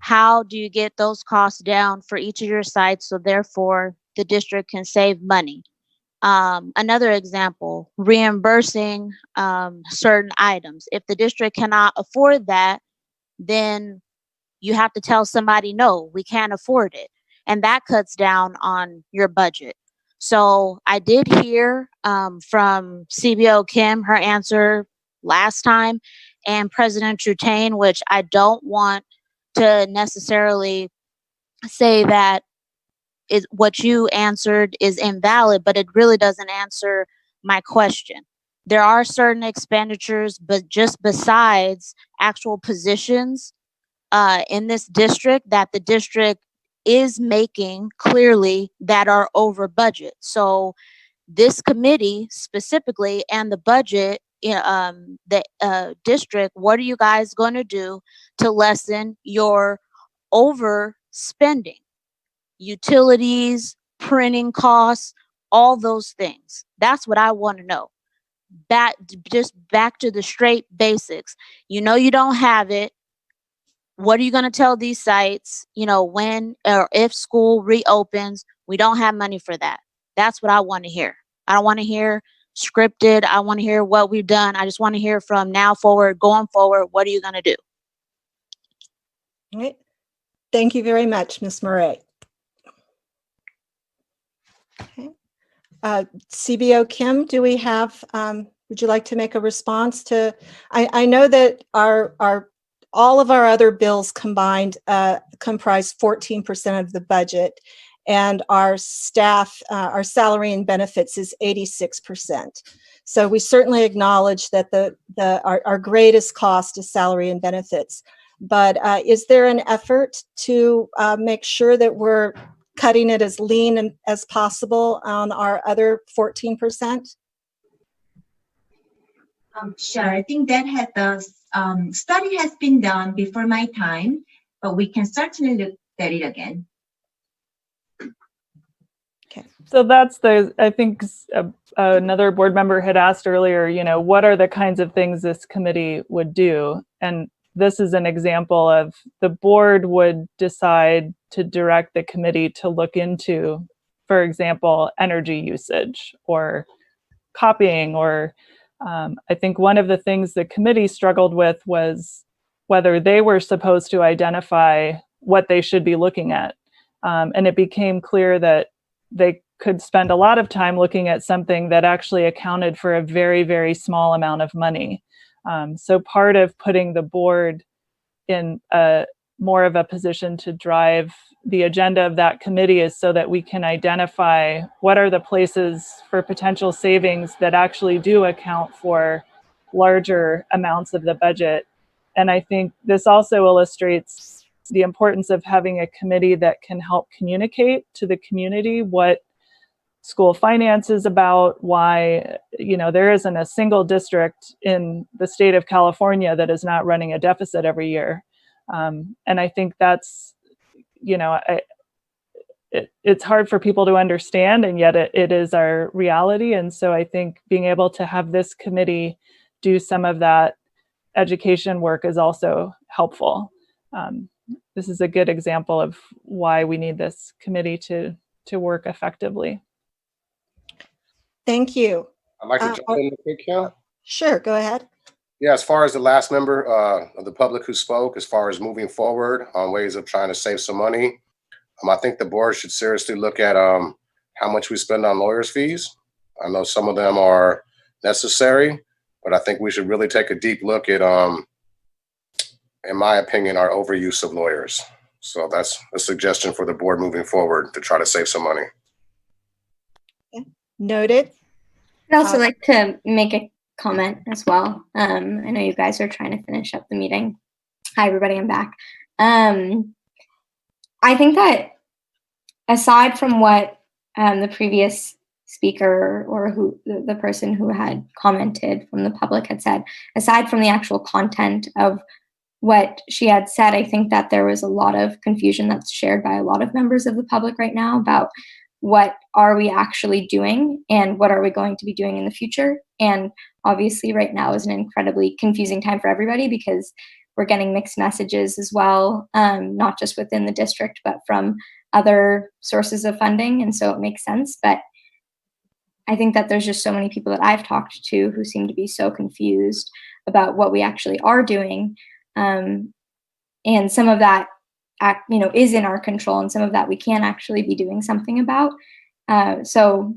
how do you get those costs down for each of your sites so therefore the district can save money? Another example, reimbursing certain items. If the district cannot afford that, then you have to tell somebody, no, we can't afford it. And that cuts down on your budget. So I did hear from CBO Kim, her answer last time, and President Trutain, which I don't want to necessarily say that is what you answered is invalid, but it really doesn't answer my question. There are certain expenditures, but just besides actual positions in this district that the district is making clearly that are over budget. So this committee specifically and the budget, the district, what are you guys going to do to lessen your overspending? Utilities, printing costs, all those things. That's what I want to know. Just back to the straight basics. You know you don't have it. What are you going to tell these sites, when or if school reopens, we don't have money for that? That's what I want to hear. I don't want to hear scripted. I want to hear what we've done. I just want to hear from now forward, going forward, what are you going to do? All right. Thank you very much, Ms. Murray. Okay. CBO Kim, do we have, would you like to make a response to, I know that all of our other bills combined comprise 14% of the budget, and our staff, our salary and benefits is 86%. So we certainly acknowledge that our greatest cost is salary and benefits. But is there an effort to make sure that we're cutting it as lean as possible on our other 14%? Sure. I think that study has been done before my time, but we can certainly look at it again. Okay. So that's I think another board member had asked earlier, what are the kinds of things this committee would do? And this is an example of the board would decide to direct the committee to look into, for example, energy usage or copying, or I think one of the things the committee struggled with was whether they were supposed to identify what they should be looking at. And it became clear that they could spend a lot of time looking at something that actually accounted for a very, very small amount of money. So part of putting the board in more of a position to drive the agenda of that committee is so that we can identify what are the places for potential savings that actually do account for larger amounts of the budget. And I think this also illustrates the importance of having a committee that can help communicate to the community what school finance is about, why, you know, there isn't a single district in the state of California that is not running a deficit every year. And I think that's, you know, it's hard for people to understand, and yet it is our reality. And so I think being able to have this committee do some of that education work is also helpful. This is a good example of why we need this committee to work effectively. Thank you. I'd like to jump in quick here. Sure, go ahead. Yeah, as far as the last member of the public who spoke, as far as moving forward on ways of trying to save some money, I think the board should seriously look at how much we spend on lawyers' fees. I know some of them are necessary, but I think we should really take a deep look at, in my opinion, our overuse of lawyers. So that's a suggestion for the board moving forward to try to save some money. Okay. Noted. I'd also like to make a comment as well. I know you guys are trying to finish up the meeting. Hi, everybody, I'm back. I think that aside from what the previous speaker or who the person who had commented from the public had said, aside from the actual content of what she had said, I think that there was a lot of confusion that's shared by a lot of members of the public right now about what are we actually doing and what are we going to be doing in the future. And obviously right now is an incredibly confusing time for everybody because we're getting mixed messages as well, not just within the district, but from other sources of funding. And so it makes sense. But I think that there's just so many people that I've talked to who seem to be so confused about what we actually are doing. And some of that, you know, is in our control, and some of that we can actually be doing something about. So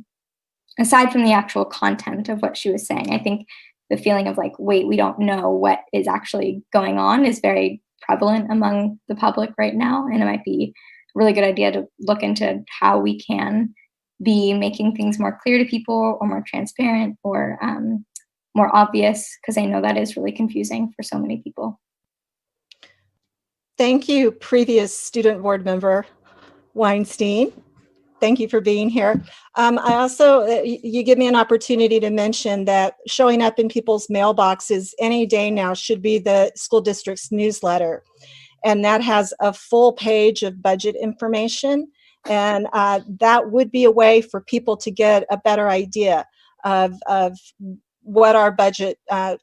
aside from the actual content of what she was saying, I think the feeling of like, wait, we don't know what is actually going on is very prevalent among the public right now. And it might be a really good idea to look into how we can be making things more clear to people or more transparent or more obvious, because I know that is really confusing for so many people. Thank you, previous student board member Weinstein. Thank you for being here. I also, you give me an opportunity to mention that showing up in people's mailboxes any day now should be the school district's newsletter. And that has a full page of budget information. And that would be a way for people to get a better idea of what our budget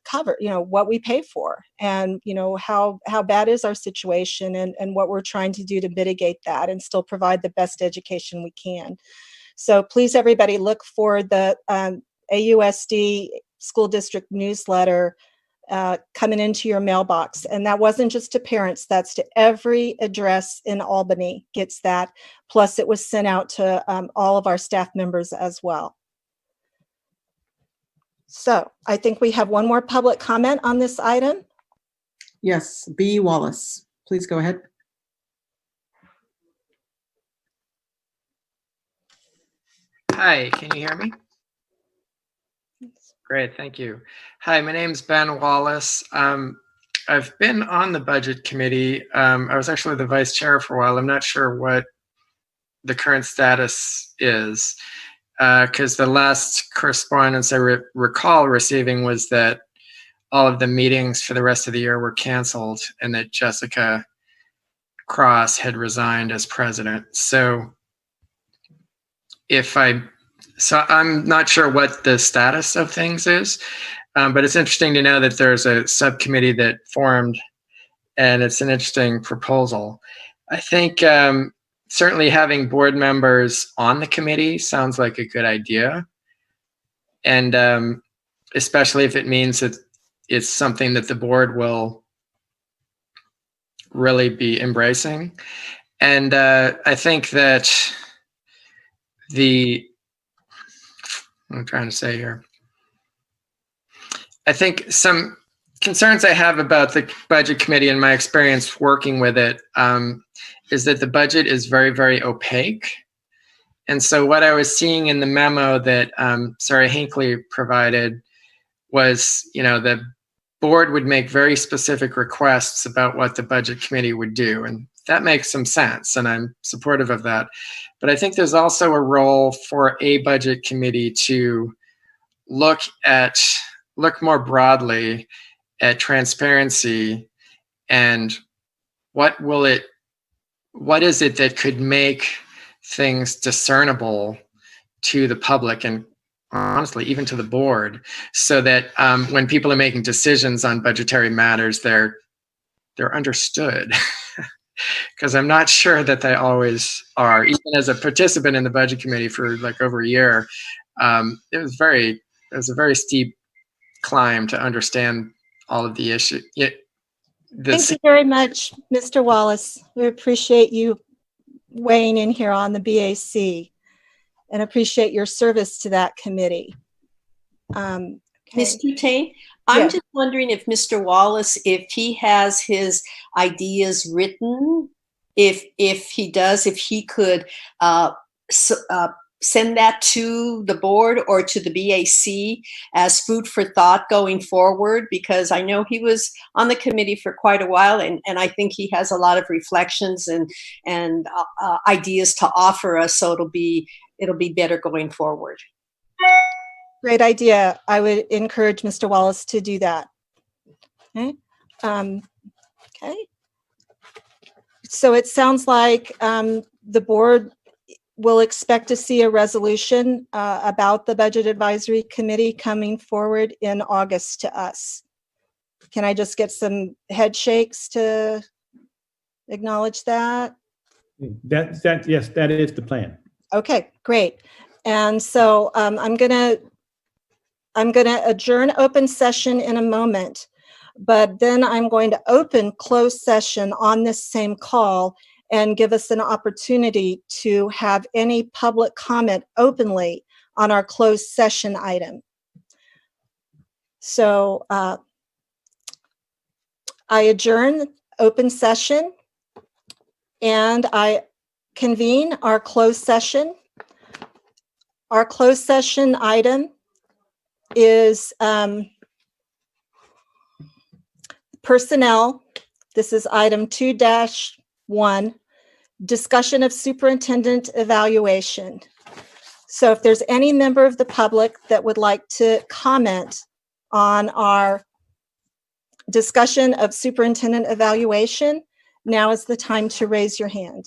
cover, you know, what we pay for, and, you know, how bad is our situation, and what we're trying to do to mitigate that and still provide the best education we can. So please, everybody, look for the AUSD school district newsletter coming into your mailbox. And that wasn't just to parents, that's to every address in Albany gets that. Plus it was sent out to all of our staff members as well. So I think we have one more public comment on this item. Yes, B. Wallace, please go ahead. Hi, can you hear me? Great, thank you. Hi, my name's Ben Wallace. I've been on the budget committee. I was actually the vice chair for a while. I'm not sure what the current status is. Because the last correspondence I recall receiving was that all of the meetings for the rest of the year were canceled and that Jessica Cross had resigned as president. So I'm not sure what the status of things is, but it's interesting to know that there's a subcommittee that formed and it's an interesting proposal. I think certainly having board members on the committee sounds like a good idea, and especially if it means that it's something that the board will really be embracing. And I think that I'm trying to say here, I think some concerns I have about the budget committee in my experience working with it is that the budget is very, very opaque. And so what I was seeing in the memo that Sarah Hinckley provided was, the board would make very specific requests about what the budget committee would do. And that makes some sense, and I'm supportive of that. But I think there's also a role for a budget committee to look more broadly at transparency and what is it that could make things discernible to the public and honestly even to the board, so that when people are making decisions on budgetary matters, they're understood. Because I'm not sure that they always are. Even as a participant in the budget committee for like over a year, it was a very steep climb to understand all of the issues. Thank you very much, Mr. Wallace. We appreciate you weighing in here on the BAC and appreciate your service to that committee. Ms. Tutane, I'm just wondering if Mr. Wallace, if he has his ideas written, if he could send that to the board or to the BAC as food for thought going forward, because I know he was on the committee for quite a while, and I think he has a lot of reflections and ideas to offer us, so it'll be better going forward. Great idea. I would encourage Mr. Wallace to do that. Okay. Okay. So it sounds like the board will expect to see a resolution about the Budget Advisory Committee coming forward in August to us. Can I just get some head shakes to acknowledge that? Yes, that is the plan. Okay, great. And so I'm gonna adjourn open session in a moment, but then I'm going to open closed session on this same call and give us an opportunity to have any public comment openly on our closed session item. So I adjourn open session and I convene our closed session. Our closed session item is personnel. This is item 2-1, discussion of superintendent evaluation. So if there's any member of the public that would like to comment on our discussion of superintendent evaluation, now is the time to raise your hand.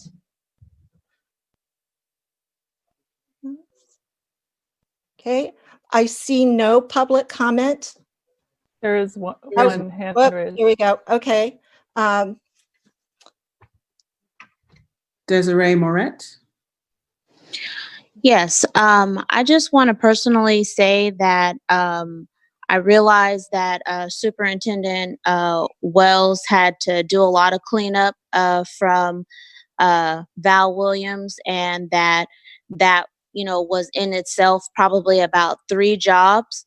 Okay, I see no public comment. There is one hand raised. Here we go. Okay. Desiree Moret. Yes, I just want to personally say that I realized that Superintendent Wells had to do a lot of cleanup from Val Williams, and that was in itself probably about 3 jobs.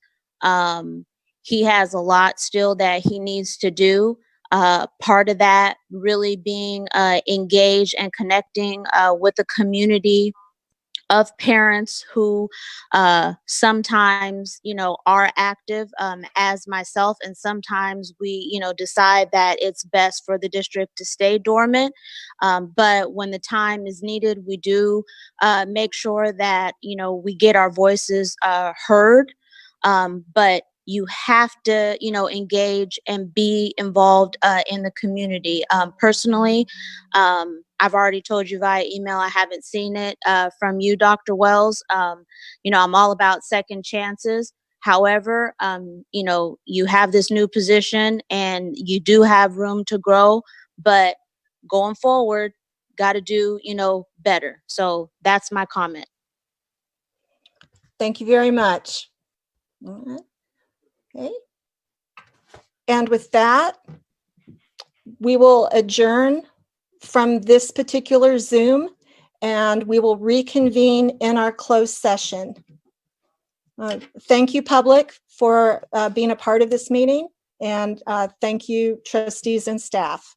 He has a lot still that he needs to do. Part of that really being engaged and connecting with the community of parents who sometimes, are active as myself, and sometimes we, decide that it's best for the district to stay dormant. But when the time is needed, we do make sure that, we get our voices heard. But you have to, engage and be involved in the community. Personally, I've already told you via email, I haven't seen it from you, Dr. Wells. I'm all about second chances. However, you know, you have this new position and you do have room to grow, but going forward, got to do, you know, better. So that's my comment. Thank you very much. All right. Okay. And with that, we will adjourn from this particular Zoom, and we will reconvene in our closed session. Thank you, public, for being a part of this meeting, and thank you, trustees and staff.